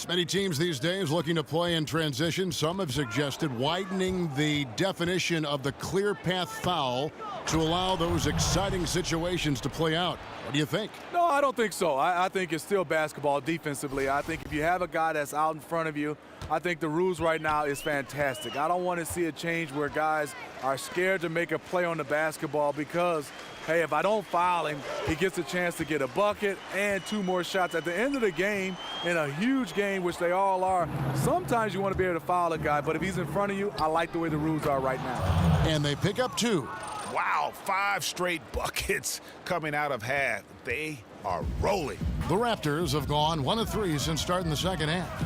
Many teams these days looking to play in transition. Some have suggested widening the definition of the clear path foul to allow those exciting situations to play out. What do you think? No, I don't think so. I think it's still basketball defensively. I think if you have a guy that's out in front of you, I think the rules right now is fantastic. I don't want to see a change where guys are scared to make a play on the basketball because, hey, if I don't foul him, he gets a chance to get a bucket and 2 more shots. At the end of the game, in a huge game, which they all are, sometimes you want to be able to foul a guy, but if he's in front of you, I like the way the rules are right now. And they pick up 2. Wow, 5 straight buckets coming out of half. They are rolling. The Raptors have gone 1 of 3 since starting the second half.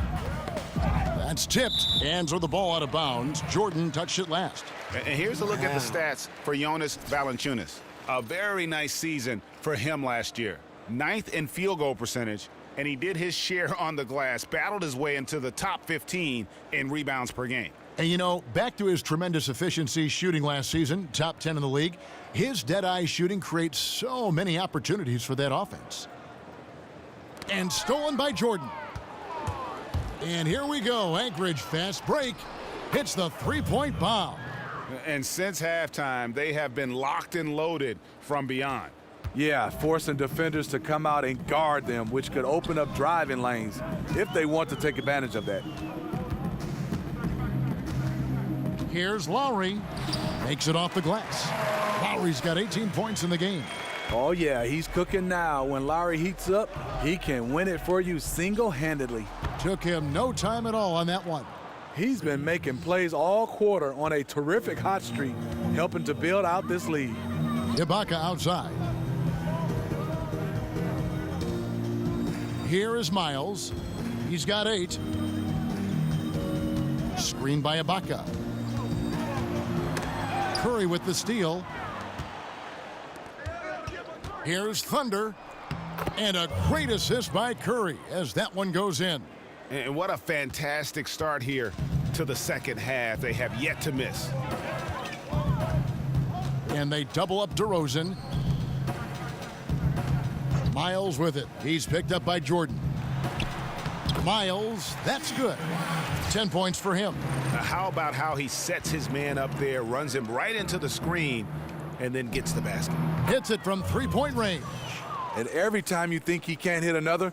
That's tipped. Hands are the ball out of bounds. Jordan touched it last. And here's a look at the stats for Jonas Valanciunas. A very nice season for him last year. 9th in field goal percentage, and he did his share on the glass, battled his way into the top 15 in rebounds per game. And you know, back to his tremendous efficiency shooting last season, top 10 in the league, his dead-eye shooting creates so many opportunities for that offense. And stolen by Jordan. And here we go. Anchorage fast break. Hits the three-point bomb. And since halftime, they have been locked and loaded from beyond. Yeah, forcing defenders to come out and guard them, which could open up driving lanes if they want to take advantage of that. Here's Lowry. Makes it off the glass. Lowry's got 18 points in the game. Oh, yeah, he's cooking now. When Lowry heats up, he can win it for you single-handedly. Took him no time at all on that one. He's been making plays all quarter on a terrific hot streak, helping to build out this lead. Ibaka outside. Here is Miles. He's got 8. Screen by Ibaka. Curry with the steal. Here's Thunder. And a great assist by Curry as that one goes in. And what a fantastic start here to the second half. They have yet to miss. And they double up DeRozan. Miles with it. He's picked up by Jordan. Miles, that's good. 10 points for him. Now how about how he sets his man up there, runs him right into the screen, and then gets the basket. Hits it from three-point range. And every time you think he can't hit another,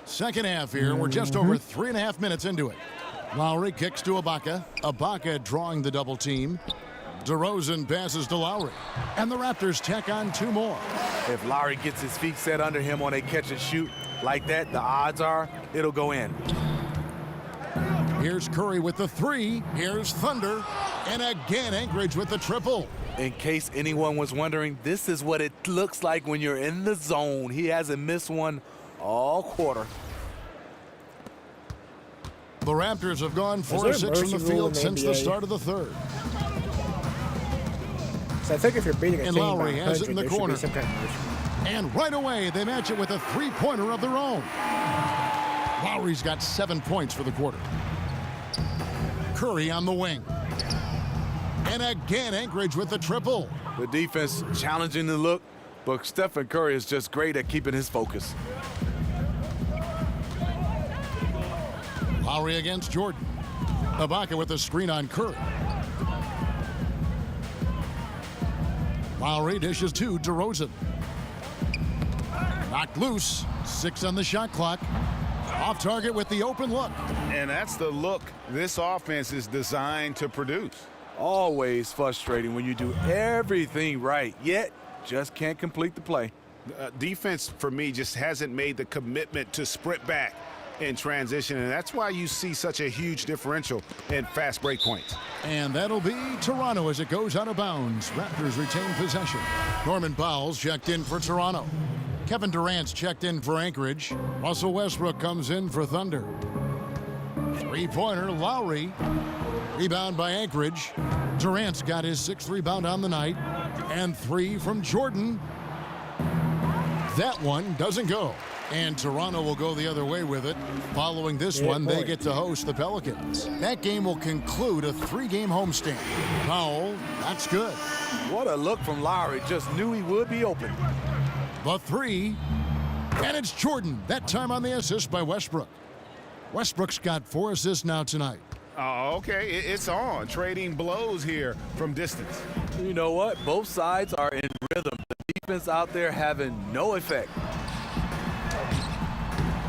Second half here. We're just over 3.5 minutes into it. Lowry kicks to Ibaka. Ibaka drawing the double team. DeRozan passes to Lowry. And the Raptors tack on 2 more. If Lowry gets his feet set under him on a catch and shoot like that, the odds are it'll go in. Here's Curry with the 3. Here's Thunder. And again, Anchorage with the triple. In case anyone was wondering, this is what it looks like when you're in the zone. He hasn't missed one all quarter. The Raptors have gone 4 of 6 from the field since the start of the third. So I think if you're beating a and team Lowry by 100, has it in the there should corner. be some kind of mercy. And right away, they match it with a three-pointer of their own. Lowry's got 7 points for the quarter. Curry on the wing. And again, Anchorage with the triple. The defense challenging the look, but Stephen Curry is just great at keeping his focus. Lowry against Jordan. Ibaka with the screen on Curry. Lowry dishes to DeRozan. Knocked loose. 6 on the shot clock. Off target with the open look. And that's the look this offense is designed to produce. Always frustrating when you do everything right, yet just can't complete the play. Defense, for me, just hasn't made the commitment to sprint back in transition, and that's why you see such a huge differential in fast break points. And that'll be Toronto as it goes out of bounds. Raptors retain possession. Norman Powell's checked in for Toronto. Kevin Durant's checked in for Anchorage. Russell Westbrook comes in for Thunder. Three-pointer, Lowry. Rebound by Anchorage. Durant's got his 6th rebound on the night. And 3 from Jordan. That one doesn't go. And Toronto will go the other way with it. Following this one, they get to host the Pelicans. That game will conclude a 3-game homestand. Powell, that's good. What a look from Lowry. Just knew he would be open. The 3. And it's Jordan. That time on the assist by Westbrook. Westbrook's got 4 assists now tonight. Oh, okay. It's on. Trading blows here from distance. You know what? Both sides are in rhythm. The defense out there having no effect.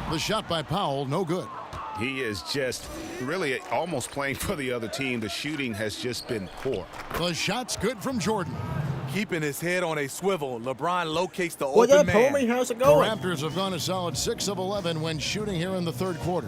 The shot by Powell, no good. He is just really almost playing for the other team. The shooting has just been poor. The shot's good from Jordan. Keeping his head on a swivel, LeBron locates the What open up, man. homie? How's it The going? Raptors have gone a solid 6 of 11 when shooting here in the third quarter.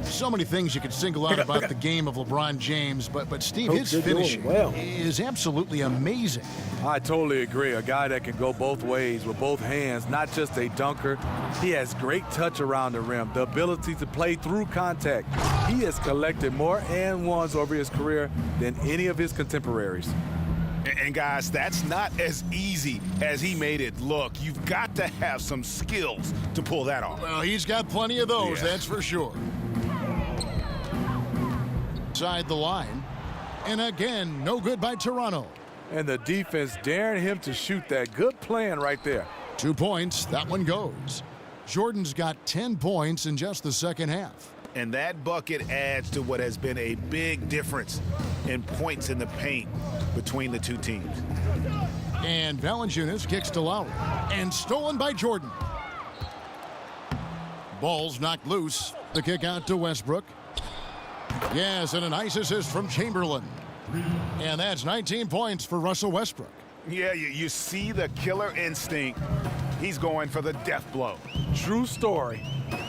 So many things you could single out about the game of LeBron James, but Steve, his finishing is absolutely amazing. I totally agree. A guy that can go both ways with both hands, not just a dunker. He has great touch around the rim, the ability to play through contact. He has collected more and ones over his career than any of his contemporaries. And guys, that's not as easy as he made it look. You've got to have some skills to pull that off. Well, he's got plenty of those, that's for sure. Inside the line. And again, no good by Toronto. And the defense daring him to shoot that. Good plan right there. 2 points. That one goes. Jordan's got 10 points in just the second half. And that bucket adds to what has been a big difference in points in the paint between the two teams. And Valanciunas kicks to Lowry. And stolen by Jordan. Ball's knocked loose. The kick out to Westbrook. Yes, and a nice assist from Chamberlain. And that's 19 points for Russell Westbrook. Yeah, you see the killer instinct. He's going for the death blow. True story.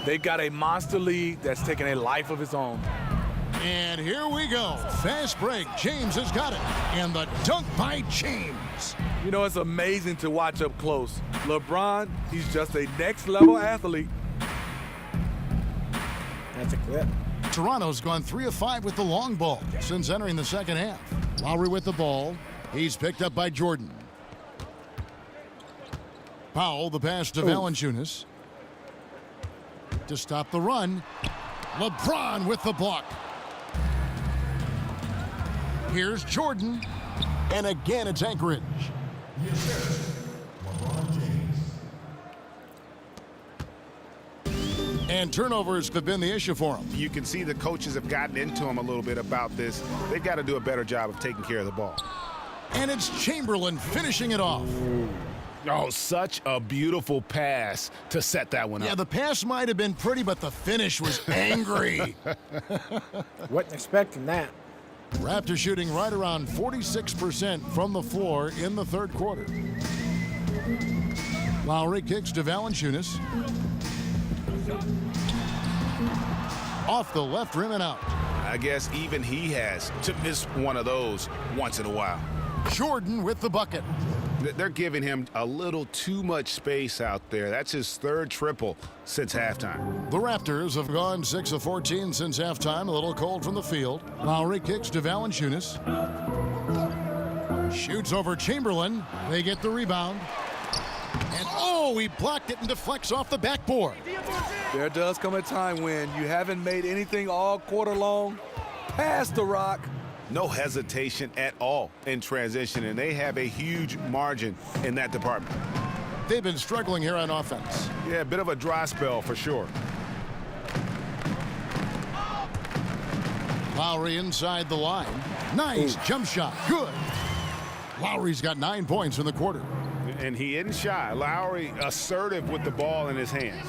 They've got a monster lead that's taking a life of its own. And here we go. Fast break. James has got it. And the dunk by James. You know, it's amazing to watch up close. LeBron, he's just a next-level athlete. That's a clip. Toronto's gone 3 of 5 with the long ball since entering the second half. Lowry with the ball. He's picked up by Jordan. Powell, the pass to Valanciunas. To stop the run. LeBron with the block. Here's Jordan. And again, it's Anchorage. And turnovers have been the issue for him. You can see the coaches have gotten into him a little bit about this. They've got to do a better job of taking care of the ball. And it's Chamberlain finishing it off. Oh, such a beautiful pass to set that one up. Yeah, the pass might have been pretty, but the finish was angry. Wasn't expecting that. Raptors shooting right around 46% from the floor in the third quarter. Lowry kicks to Valanciunas. Off the left rim and out. I guess even he has to miss one of those once in a while. Jordan with the bucket. They're giving him a little too much space out there. That's his third triple since halftime. The Raptors have gone 6 of 14 since halftime. A little cold from the field. Lowry kicks to Valanciunas. Shoots over Chamberlain. They get the rebound. And oh, he blocked it and deflects off the backboard. There does come a time when you haven't made anything all quarter long. Pass the rock. No hesitation at all in transition, and they have a huge margin in that department. They've been struggling here on offense. Yeah, a bit of a dry spell for sure. Lowry inside the line. Nice jump shot. Good. Lowry's got 9 points in the quarter. And he isn't shy. Lowry assertive with the ball in his hands.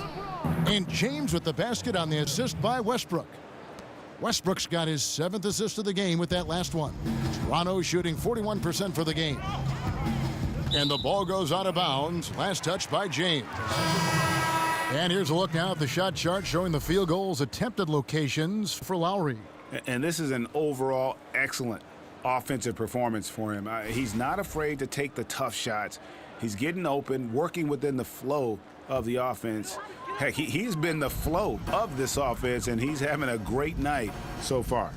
And James with the basket on the assist by Westbrook. Westbrook's got his 7th assist of the game with that last one. Toronto shooting 41% for the game. And the ball goes out of bounds. Last touch by James. And here's a look now at the shot chart showing the field goals attempted locations for Lowry. And this is an overall excellent offensive performance for him. He's not afraid to take the tough shots. He's getting open, working within the flow of the offense. Heck, he's been the flow of this offense, and he's having a great night so far.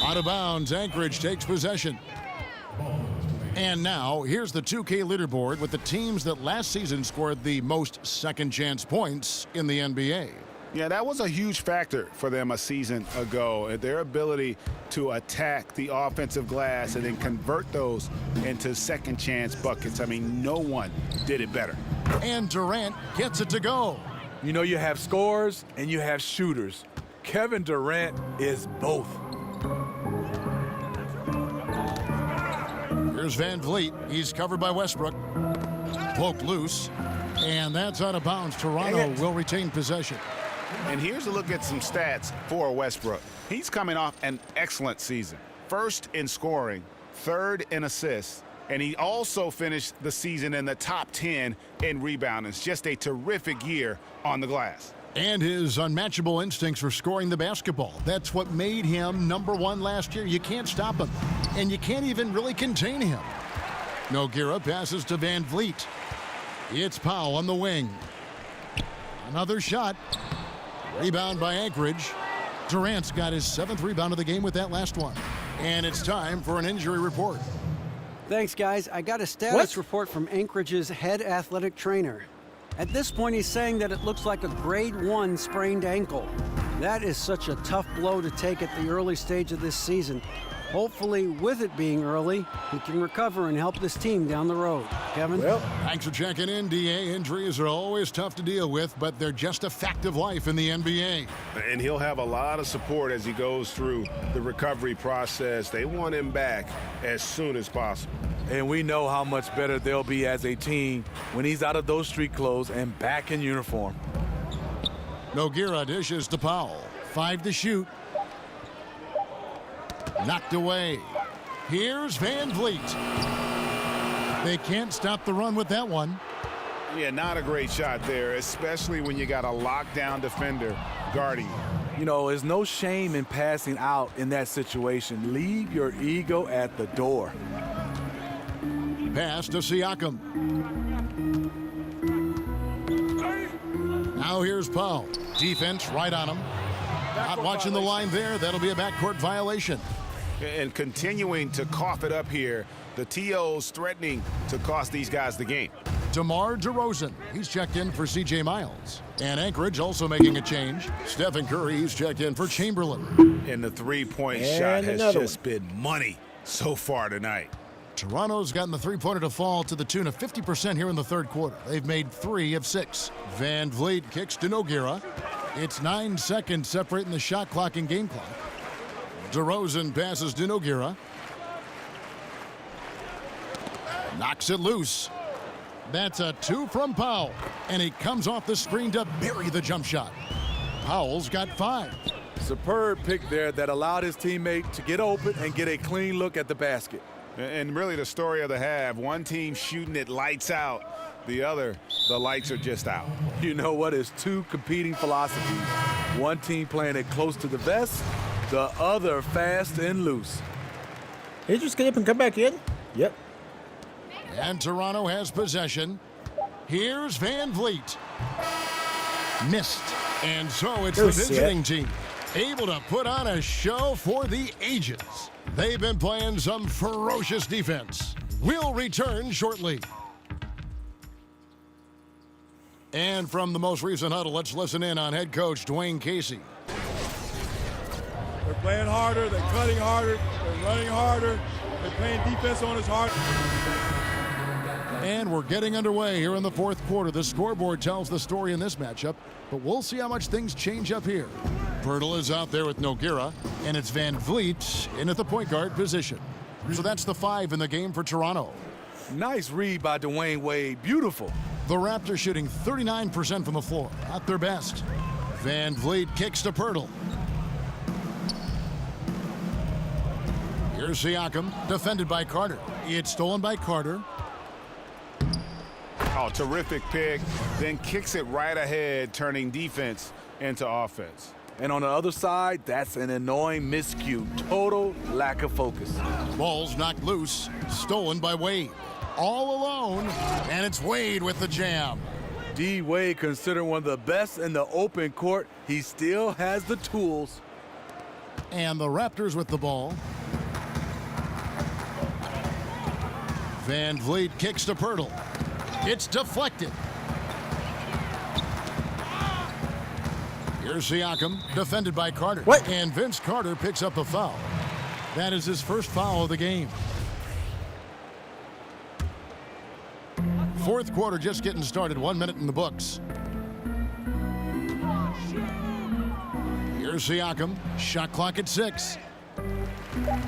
Out of bounds, Anchorage takes possession. And now, here's the 2K leaderboard with the teams that last season scored the most second-chance points in the NBA. Yeah, that was a huge factor for them a season ago. Their ability to attack the offensive glass and then convert those into second-chance buckets. I mean, no one did it better. And Durant gets it to go. You know, you have scorers and you have shooters. Kevin Durant is both. Here's Van Vliet. He's covered by Westbrook. Poked loose. And that's out of bounds. Toronto will retain possession. And here's a look at some stats for Westbrook. He's coming off an excellent season. First in scoring, third in assists, and he also finished the season in the top 10 in rebounding. It's just a terrific year on the glass. And his unmatchable instincts for scoring the basketball. That's what made him #1 last year. You can't stop him, and you can't even really contain him. Nogueira passes to Van Vliet. It's Powell on the wing. Another shot. Rebound by Anchorage. Durant's got his 7th rebound of the game with that last one. And it's time for an injury report. Thanks, guys. I got a status report from Anchorage's head athletic trainer. At this point, he's saying that it looks like a grade 1 sprained ankle. That is such a tough blow to take at the early stage of this season. Hopefully, with it being early, he can recover and help this team down the road. Kevin? Well, thanks for checking in, DA. Injuries are always tough to deal with, but they're just a fact of life in the NBA. And he'll have a lot of support as he goes through the recovery process. They want him back as soon as possible. And we know how much better they'll be as a team when he's out of those street clothes and back in uniform. Nogueira dishes to Powell. 5 to shoot. Knocked away. Here's Van Vliet. They can't stop the run with that one. Yeah, not a great shot there, especially when you got a lockdown defender guarding you. You know, there's no shame in passing out in that situation. Leave your ego at the door. Pass to Siakam. Now here's Powell. Defense right on him. Not watching the line there. That'll be a backcourt violation. And continuing to cough it up here, the TOs threatening to cost these guys the game. DeMar DeRozan, he's checked in for C.J. Miles. And Anchorage also making a change. Stephen Curry, he's checked in for Chamberlain. And the three-point shot has just been money so far tonight. Toronto's gotten the three-pointer to fall to the tune of 50% here in the third quarter. They've made 3 of 6. Van Vliet kicks to Nogueira. It's 9 seconds separating the shot clock and game clock. DeRozan passes to Nogueira. Knocks it loose. That's a 2 from Powell. And he comes off the screen to bury the jump shot. Powell's got 5. Superb pick there that allowed his teammate to get open and get a clean look at the basket. And really the story of the half, one team shooting it lights out, the other, the lights are just out. You know what? It's 2 competing philosophies. One team playing it close to the vest, the other fast and loose. He just get up and come back in? Yep. And Toronto has possession. Here's Van Vliet. Missed. And so it's the visiting team, able to put on a show for the ages. They've been playing some ferocious defense. We'll return shortly. And from the most recent huddle, let's listen in on head coach Dwayne Casey. They're playing harder, they're cutting harder, they're running harder, they're playing defense on us hard. And we're getting underway here in the fourth quarter. The scoreboard tells the story in this matchup, but we'll see how much things change up here. Pirtle is out there with Nogueira, and it's Van Vliet in at the point guard position. So that's the 5 in the game for Toronto. Nice read by Dwayne Wade. Beautiful. The Raptors shooting 39% from the floor, at their best. Van Vliet kicks to Pirtle. Here's Siakam, defended by Carter. It's stolen by Carter. Oh, terrific pick. Then kicks it right ahead, turning defense into offense. And on the other side, that's an annoying miscue. Total lack of focus. Ball's knocked loose, stolen by Wade. All alone, and it's Wade with the jam. D. Wade, considered one of the best in the open court, he still has the tools. And the Raptors with the ball. Van Vliet kicks to Pirtle. It's deflected. Here's Siakam, defended by Carter. What? And Vince Carter picks up the foul. That is his first foul of the game. Fourth quarter just getting started. 1 minute in the books. Here's Siakam. Shot clock at 6.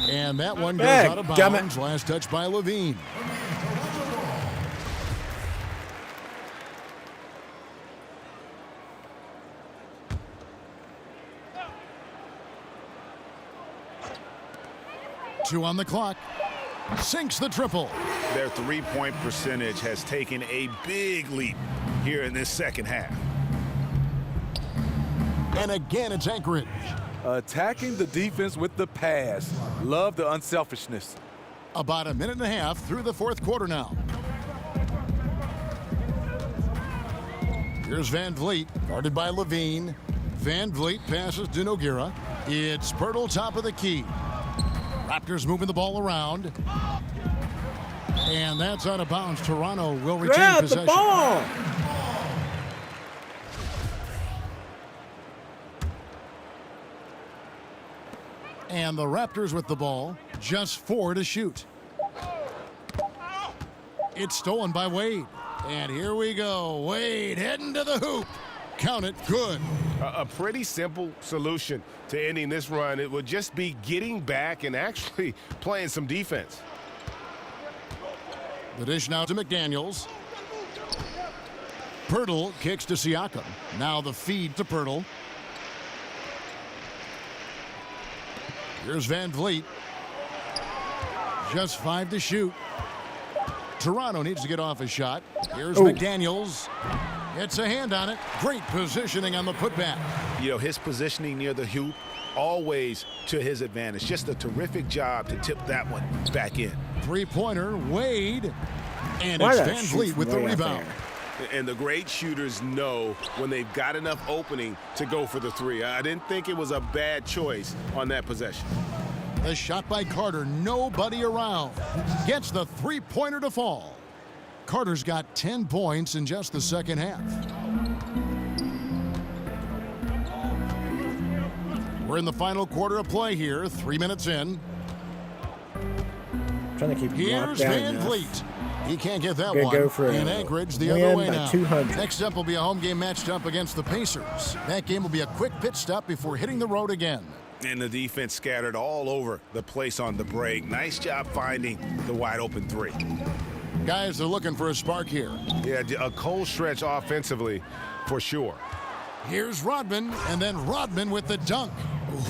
And that one goes out of bounds. Last touch by Levine. Two on the clock. Sinks the triple. Their three-point percentage has taken a big leap here in this second half. And again, it's Anchorage. Attacking the defense with the pass. Love the unselfishness. About a minute and a half through the fourth quarter now. Here's Van Vliet, guarded by Levine. Van Vliet passes to Nogueira. It's Pirtle, top of the key. Raptors moving the ball around. And that's out of bounds. Toronto will retain possession. The ball. And the Raptors with the ball. Just 4 to shoot. It's stolen by Wade. And here we go. Wade heading to the hoop. Count it. Good. A pretty simple solution to ending this run. It would just be getting back and actually playing some defense. The dish now to McDaniels. Pirtle kicks to Siakam. Now the feed to Pirtle. Here's Van Vliet. Just 5 to shoot. Toronto needs to get off a shot. Here's McDaniels. It's a hand on it. Great positioning on the putback. You know, his positioning near the hoop, always to his advantage. Just a terrific job to tip that one back in. Three-pointer, Wade. And it's Van Vliet with the rebound. And the great shooters know when they've got enough opening to go for the three. I didn't think it was a bad choice on that possession. The shot by Carter, nobody around. Gets the three-pointer to fall. Carter's got 10 points in just the second half. We're in the final quarter of play here, 3 minutes in. Trying to keep Here's Van Vliet. He can't get that one. Go for and Anchorage the other way now. 200. Next up will be a home game matched up against the Pacers. That game will be a quick pit stop before hitting the road again. And the defense scattered all over the place on the break. Nice job finding the wide open three. Guys are looking for a spark here. Yeah, a cold stretch offensively for sure. Here's Rodman, and then Rodman with the dunk.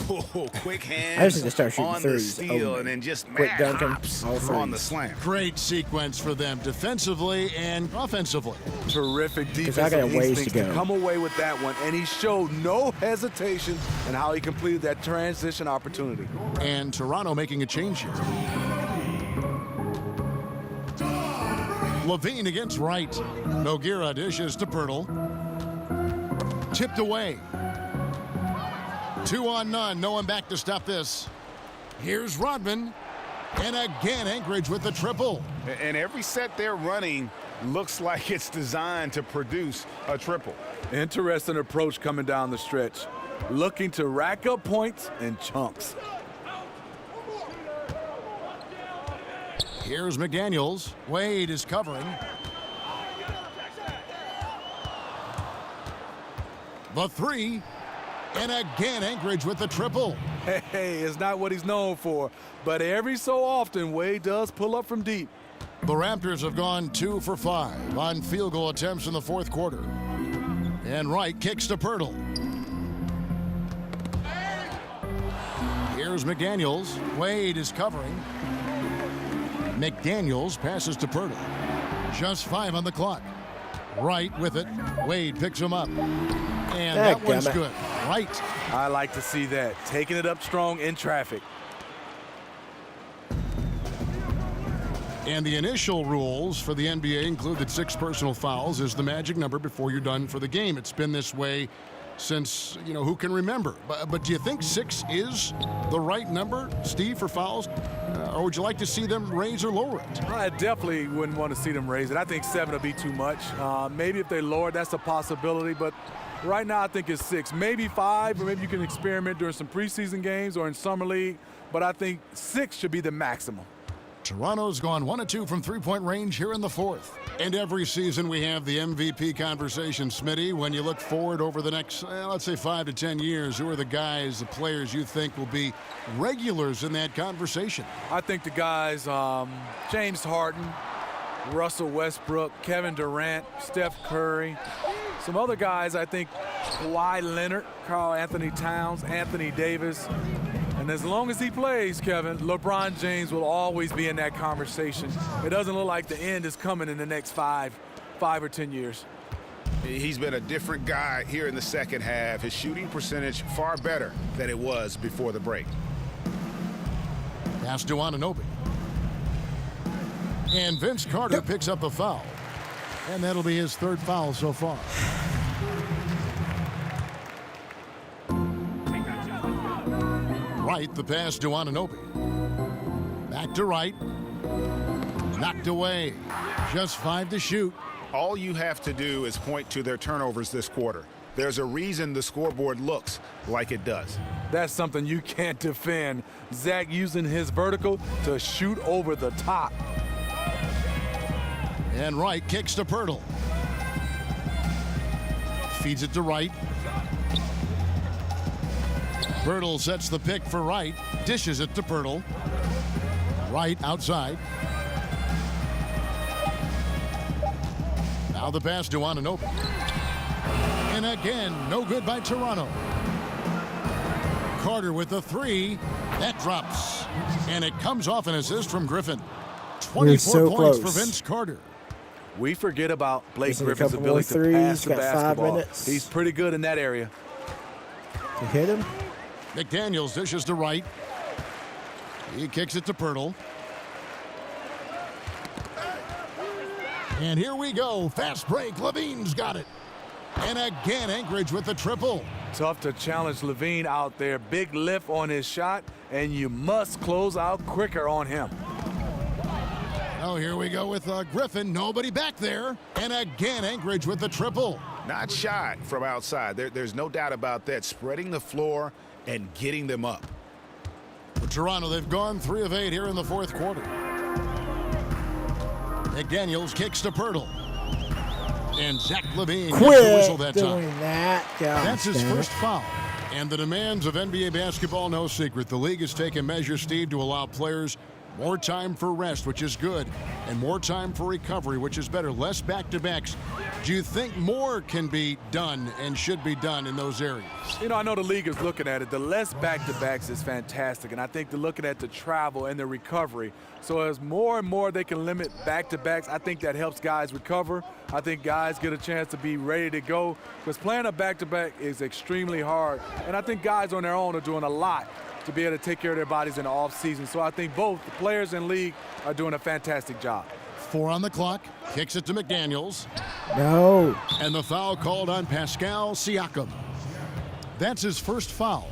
Ooh, quick I hands just need to start shooting on the threes. steal, and then just quick mad dunking, hops all threes. on the slam. Great sequence for them defensively and offensively. Terrific I defensive got a ways instincts to to go. come away with that one, and he showed no hesitation in how he completed that transition opportunity. And Toronto making a change here. Levine against Wright. Nogueira dishes to Pirtle. Tipped away. 2 on none. No one back to stop this. Here's Rodman. And again, Anchorage with the triple. And every set they're running looks like it's designed to produce a triple. Interesting approach coming down the stretch. Looking to rack up points in chunks. Here's McDaniels. Wade is covering. The three. And again, Anchorage with the triple. Hey, it's not what he's known for, but every so often, Wade does pull up from deep. The Raptors have gone 2 for 5 on field goal attempts in the fourth quarter. And Wright kicks to Pirtle. Here's McDaniels. Wade is covering. McDaniels passes to Pirtle. Just 5 on the clock. Wright with it. Wade picks him up. And that one's good. Right. I like to see that. Taking it up strong in traffic. And the initial rules for the NBA include that 6 personal fouls is the magic number before you're done for the game. It's been this way since, who can remember? But do you think 6 is the right number, Steve, for fouls? Or would you like to see them raise or lower it? I definitely wouldn't want to see them raise it. I think 7 will be too much. Maybe if they lower it, that's a possibility. But right now, I think it's 6. Maybe 5, or maybe you can experiment during some preseason games or in summer league. But I think 6 should be the maximum. Toronto's gone 1 of 2 from three-point range here in the fourth. And every season we have the MVP conversation, Smitty. When you look forward over the next, let's say 5 to 10 years, who are the guys, the players you think will be regulars in that conversation? I think the guys, James Harden, Russell Westbrook, Kevin Durant, Steph Curry. Some other guys, I think Kawhi Leonard, Karl Anthony Towns, Anthony Davis. And as long as he plays, Kevin, LeBron James will always be in that conversation. It doesn't look like the end is coming in the next 5 or 10 years. He's been a different guy here in the second half. His shooting percentage far better than it was before the break. Pass to Anunoby. And Vince Carter picks up a foul. And that'll be his 3rd foul so far. Wright, the pass to Anunoby. Back to Wright. Knocked away. Just 5 to shoot. All you have to do is point to their turnovers this quarter. There's a reason the scoreboard looks like it does. That's something you can't defend. Zach using his vertical to shoot over the top. And Wright kicks to Pirtle. Feeds it to Wright. Pirtle sets the pick for Wright. Dishes it to Pirtle. Wright outside. Now the pass to Anunoby. And again, no good by Toronto. Carter with the 3. That drops. And it comes off an assist from Griffin. 24 points for Vince Carter. We forget about Blake Griffin's ability to pass the basketball. He's pretty good in that area. To hit him. McDaniels dishes to Wright. He kicks it to Pirtle. And here we go. Fast break. Levine's got it. And again, Anchorage with the triple. Tough to challenge Levine out there. Big lift on his shot, and you must close out quicker on him. Oh, here we go with Griffin. Nobody back there. And again, Anchorage with the triple. Not shy from outside. There's no doubt about that. Spreading the floor and getting them up. For Toronto, they've gone 3 of 8 here in the fourth quarter. McDaniels kicks to Pirtle. And Zach Levine gets the whistle that time. That's his first foul. And the demands of NBA basketball, no secret. The league has taken measures, Steve, to allow players more time for rest, which is good, and more time for recovery, which is better. Less back-to-backs. Do you think more can be done and should be done in those areas? I know the league is looking at it. The less back-to-backs is fantastic, and I think they're looking at the travel and the recovery. So as more and more they can limit back-to-backs, I think that helps guys recover. I think guys get a chance to be ready to go, because playing a back-to-back is extremely hard, and I think guys on their own are doing a lot to be able to take care of their bodies in the offseason. So I think both the players and league are doing a fantastic job. 4 on the clock. Kicks it to McDaniels. No. And the foul called on Pascal Siakam. That's his first foul.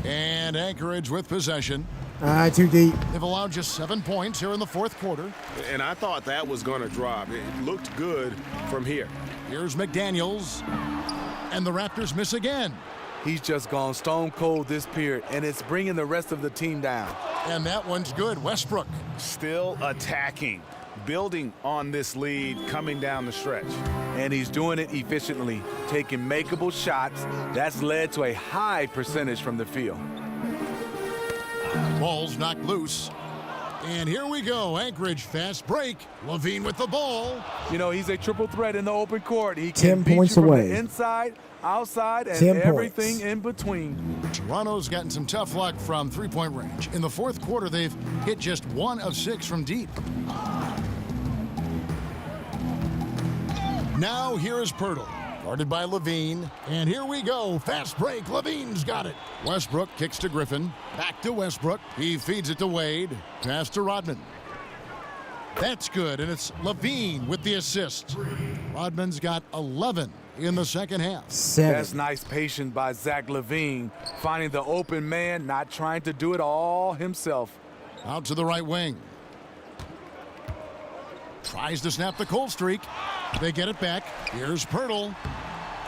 And Anchorage with possession. Too deep. They've allowed just 7 points here in the fourth quarter. And I thought that was going to drop. It looked good from here. Here's McDaniels. And the Raptors miss again. He's just gone stone cold this period, and it's bringing the rest of the team down. And that one's good. Westbrook. Still attacking, building on this lead coming down the stretch. And he's doing it efficiently, taking makeable shots. That's led to a high percentage from the field. Ball's knocked loose. And here we go. Anchorage fast break. Levine with the ball. He's a triple threat in the open court. He 10 can beat points you from away. the inside, outside, and 10 everything points. in between. Toronto's gotten some tough luck from three-point range. In the fourth quarter, they've hit just 1 of 6 from deep. Now here is Pirtle. Guarded by Levine. And here we go. Fast break. Levine's got it. Westbrook kicks to Griffin. Back to Westbrook. He feeds it to Wade. Pass to Rodman. That's good, and it's Levine with the assist. Rodman's got 11 in the second half. 7. That's nice patience by Zach Levine, finding the open man, not trying to do it all himself. Out to the right wing. Tries to snap the cold streak. They get it back. Here's Pirtle.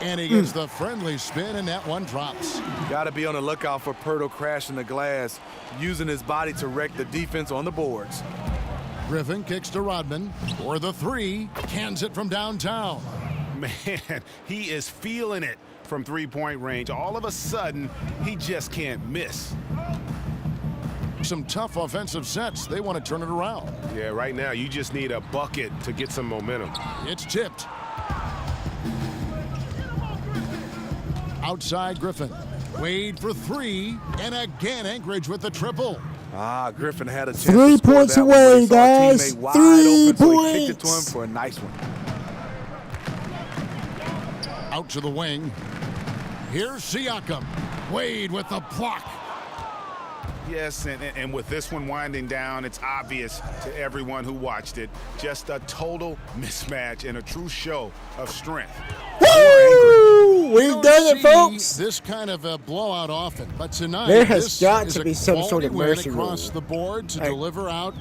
And he gets the friendly spin, and that one drops. Got to be on the lookout for Pirtle crashing the glass, using his body to wreck the defense on the boards. Griffin kicks to Rodman for the three. Cans it from downtown. Man, he is feeling it from three-point range. All of a sudden, he just can't miss. Some tough offensive sets. They want to turn it around. Yeah, right now, you just need a bucket to get some momentum. It's tipped. Outside Griffin. Wade for three. And again, Anchorage with the triple. Griffin had a chance 3 to score points that away, one, but he saw a guys. teammate wide 3 open, so he points. kicked it to him for a nice one. Out to the wing. Here's Siakam. Wade with the block. Yes, and with this one winding down, it's obvious to everyone who watched it. Just a total mismatch and a true show of strength. Woo! We've done it, folks. This kind of a blowout often, but tonight There has this got is to a be some sort of quality win mercy across rule. the board to deliver out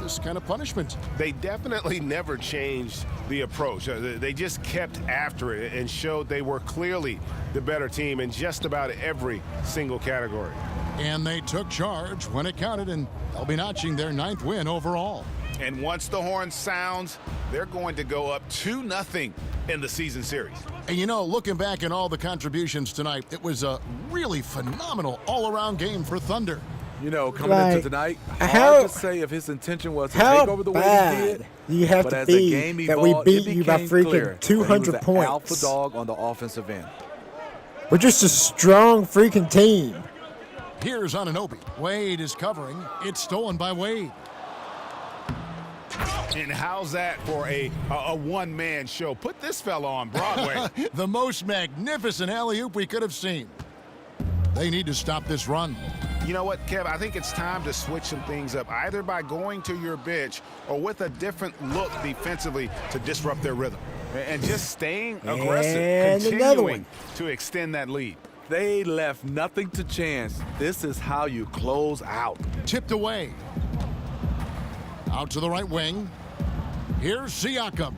this kind of punishment. They definitely never changed the approach. They just kept after it and showed they were clearly the better team in just about every single category. And they took charge when it counted, and they'll be notching their 9th win overall. And once the horn sounds, they're going to go up 2-0 in the season series. And you know, looking back at all the contributions tonight, it was a really phenomenal all-around game for Thunder. You know, coming into tonight, how- hard to say if his intention was to take over the way he did. You have but to as be the game that we evolved, beat it you by became freaking clear that he 200 was the points. alpha dog on the offensive end. We're just a strong freaking team. Here's Anunoby. Wade is covering. It's stolen by Wade. And how's that for a one-man show? Put this fella on Broadway. The most magnificent alley-oop we could have seen. They need to stop this run. You know what, Kev? I think it's time to switch some things up, either by going to your bench or with a different look defensively to disrupt their rhythm. And just staying aggressive, And another continuing one. to extend that lead. They left nothing to chance. This is how you close out. Tipped away. Out to the right wing. Here's Siakam.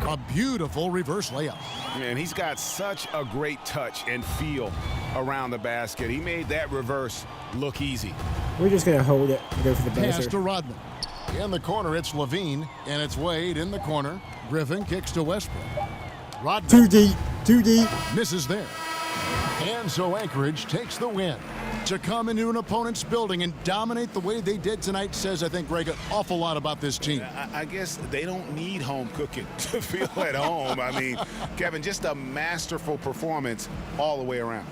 A beautiful reverse layup. Man, he's got such a great touch and feel around the basket. He made that reverse look easy. We're just going to hold it and go for the Pass buzzer. to Rodman. In the corner, it's Levine, and it's Wade in the corner. Griffin kicks to Westbrook. Rodman. Too deep. Too deep. Misses there. And so Anchorage takes the win. To come into an opponent's building and dominate the way they did tonight says, I think, Greg, an awful lot about this team. I guess they don't need home cooking to feel at home. I mean, Kevin, just a masterful performance all the way around.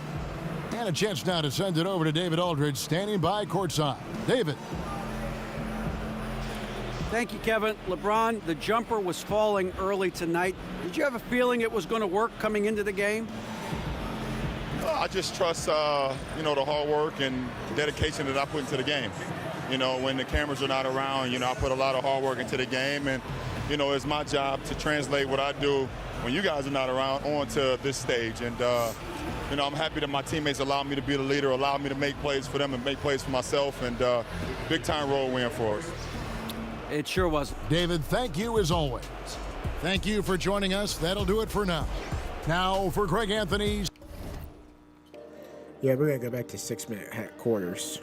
And a chance now to send it over to David Aldridge, standing by courtside. David. Thank you, Kevin. LeBron, the jumper was falling early tonight. Did you have a feeling it was going to work coming into the game? I just trust, the hard work and dedication that I put into the game. You know, when the cameras are not around, I put a lot of hard work into the game. And, it's my job to translate what I do when you guys are not around onto this stage. And, I'm happy that my teammates allowed me to be the leader, allowed me to make plays for them and make plays for myself. And big-time role win for us. It sure was. David, thank you as always. Thank you for joining us. That'll do it for now. Now for Greg Anthony's. Yeah, we're going to go back to 6-minute quarters.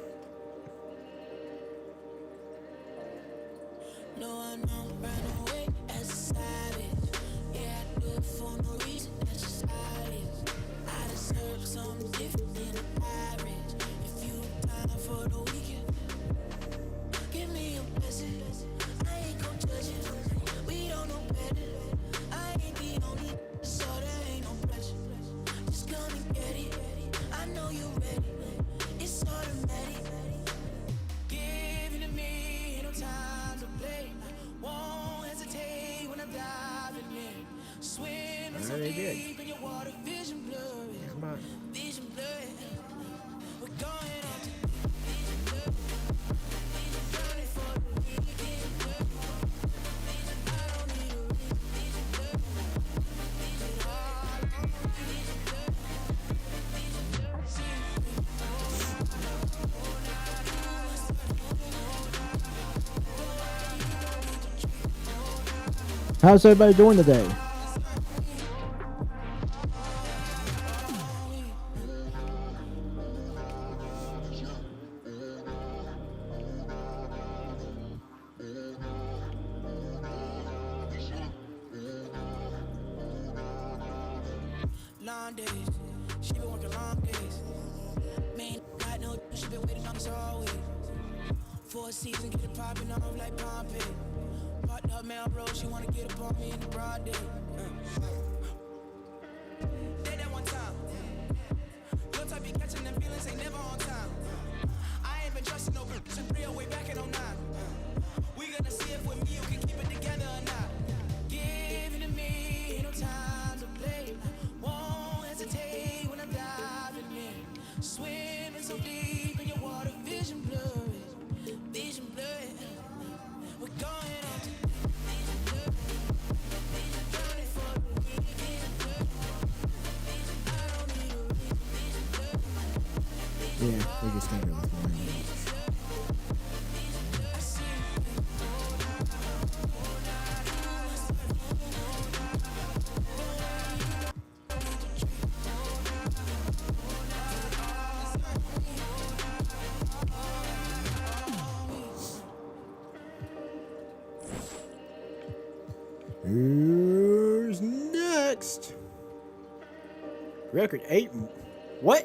Very good. Come on. How's everybody doing today? Long days, she been working long days. Man, got no, she been waiting on us all week. 4 seasons, get it popping off like Pompey. Parked up Melrose, she wanna get up on me in the broad day. Did that one time. Your type be catching them feelings, ain't never on time. I ain't been trusting no bitch since 3 way back in 09. We gonna see if with me you can keep it together or not. Give it to me, ain't no time to play. Won't hesitate when I'm diving in. Swimming so deep in your water, vision blurry, vision blurry. We're going on to vision blurry, vision blurry for the vision blurry. I don't need a vision blurry. Yeah, we just gotta go with one. Who's next? Record 8. What?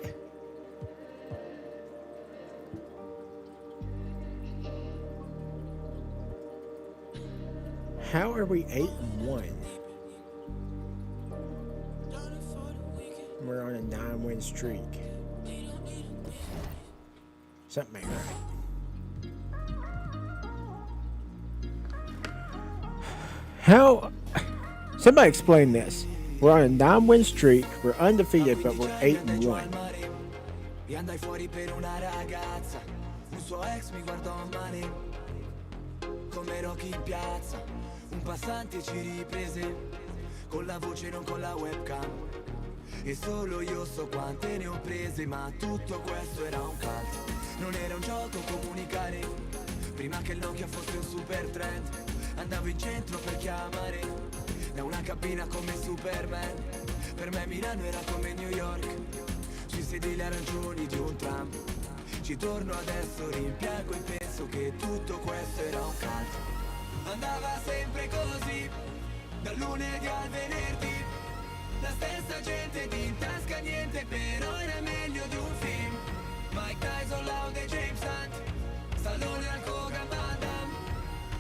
How are we 8-1? We're on a 9-win streak. Something ain't right. How? Somebody explain this. We're on a 9-win streak. We're undefeated, but we're 8-1. E andai fuori per una ragazza. Un suo ex mi guardò male, come Rocky in piazza. Un passante ci riprese, con la voce non con la webcam. E solo io so quante ne ho prese, ma tutto questo era un calcio. Non era un gioco comunicare, prima che il Nokia fosse un super trend. Andavo in centro per chiamare, da una cabina come Superman. Per me Milano era come New York, sui sedili arancioni di un tram. Ci torno adesso, rimpiango e penso che tutto questo era un calcio. Andava sempre così, dal lunedì al venerdì. La stessa gente di in tasca niente, però era meglio di un film. Mike Tyson, Loud e James Hunt, Stallone al Kogan Van Damme.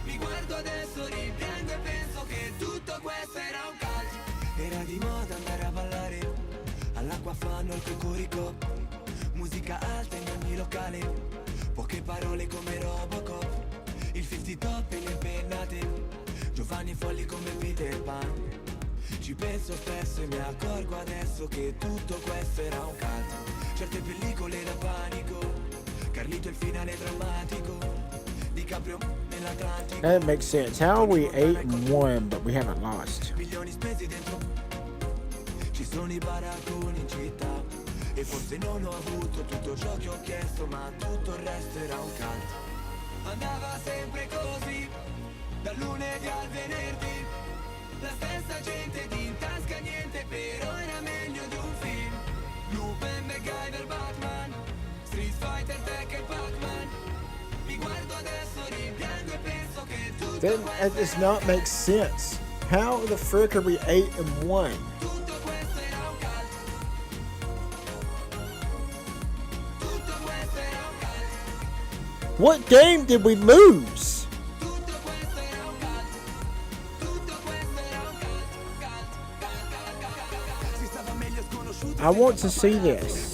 Mi guardo adesso, rimpiango e penso che tutto questo era un calcio. Era di moda andare a ballare, all'acqua fanno il cocorico. Musica alta in ogni locale, poche parole come Robocop. Il 50 top e le pennate, giovani folli come Peter Pan. Ci penso spesso e mi accorgo adesso che tutto questo era un calcio. Certe pellicole da panico, Carlito il finale drammatico, DiCaprio nell'Atlantico. That makes sense. How are we 8-1 but we haven't lost? Milioni spesi dentro, ci sono i baracconi in città. E forse non ho avuto tutto ciò che ho chiesto, ma tutto il resto era un calcio. Andava sempre così, dal lunedì al venerdì. La stessa gente di in tasca niente, però era meglio di un film. Lupin, MacGyver, Batman, Street Fighter, Tekken, Pac-Man. Mi guardo adesso, rimpiango e penso che tutto Then that does not make sense. How the frick are we 8-1? tutto questo era un calcio. Tutto questo era un calcio. What game did we lose? I want to see this.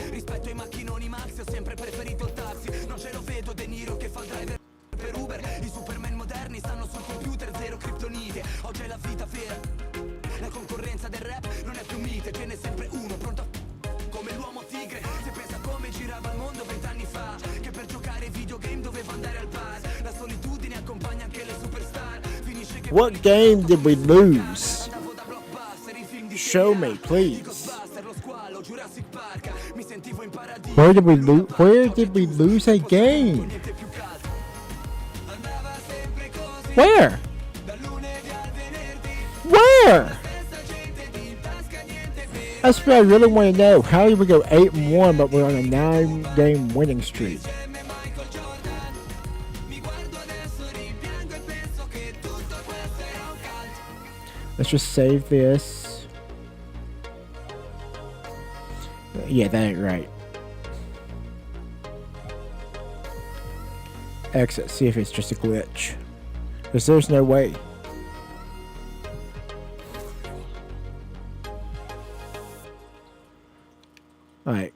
Rispetto ai macchinoni Max ho sempre preferito il taxi. Non ce lo vedo De Niro che fa il driver per Uber. I Superman moderni stanno sul computer, zero criptonite. Oggi è la vita vera. La concorrenza del rap non è più mite, ce n'è sempre uno pronto come l'uomo tigre. Se pensa come girava il mondo 20 anni fa, che per giocare ai videogame doveva andare al bar. La solitudine accompagna anche le superstar. Finisce che What game did we lose? Show me, please. Where did we lose? Where did we lose a game? Where? Where? That's what I really want to know. How did we go 8-1, but we're on a 9-game winning streak? Let's just save this. Yeah, that ain't right. Exit. See if it's just a glitch. Because there's no way. Alright.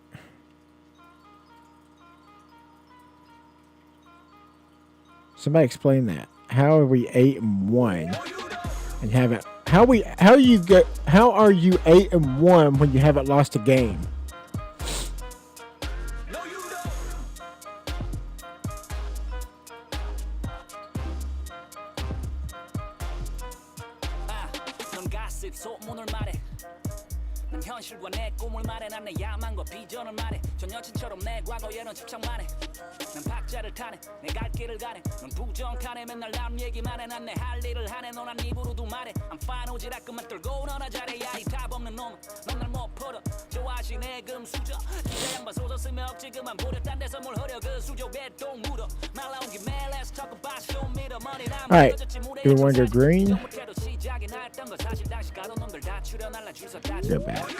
Somebody explain that. How are we 8-1 and haven't? How are you 8-1 when you haven't lost a game? 현실과 내 꿈을 말해 난 내 야망과 비전을 말해 전 여친처럼 내 과거에는 집착만 해 난 박자를 타네 내 갈 길을 가네 넌 부정하네 맨날 남 얘기만 해 난 내 할 일을 하네 넌 난 입으로도 말해 I'm fine 오지랖 떨고 너나 잘해 야이 답 없는 놈 넌 날 못 풀어 좋아하시 내 금수저 기자 양반 소설 쓰며 억지 그만 부려 딴 데서 뭘 흐려 그 수족에 똥 묻어 말 나온 김에 let's talk about show me the money 난 Alright, do we want to go green? Go back. Back.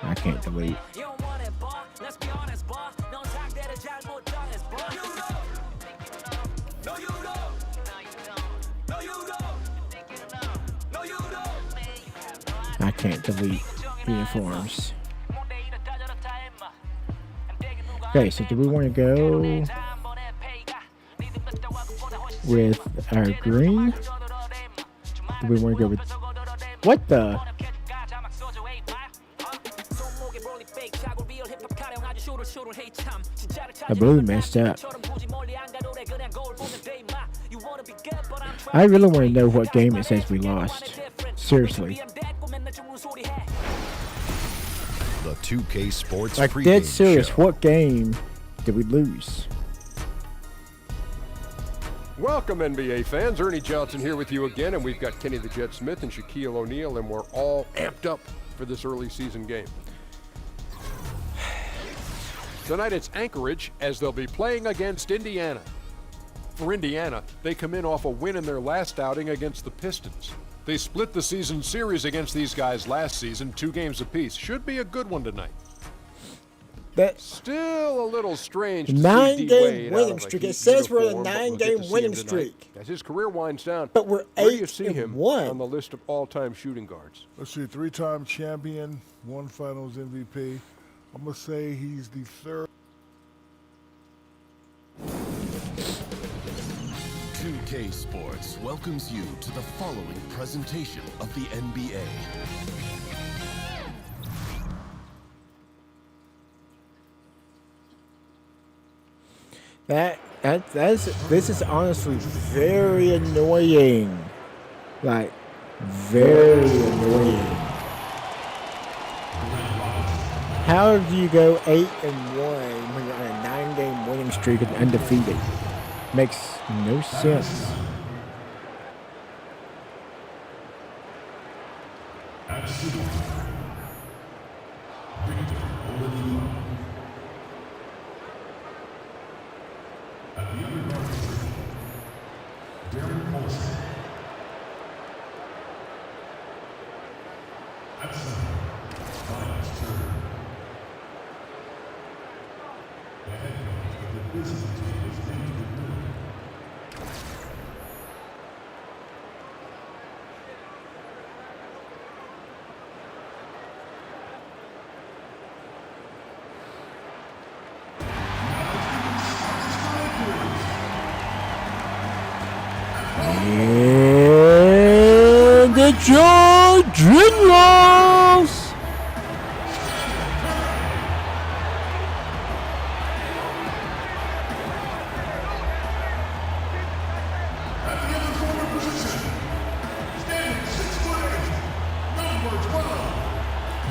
I can't delete. I can't delete uniforms. Okay, so do we want to go with our green? Do we want to go with what the? I blue messed up. I really want to know what game it says we lost. Seriously. The 2K Sports Like pregame dead serious, show. what game did we lose? Welcome, NBA fans. Ernie Johnson here with you again, and we've got Kenny the Jet Smith and Shaquille O'Neal, and we're all amped up for this early season game. Tonight it's Anchorage, as they'll be playing against Indiana. For Indiana, they come in off a win in their last outing against the Pistons. They split the season series against these guys last season, 2 games apiece. Should be a good one tonight. That's still a little strange. 9-game winning streak. It says we're on a 9-game winning streak. As his career winds down, but we're 8-1. Where do you see him on the list of all-time shooting guards? Let's see, 3-time champion, 1 Finals MVP. I'm gonna say he's the 3rd. 2K Sports welcomes you to the following presentation of the NBA. This is honestly very annoying. Like, very annoying. How do you go 8-1 when you're on a 9-game winning streak and undefeated? Makes no sense. And the Georgians.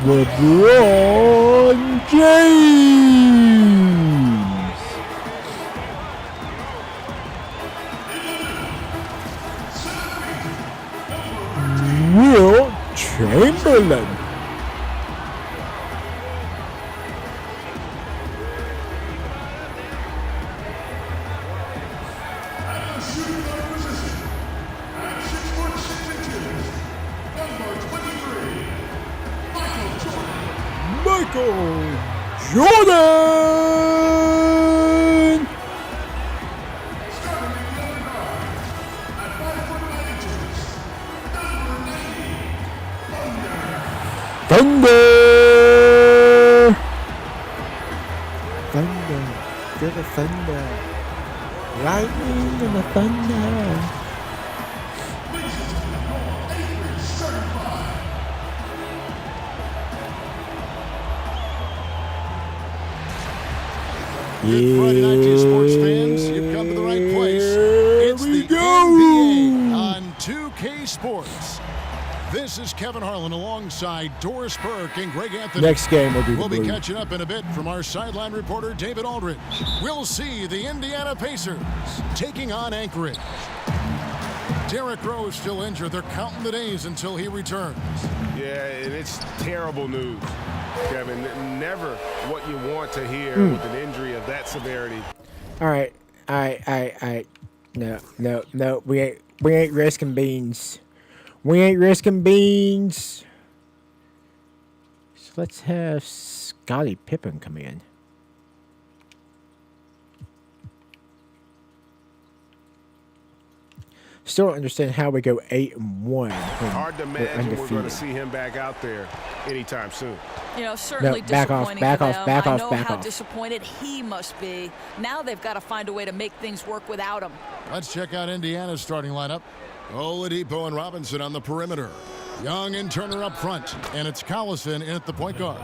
LeBron James. Will Chamberlain. Michael Jordan. Thunder. Thunder. Feel the thunder. Lightning and the thunder. Good Friday night to you sports fans. You've come to the right place. It's the NBA on 2K Sports. This is Kevin Harlan alongside Doris Burke and Greg Anthony. Next game will be We'll the be Blue. catching up in a bit from our sideline reporter, David Aldridge. We'll see the Indiana Pacers taking on Anchorage. Derrick Rose still injured. They're counting the days until he returns. Yeah, and it's terrible news, Kevin. Never what you want to hear with an injury of that severity. All right. No. We ain't risking beans. We ain't risking beans. So let's have Scottie Pippen come in. Still don't understand how we go 8-1. Hard to imagine we're going to see him back out there anytime soon. You know, certainly No, back off, disappointing back for off, them. back I off, know back how off. disappointed he must be. Now they've got to find a way to make things work without him. Let's check out Indiana's starting lineup. Oladipo and Robinson on the perimeter. Young and Turner up front. And it's Collison in at the point guard.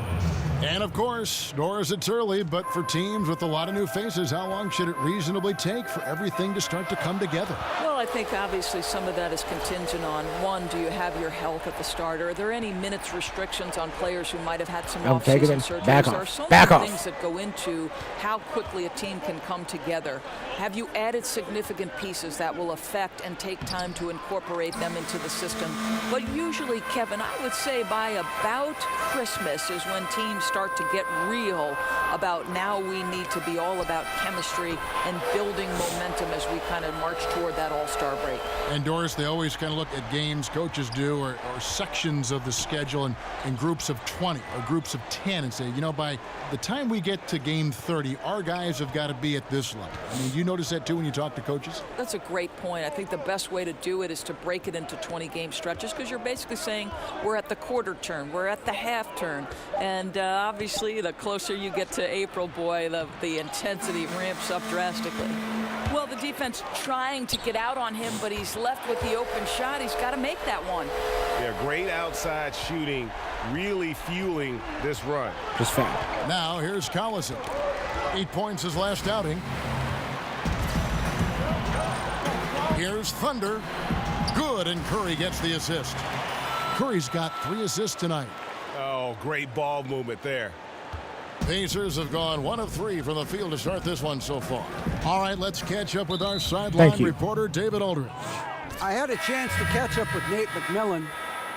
And, of course, Doris, it's early, but for teams with a lot of new faces, how long should it reasonably take for everything to start to come together? Well, I think obviously some of that is contingent on, one, do you have your health at the start? Are there any minutes restrictions on players who might have had some I'm taking off-season him. surgeries? Back There off. are so Back many off. things that go into how quickly a team can come together. Have you added significant pieces that will affect and take time to incorporate them into the system? But usually, Kevin, I would say by about Christmas is when teams start to get real about now we need to be all about chemistry and building momentum as we kind of march toward that all-star break. And Doris, they always kind of look at games, coaches do, or sections of the schedule in groups of 20 or groups of 10 and say, you know, by the time we get to game 30, our guys have got to be at this level. I mean, you notice that too when you talk to coaches? That's a great point. I think the best way to do it is to break it into 20-game stretches because you're basically saying we're at the quarter turn, we're at the half turn. And obviously, the closer you get to April, boy, the intensity ramps up drastically. Well, the defense trying to get out on him, but he's left with the open shot. He's got to make that one. Yeah, great outside shooting, really fueling this run. Just foul. Now, here's Collison. 8 points his last outing. Here's Thunder. Good, and Curry gets the assist. Curry's got 3 assists tonight. Oh, great ball movement there. Pacers have gone 1 of 3 from the field to start this one so far. All right, let's catch up with our sideline reporter, David Aldridge. I had a chance to catch up with Nate McMillan.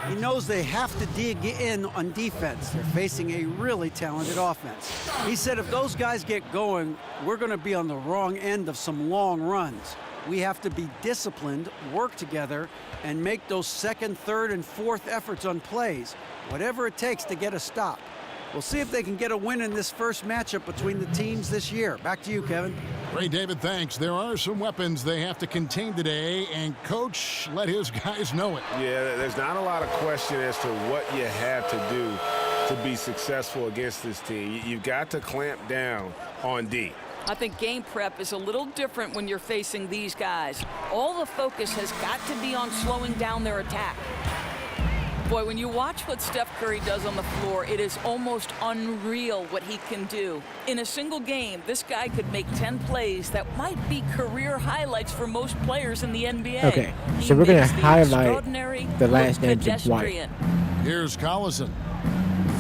He knows they have to dig in on defense. They're facing a really talented offense. He said if those guys get going, we're going to be on the wrong end of some long runs. We have to be disciplined, work together, and make those second, third, and fourth efforts on plays, whatever it takes to get a stop. We'll see if they can get a win in this first matchup between the teams this year. Back to you, Kevin. Ray David, thanks. There are some weapons they have to contain today, and Coach let his guys know it. Yeah, there's not a lot of question as to what you have to do to be successful against this team. You've got to clamp down on D. I think game prep is a little different when you're facing these guys. All the focus has got to be on slowing down their attack. Boy, when you watch what Steph Curry does on the floor, it is almost unreal what he can do. In a single game, this guy could make 10 plays that might be career highlights for most players in the NBA. Okay, so we're going to highlight the last names in white. Here's Collison.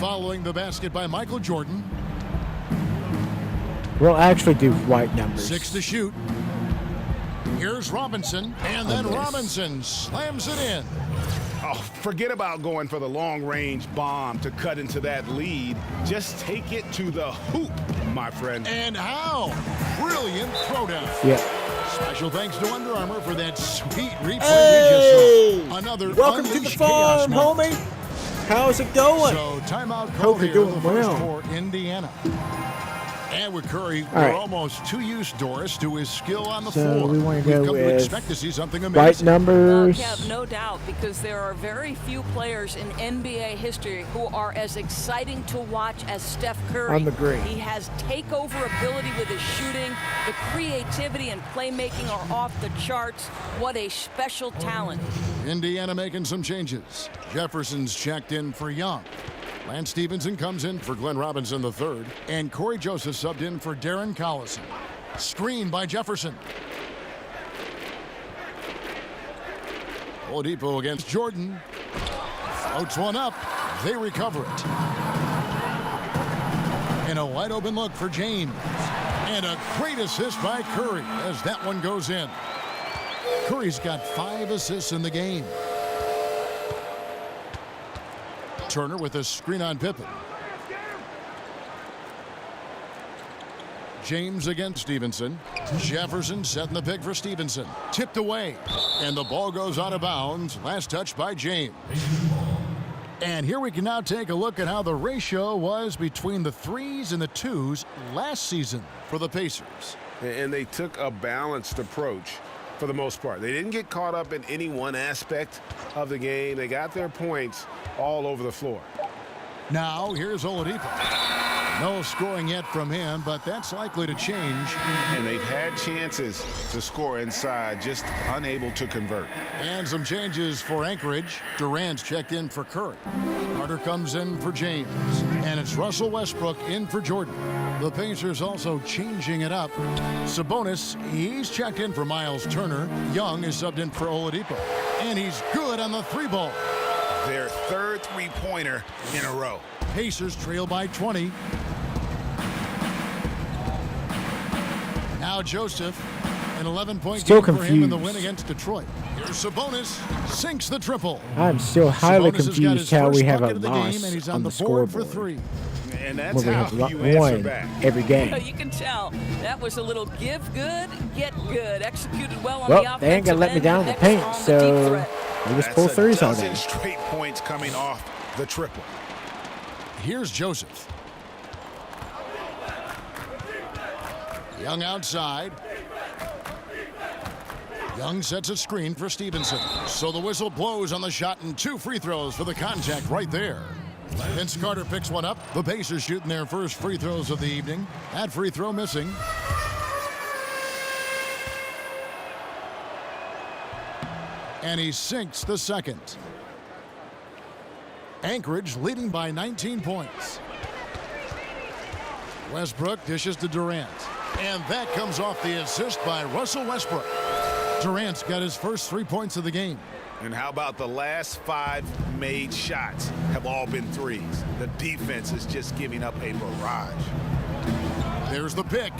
Following the basket by Michael Jordan. We'll actually do white numbers. 6 to shoot. Here's Robinson, and then Robinson slams it in. Oh, forget about going for the long-range bomb to cut into that lead. Just take it to the hoop, my friend. And how? Brilliant throwdown. Yeah. Special thanks to Under Armour for that sweet replay Hey! we just saw. Another Welcome to the farm, homie. How's it going? So timeout Hope called you're here, doing the first well. for Indiana. And with Curry, All we're right. almost too used, Doris, to his skill on the So floor. we want to We've go come to with expect to see something white amazing. numbers. Kev, no doubt, because there are very few players in NBA history who are as exciting to watch as Steph Curry. I'm agreeing. He has takeover ability with his shooting. The creativity and playmaking are off the charts. What a special talent. Indiana making some changes. Jefferson's checked in for Young. Lance Stevenson comes in for Glenn Robinson III. And Corey Joseph subbed in for Darren Collison. Screen by Jefferson. Oladipo against Jordan. Floats one up. They recover it. And a wide open look for James. And a great assist by Curry as that one goes in. Curry's got 5 assists in the game. Turner with a screen on Pippen. James against Stevenson. Jefferson setting the pick for Stevenson. Tipped away. And the ball goes out of bounds. Last touch by James. And here we can now take a look at how the ratio was between the 3s and the 2s last season for the Pacers. And they took a balanced approach for the most part. They didn't get caught up in any one aspect of the game. They got their points all over the floor. Now here's Oladipo. No scoring yet from him, but that's likely to change. And they've had chances to score inside, just unable to convert. And some changes for Anchorage. Durant's checked in for Curry. Carter comes in for James. And it's Russell Westbrook in for Jordan. The Pacers also changing it up. Sabonis, he's checked in for Miles Turner. Young is subbed in for Oladipo. And he's good on the 3-ball. Their third three-pointer in a row. Pacers trail by 20. Now Joseph, an 11-point Still game for him in the confused. win against Detroit. Here's Sabonis, sinks the triple. I'm still highly Sabonis has got confused his how we first have a bucket of the game, loss and he's on the the board for scoreboard 3. And that's when we how have you answer won back. every game. You can tell that was a little give good, get good. Executed well on the Well, offensive they ain't gonna let me end, down in the next paint, on the deep so threat. we just pull That's a threes all dozen day. straight points coming off the triple. Here's Joseph. Young outside. Young sets a screen for Stevenson. So the whistle blows on the shot and 2 free throws for the contact right there. Vince Carter picks one up. The Pacers shooting their first free throws of the evening. That free throw missing. And he sinks the second. Anchorage leading by 19 points. Westbrook dishes to Durant. And that comes off the assist by Russell Westbrook. Durant's got his first 3 points of the game. And how about the last 5 made shots have all been threes? The defense is just giving up a barrage. There's the pick.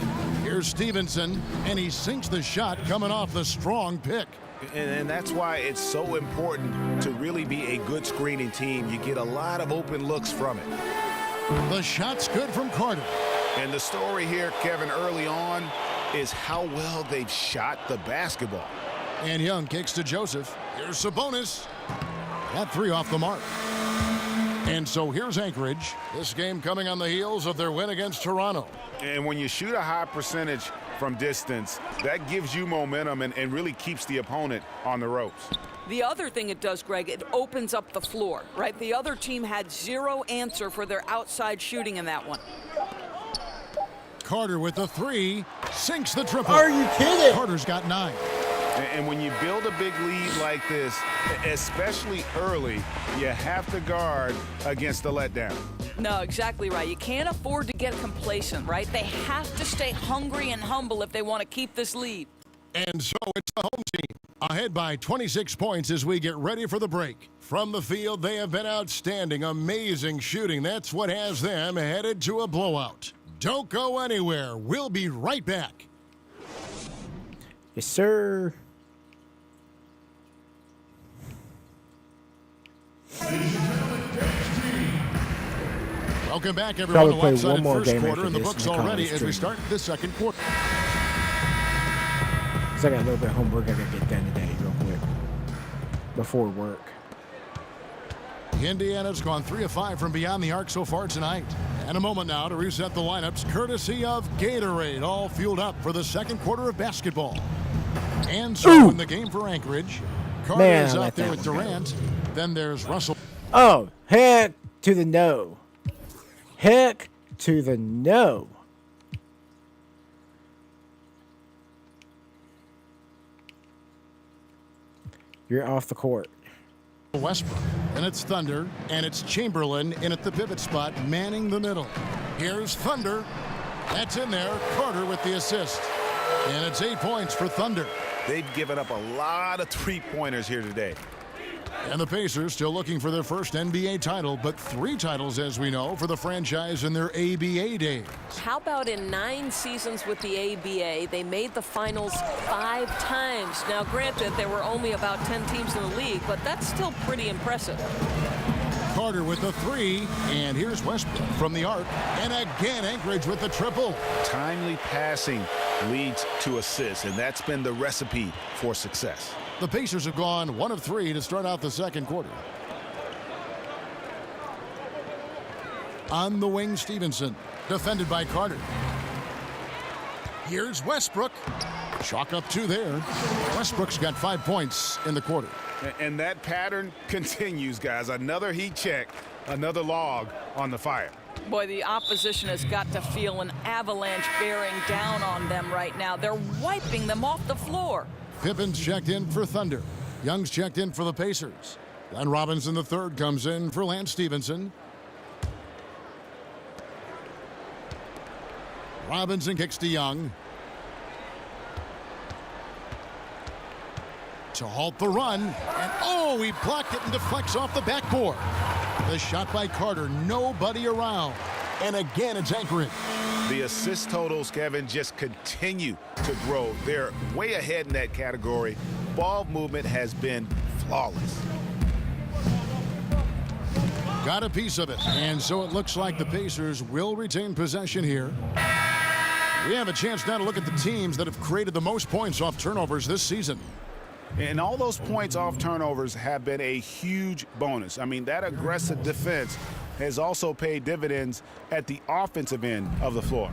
Here's Stevenson, and he sinks the shot coming off the strong pick. And that's why it's so important to really be a good screening team. You get a lot of open looks from it. The shot's good from Carter. And the story here, Kevin, early on is how well they've shot the basketball. And Young kicks to Joseph. Here's Sabonis. That 3 off the mark. And so here's Anchorage. This game coming on the heels of their win against Toronto. And when you shoot a high percentage from distance, that gives you momentum and really keeps the opponent on the ropes. The other thing it does, Greg, it opens up the floor, right? The other team had 0 answer for their outside shooting in that one. Carter with the 3, sinks the triple. Are you kidding? Carter's got 9. And when you build a big lead like this, especially early, you have to guard against the letdown. No, exactly right. You can't afford to get complacent, right? They have to stay hungry and humble if they want to keep this lead. And so it's the home team, ahead by 26 points as we get ready for the break. From the field, they have been outstanding, amazing shooting. That's what has them headed to a blowout. Don't go anywhere. We'll be right back. Yes, sir. Welcome back, everyone. The Probably play one lopsided more first game quarter after in the this books in the already college as we stream. start the second quarter. So I got a little bit of homework I gotta get done today, real quick, before work. Indiana's gone 3 of 5 from beyond the arc so far tonight. And a moment now to reset the lineups, courtesy of Gatorade, all fueled up for the second quarter of basketball. And so in the game for Anchorage, Carter is out there with Durant. Then there's Russell. Oh, heck to the no. Heck to the no. You're off the court. Westbrook, and it's Thunder, and it's Chamberlain in at the pivot spot, manning the middle. Here's Thunder. That's in there. Carter with the assist. And it's 8 points for Thunder. They've given up a lot of three-pointers here today. And the Pacers still looking for their first NBA title, but 3 titles, as we know, for the franchise in their ABA days. How about in 9 seasons with the ABA, they made the finals 5 times. Now, granted, there were only about 10 teams in the league, but that's still pretty impressive. Carter with the 3, and here's Westbrook from the arc, and again Anchorage with the triple. Timely passing leads to assists, and that's been the recipe for success. The Pacers have gone 1 of 3 to start out the second quarter. On the wing, Stevenson, defended by Carter. Here's Westbrook. Chalk up 2 there. Westbrook's got 5 points in the quarter. And that pattern continues, guys. Another heat check, another log on the fire. Boy, the opposition has got to feel an avalanche bearing down on them right now. They're wiping them off the floor. Pippen's checked in for Thunder. Young's checked in for the Pacers. Glenn Robinson III comes in for Lance Stevenson. Robinson kicks to Young. To halt the run. And oh, he blocked it and deflects off the backboard. The shot by Carter, nobody around. And again, it's Anchorage. The assist totals, Kevin, just continue to grow. They're way ahead in that category. Ball movement has been flawless. Got a piece of it. And so it looks like the Pacers will retain possession here. We have a chance now to look at the teams that have created the most points off turnovers this season. And all those points off turnovers have been a huge bonus. I mean, that aggressive defense has also paid dividends at the offensive end of the floor.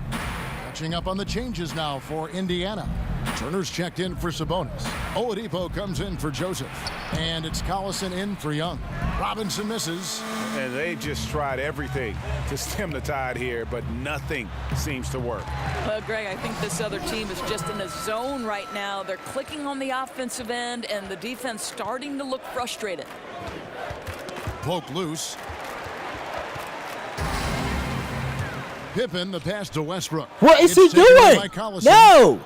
Catching up on the changes now for Indiana. Turner's checked in for Sabonis. Oladipo comes in for Joseph. And it's Collison in for Young. Robinson misses. And they just tried everything to stem the tide here, but nothing seems to work. Well, Greg, I think this other team is just in a zone right now. They're clicking on the offensive end, and the defense starting to look frustrated. Poke loose. Pippen, the pass to Westbrook. What is he doing? No!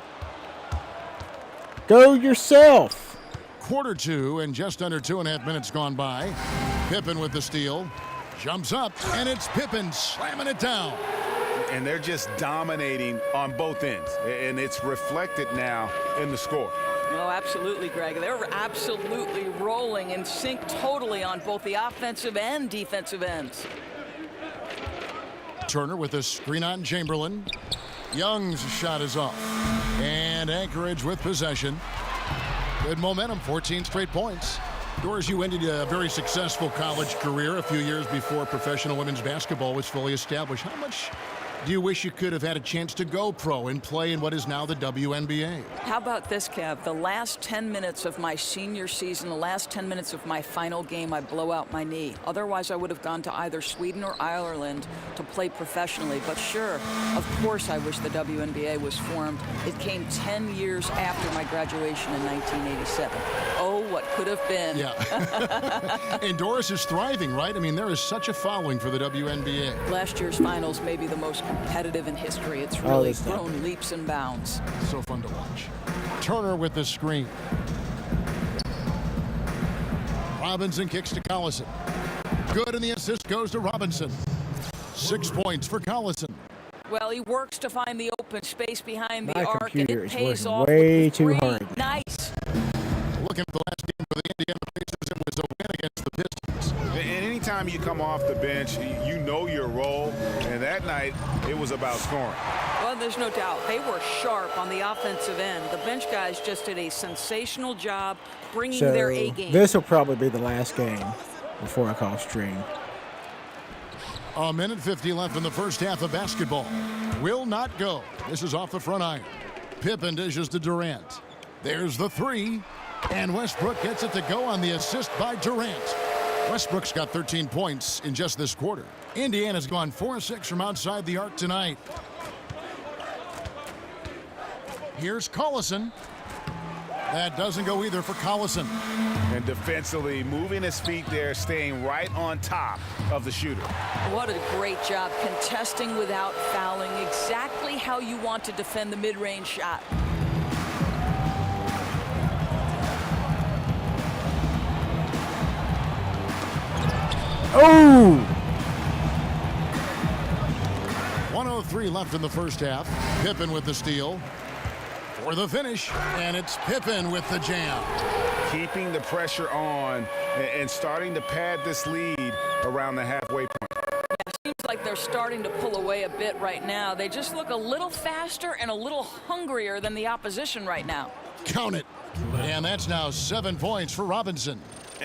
Go yourself. Quarter 2 and just under 2.5 minutes gone by. Pippen with the steal. Jumps up, and it's Pippen slamming it down. And they're just dominating on both ends. And it's reflected now in the score. Oh, absolutely, Greg. They're absolutely rolling in sync totally on both the offensive and defensive ends. Turner with a screen on Chamberlain. Young's shot is off. And Anchorage with possession. Good momentum, 14 straight points. Doris, you ended a very successful college career a few years before professional women's basketball was fully established. How much do you wish you could have had a chance to go pro and play in what is now the WNBA? How about this, Kev? The last 10 minutes of my senior season, the last 10 minutes of my final game, I blow out my knee. Otherwise, I would have gone to either Sweden or Ireland to play professionally. But sure, of course, I wish the WNBA was formed. It came 10 years after my graduation in 1987. Oh, what could have been. Yeah. And Doris is thriving, right? I mean, there is such a following for the WNBA. Last year's finals may be the most competitive in history. It's really grown leaps and bounds. So fun to watch. Turner with the screen. Robinson kicks to Collison. Good, and the assist goes to Robinson. 6 points for Collison. Well, he works to find the open space behind the My arc, and computer it is pays working off way with too three. hard. Nice. Looking at the last game for the Indiana Pacers, it was a win against the Pistons. And anytime you come off the bench, you know your role. And that night, it was about scoring. Well, there's no doubt. They were sharp on the offensive end. The bench guys just did a sensational job bringing their A game. This will probably be the last game before I call stream. A minute 50 left in the first half of basketball. Will not go. This is off the front iron. Pippen dishes to Durant. There's the three. And Westbrook gets it to go on the assist by Durant. Westbrook's got 13 points in just this quarter. Indiana's gone 4-6 from outside the arc tonight. Here's Collison. That doesn't go either for Collison. And defensively, moving his feet there, staying right on top of the shooter. What a great job contesting without fouling. Exactly how you want to defend the mid-range shot. Oh! 1:03 left in the first half. Pippen with the steal. For the finish, and it's Pippen with the jam. Keeping the pressure on and starting to pad this lead around the halfway point. It seems like they're starting to pull away a bit right now. They just look a little faster and a little hungrier than the opposition right now. Count it. And that's now 7 points for Robinson.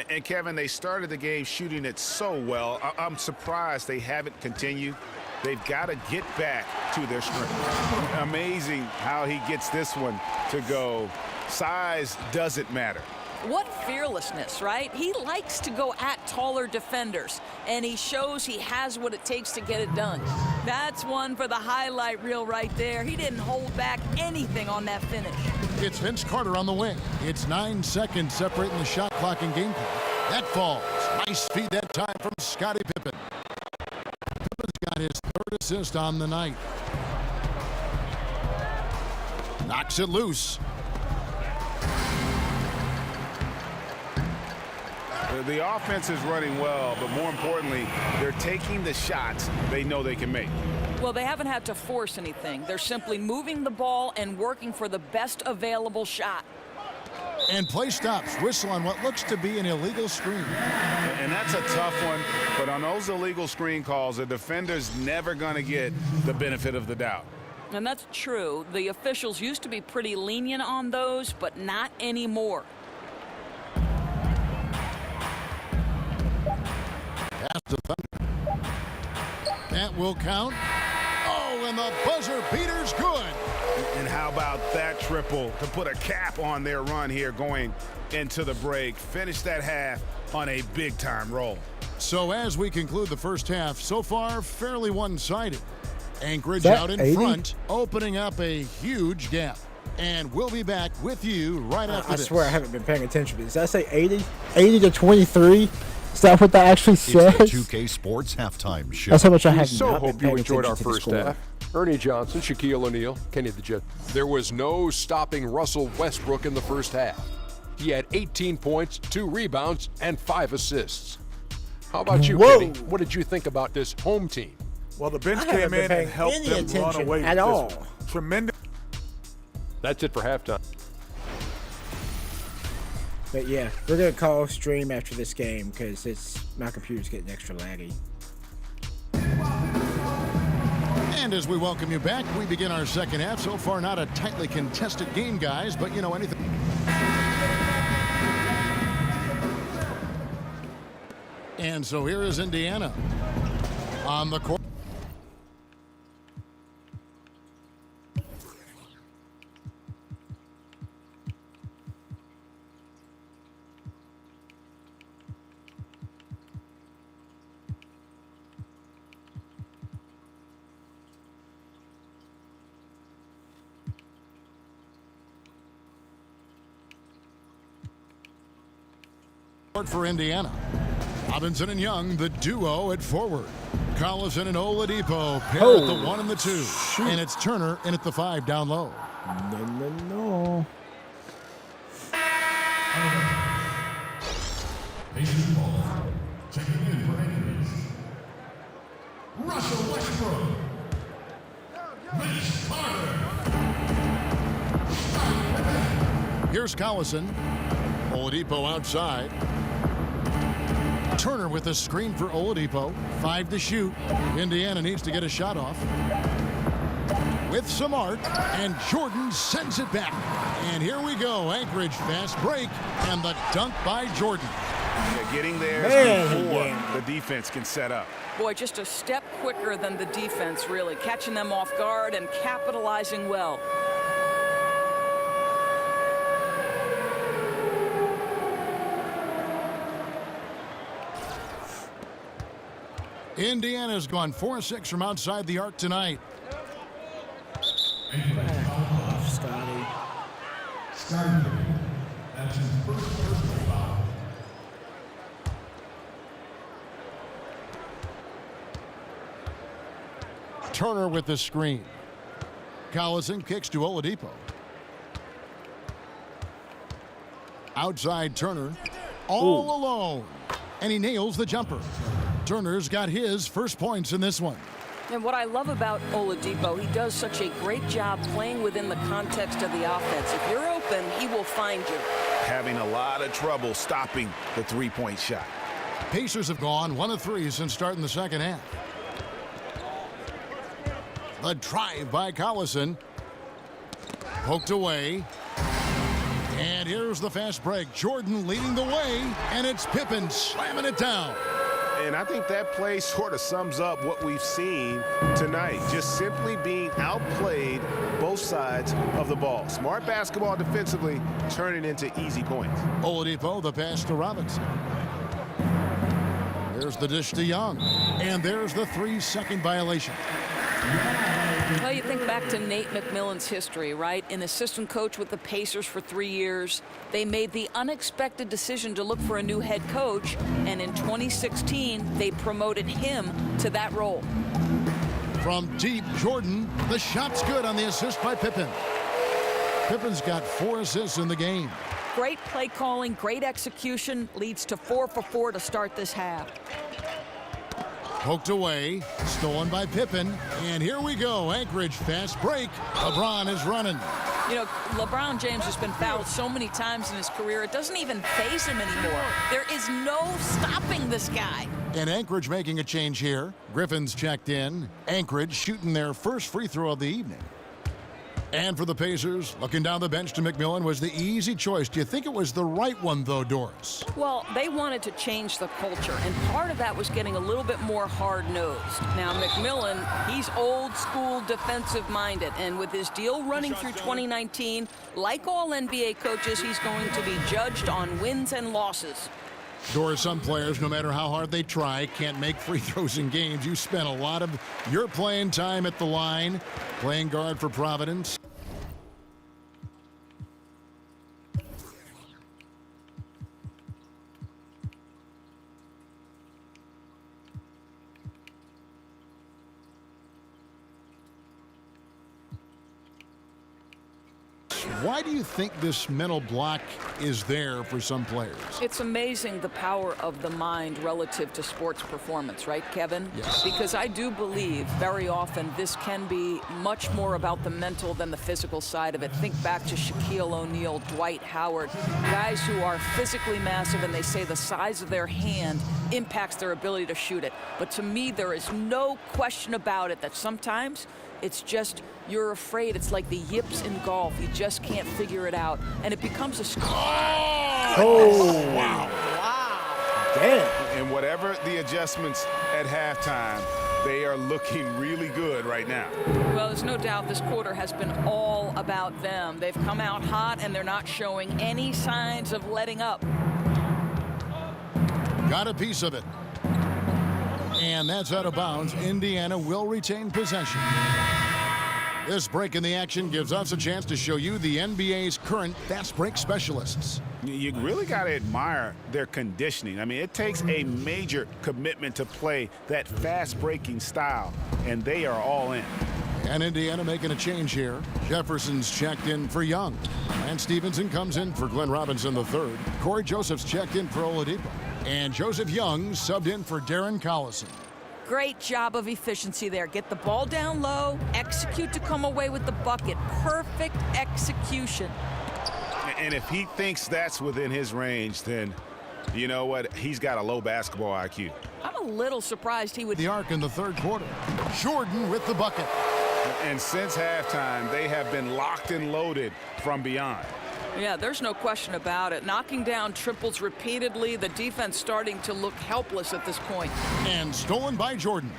And Kevin, they started the game shooting it so well. I'm surprised they haven't continued. They've got to get back to their strength. Amazing how he gets this one to go. Size doesn't matter. What fearlessness, right? He likes to go at taller defenders, and he shows he has what it takes to get it done. That's one for the highlight reel right there. He didn't hold back anything on that finish. It's Vince Carter on the wing. It's 9 seconds separating the shot clock and game clock. That falls. Nice feed that time from Scottie Pippen. Pippen's got his 3rd assist on the night. Knocks it loose. The offense is running well, but more importantly, they're taking the shots they know they can make. Well, they haven't had to force anything. They're simply moving the ball and working for the best available shot. And play stops. Whistle on what looks to be an illegal screen. And that's a tough one, but on those illegal screen calls, the defender's never going to get the benefit of the doubt. And that's true. The officials used to be pretty lenient on those, but not anymore. Pass to Thunder. That will count. Oh, and the buzzer beater's good. And how about that triple to put a cap on their run here going into the break? Finish that half on a big-time roll. So as we conclude the first half, so far fairly one-sided. Anchorage That out in 80? front, opening up a huge gap. And we'll be back with you right after this. I swear I haven't been paying attention to this. Did I say 80? 80 to 23? Is that what that actually says? It's the 2K Sports Halftime Show. That's how much I have So not been hope you paying enjoyed attention our to the first score. half. Ernie Johnson, Shaquille O'Neal, Kenny the Jet. There was no stopping Russell Westbrook in the first half. He had 18 points, 2 rebounds, and 5 assists. How about you, Whoa. Kenny? What did you think about this home team? Well, the bench I haven't came been in paying and helped any them run attention away at with all. this tremendous. That's it for halftime. But yeah, we're gonna call stream after this game because my computer's getting extra laggy. And as we welcome you back, we begin our second half. So far, not a tightly contested game, guys, but you know anything. And so here is Indiana on the court. For Indiana. Robinson and Young, the duo at forward. Collison and Oladipo pair at the 1 and the 2. And it's Turner in at the 5 down low. No. Pacers ball. Checking in for Anchorage. Russell Westbrook. Vince Carter. Here's Collison. Oladipo outside. Turner with a screen for Oladipo. 5 to shoot. Indiana needs to get a shot off. With some art, and Jordan sends it back. And here we go. Anchorage fast break, and the dunk by Jordan. Yeah, getting there before the defense can set up. Boy, just a step quicker than the defense, really. Catching them off guard and capitalizing well. Indiana's gone 4-6 from outside the arc tonight. Scotty. That's his first personal foul. Turner with the screen. Collison kicks to Oladipo. Outside Turner. All alone. And he nails the jumper. Turner's got his first points in this one. And what I love about Oladipo, he does such a great job playing within the context of the offense. If you're open, he will find you. Having a lot of trouble stopping the three-point shot. Pacers have gone 1 of 3 since starting the second half. The drive by Collison. Poked away. And here's the fast break. Jordan leading the way, and it's Pippen slamming it down. And I think that play sort of sums up what we've seen tonight. Just simply being outplayed both sides of the ball. Smart basketball defensively, turning into easy points. Oladipo, the pass to Robinson. There's the dish to Young. And there's the 3-second violation. Well, you think back to Nate McMillan's history, right? An assistant coach with the Pacers for 3 years. They made the unexpected decision to look for a new head coach, and in 2016, they promoted him to that role. From deep, Jordan, the shot's good on the assist by Pippen. Pippen's got 4 assists in the game. Great play calling, great execution, leads to 4 for 4 to start this half. Poked away, stolen by Pippen, and here we go. Anchorage fast break. LeBron is running. You know, LeBron James has been fouled so many times in his career, it doesn't even faze him anymore. There is no stopping this guy. And Anchorage making a change here. Griffin's checked in. Anchorage shooting their first free throw of the evening. And for the Pacers, looking down the bench to McMillan was the easy choice. Do you think it was the right one, though, Doris? Well, they wanted to change the culture, and part of that was getting a little bit more hard-nosed. Now, McMillan, he's old-school defensive-minded, and with his deal running through 2019, like all NBA coaches, he's going to be judged on wins and losses. Doris, some players, no matter how hard they try, can't make free throws in games. You spent a lot of your playing time at the line, playing guard for Providence. Why do you think this mental block is there for some players? It's amazing the power of the mind relative to sports performance, right, Kevin? Yes. Because I do believe very often this can be much more about the mental than the physical side of it. Think back to Shaquille O'Neal, Dwight Howard, guys who are physically massive, and they say the size of their hand impacts their ability to shoot it. But to me, there is no question about it that sometimes it's just you're afraid. It's like the yips in golf. You just can't figure it out, and it becomes a score. Oh, wow. Damn. And whatever the adjustments at halftime, they are looking really good right now. Well, there's no doubt this quarter has been all about them. They've come out hot, and they're not showing any signs of letting up. Got a piece of it. And that's out of bounds. Indiana will retain possession. This break in the action gives us a chance to show you the NBA's current fast break specialists. You really got to admire their conditioning. I mean, it takes a major commitment to play that fast breaking style, and they are all in. And Indiana making a change here. Jefferson's checked in for Young. And Stevenson comes in for Glenn Robinson III. Corey Joseph's checked in for Oladipo. And Joseph Young subbed in for Darren Collison. Great job of efficiency there. Get the ball down low, execute to come away with the bucket. Perfect execution. And if he thinks that's within his range, then you know what? He's got a low basketball IQ. I'm a little surprised he would. The arc in the third quarter. Jordan with the bucket. And since halftime, they have been locked and loaded from beyond. Yeah, there's no question about it. Knocking down triples repeatedly, the defense starting to look helpless at this point. And stolen by Jordan.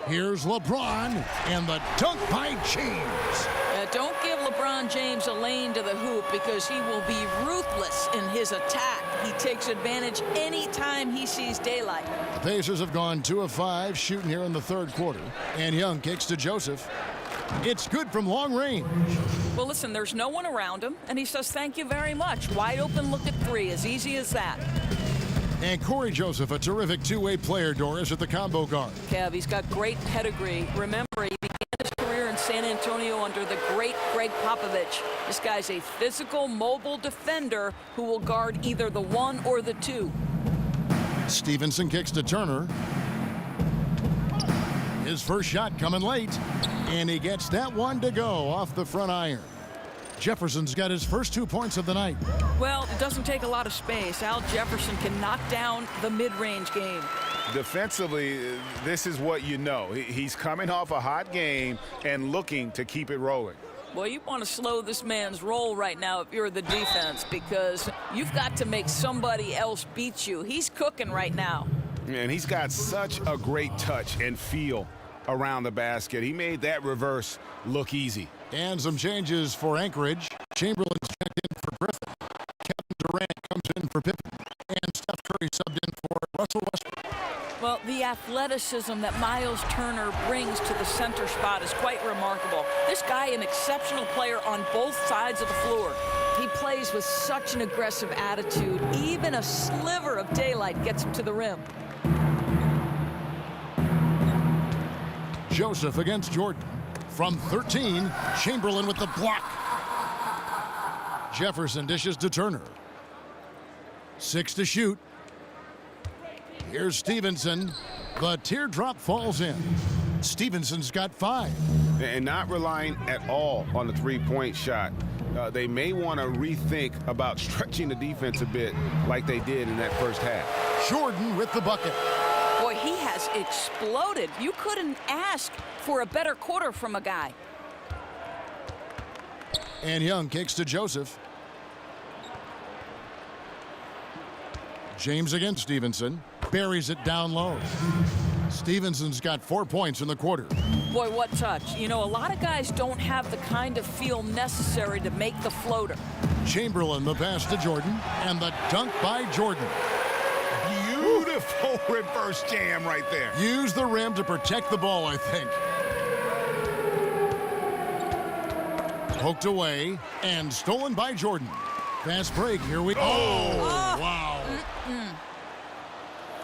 Here's LeBron and the dunk by James. Don't give LeBron James a lane to the hoop because he will be ruthless in his attack. He takes advantage anytime he sees daylight. The Pacers have gone 2 of 5 shooting here in the third quarter. And Young kicks to Joseph. It's good from long range. Well, listen, there's no one around him, and he says thank you very much. Wide open look at 3, as easy as that. And Corey Joseph, a terrific two-way player, Doris, at the combo guard. Kev, he's got great pedigree. Remember, he began his career in San Antonio under the great Greg Popovich. This guy's a physical, mobile defender who will guard either the 1 or the 2. Stevenson kicks to Turner. His first shot coming late, and he gets that one to go off the front iron. Jefferson's got his first 2 points of the night. Well, it doesn't take a lot of space. Al Jefferson can knock down the mid-range game. Defensively, this is what you know. He's coming off a hot game and looking to keep it rolling. Well, you want to slow this man's roll right now if you're the defense because you've got to make somebody else beat you. He's cooking right now. And he's got such a great touch and feel around the basket. He made that reverse look easy. And some changes for Anchorage. Chamberlain's checked in for Griffin. Kevin Durant comes in for Pippen. And Steph Curry subbed in for Russell Westbrook. Well, the athleticism that Miles Turner brings to the center spot is quite remarkable. This guy, an exceptional player on both sides of the floor. He plays with such an aggressive attitude. Even a sliver of daylight gets him to the rim. Joseph against Jordan. From 13, Chamberlain with the block. Jefferson dishes to Turner. 6 to shoot. Here's Stevenson. The teardrop falls in. Stevenson's got 5. And not relying at all on the three-point shot. They may want to rethink about stretching the defense a bit like they did in that first half. Jordan with the bucket. Boy, he has exploded. You couldn't ask for a better quarter from a guy. And Young kicks to Joseph. James against Stevenson. Buries it down low. Stevenson's got 4 points in the quarter. Boy, what touch. You know, a lot of guys don't have the kind of feel necessary to make the floater. Chamberlain, the pass to Jordan, and the dunk by Jordan. Beautiful reverse jam right there. Use the rim to protect the ball, I think. Poked away and stolen by Jordan. Fast break, here we go. Oh, wow.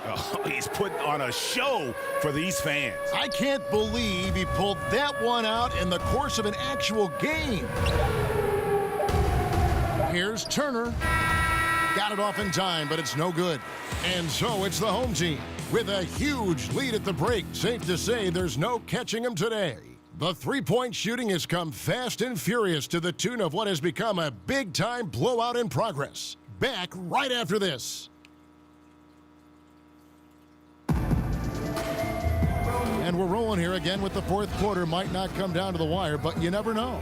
Oh, he's putting on a show for these fans. I can't believe he pulled that one out in the course of an actual game. Here's Turner. Got it off in time, but it's no good. And so it's the home team with a huge lead at the break. Safe to say there's no catching them today. The three-point shooting has come fast and furious to the tune of what has become a big-time blowout in progress. Back right after this. And we're rolling here again with the fourth quarter. Might not come down to the wire, but you never know.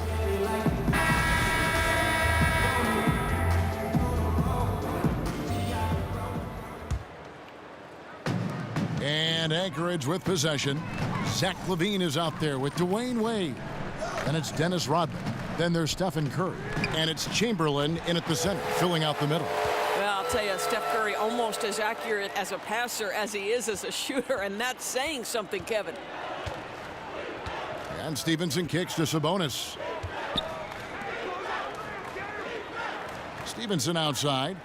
And Anchorage with possession. Zach LaVine is out there with Dwayne Wade. And it's Dennis Rodman. Then there's Stephen Curry. And it's Chamberlain in at the center, filling out the middle. Well, I'll tell you, Steph Curry almost as accurate as a passer as he is as a shooter, and that's saying something, Kevin. And Stevenson kicks to Sabonis. Stevenson outside.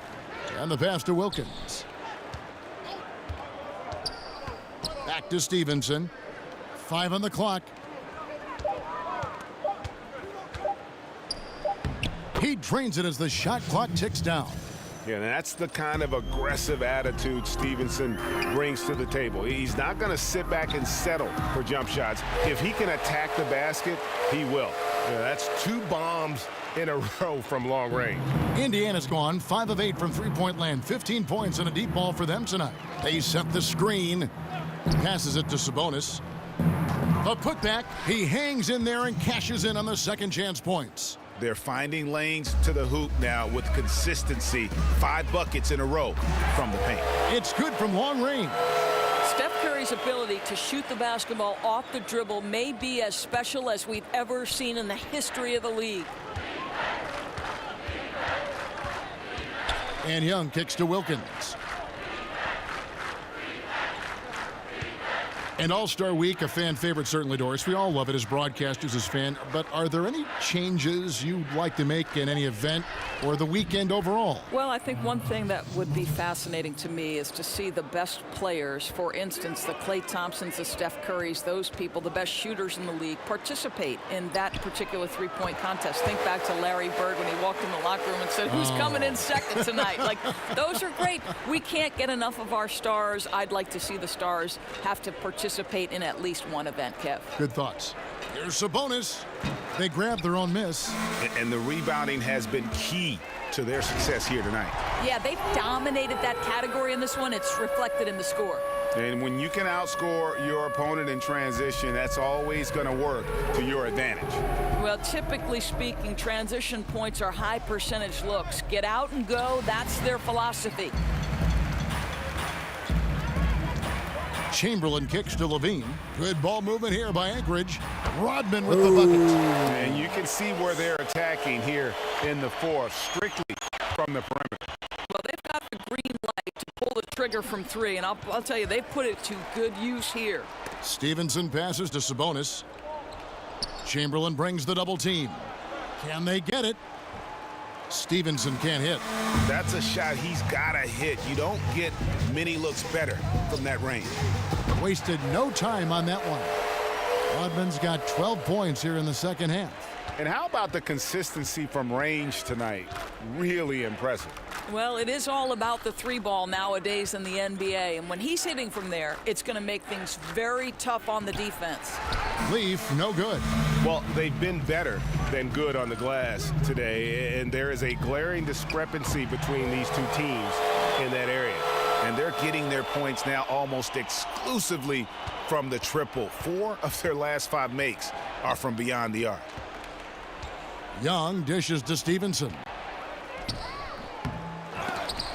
And the pass to Wilkins. Back to Stevenson. 5 on the clock. drains it as the shot clock ticks down. Yeah, that's the kind of aggressive attitude Stevenson brings to the table. He's not going to sit back and settle for jump shots. If he can attack the basket, he will. Yeah, that's 2 bombs in a row from long range. Indiana's gone 5 of 8 from three-point land. 15 points and a deep ball for them tonight. They set the screen. Passes it to Sabonis. A putback. He hangs in there and cashes in on the second chance points. They're finding lanes to the hoop now with consistency. 5 buckets in a row from the paint. It's good from long range. Steph Curry's ability to shoot the basketball off the dribble may be as special as we've ever seen in the history of the league. And Young kicks to Wilkins. And All-Star Week, a fan favorite, certainly, Doris. We all love it as broadcasters, as fans. But are there any changes you'd like to make in any event or the weekend overall? Well, I think one thing that would be fascinating to me is to see the best players, for instance, the Klay Thompsons, the Steph Currys, those people, the best shooters in the league, participate in that particular three-point contest. Think back to Larry Bird when he walked in the locker room and said, who's coming in second tonight? Like, those are great. We can't get enough of our stars. I'd like to see the stars have to participate in at least one event, Kev. Good thoughts. Here's Sabonis. They grabbed their own miss. And the rebounding has been key to their success here tonight. Yeah, they've dominated that category in this one. It's reflected in the score. And when you can outscore your opponent in transition, that's always going to work to your advantage. Well, typically speaking, transition points are high percentage looks. Get out and go. That's their philosophy. Chamberlain kicks to Levine. Good ball movement here by Anchorage. Rodman with the bucket. And you can see where they're attacking here in the fourth, strictly from the perimeter. Well, they've got the green light to pull the trigger from 3, and I'll tell you, they've put it to good use here. Stevenson passes to Sabonis. Chamberlain brings the double team. Can they get it? Stevenson can't hit. That's a shot he's got to hit. You don't get many looks better from that range. Wasted no time on that one. Rodman's got 12 points here in the second half. And how about the consistency from range tonight? Really impressive. Well, it is all about the 3-ball nowadays in the NBA. And when he's hitting from there, it's going to make things very tough on the defense. Leaf, no good. Well, they've been better than good on the glass today. And there is a glaring discrepancy between these two teams in that area. And they're getting their points now almost exclusively from the triple. 4 of their last 5 makes are from beyond the arc. Young dishes to Stevenson.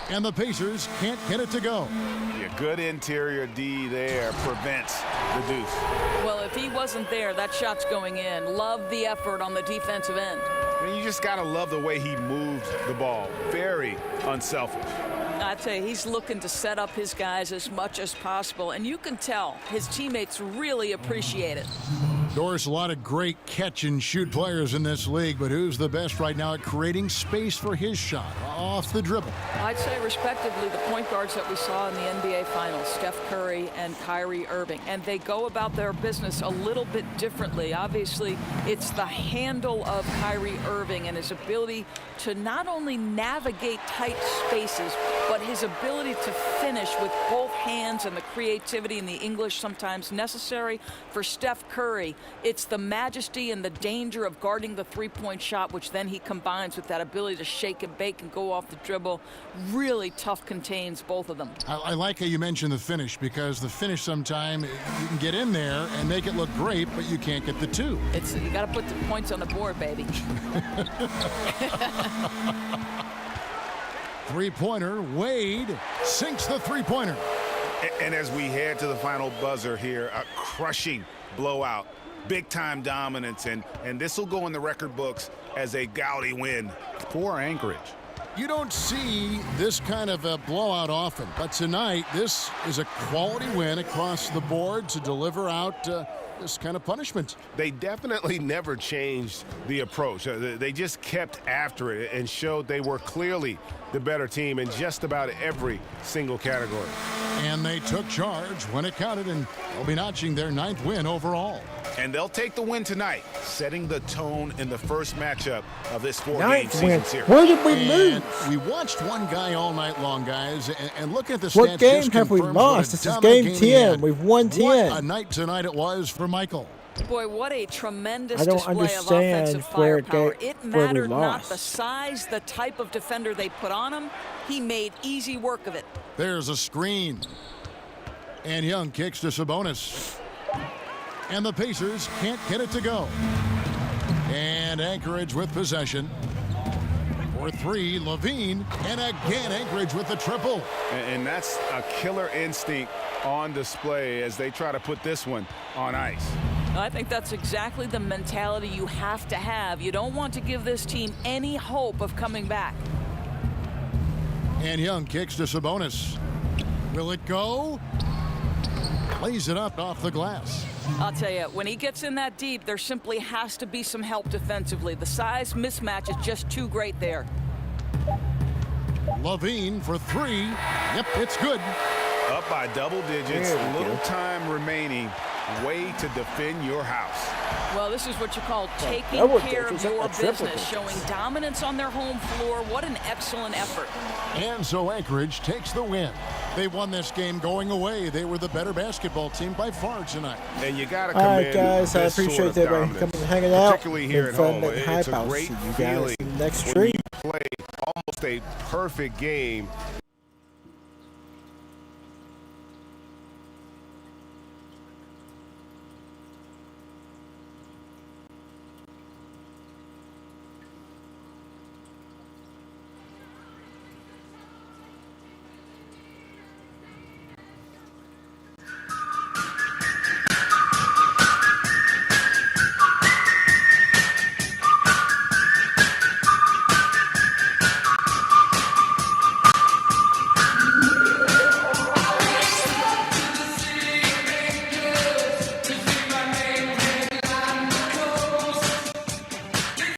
And the Pacers can't get it to go. Yeah, good interior D there prevents the deuce. Well, if he wasn't there, that shot's going in. Love the effort on the defensive end. And you just got to love the way he moved the ball. Very unselfish. I'd say he's looking to set up his guys as much as possible, and you can tell his teammates really appreciate it. Doris, a lot of great catch-and-shoot players in this league, but who's the best right now at creating space for his shot off the dribble? I'd say, respectively, the point guards that we saw in the NBA Finals, Steph Curry and Kyrie Irving, and they go about their business a little bit differently. Obviously, it's the handle of Kyrie Irving and his ability to not only navigate tight spaces, but his ability to finish with both hands and the creativity and the English sometimes necessary for Steph Curry. It's the majesty and the danger of guarding the three-point shot, which then he combines with that ability to shake and bake and go off the dribble. Really tough contains both of them. I like how you mentioned the finish, because the finish sometime you can get in there and make it look great, but you can't get the 2. You got to put the points on the board, baby. Three-pointer, Wade sinks the three-pointer. And as we head to the final buzzer here, a crushing blowout, big-time dominance, and this will go in the record books as a gaudy win for Anchorage. You don't see this kind of a blowout often, but tonight this is a quality win across the board to deliver out this kind of punishment. They definitely never changed the approach. They just kept after it and showed they were clearly the better team in just about every single category. And they took charge when it counted, and they'll be notching their 9th win overall. And they'll take the win tonight, setting the tone in the first matchup of this 4-game Ninth season win. series. Where did we lose? And we watched one guy all night long, guys, and look at the stats. What game just have we confirms what a lost? This is dominant game he had. 10. We've won 10. What a night tonight it was for Michael. Boy, what a tremendous I don't display of understand offensive where firepower. It where we mattered not lost. the size, the type of defender they put on him. He made easy work of it. There's a screen. And Young kicks to Sabonis. And the Pacers can't get it to go. And Anchorage with possession. For three, Levine. And again, Anchorage with the triple. And that's a killer instinct on display as they try to put this one on ice. I think that's exactly the mentality you have to have. You don't want to give this team any hope of coming back. And Young kicks to Sabonis. Will it go? Lays it up off the glass. I'll tell you, when he gets in that deep, there simply has to be some help defensively. The size mismatch is just too great there. Levine for three. Yep, it's good. Up by double digits, little time remaining. Way to defend your house. Well, this is what you call taking double care of digits, your a triple business, digits. showing dominance on their home floor. What an excellent effort. And so Anchorage takes the win. They won this game going away. They were the better basketball team by far tonight. And you got to All commend right, guys. I this sort appreciate of everybody dominance, coming and hanging out. particularly here Been at fun home. making hype. It's a I'll great see you guys feeling in the next when stream. you play almost a perfect game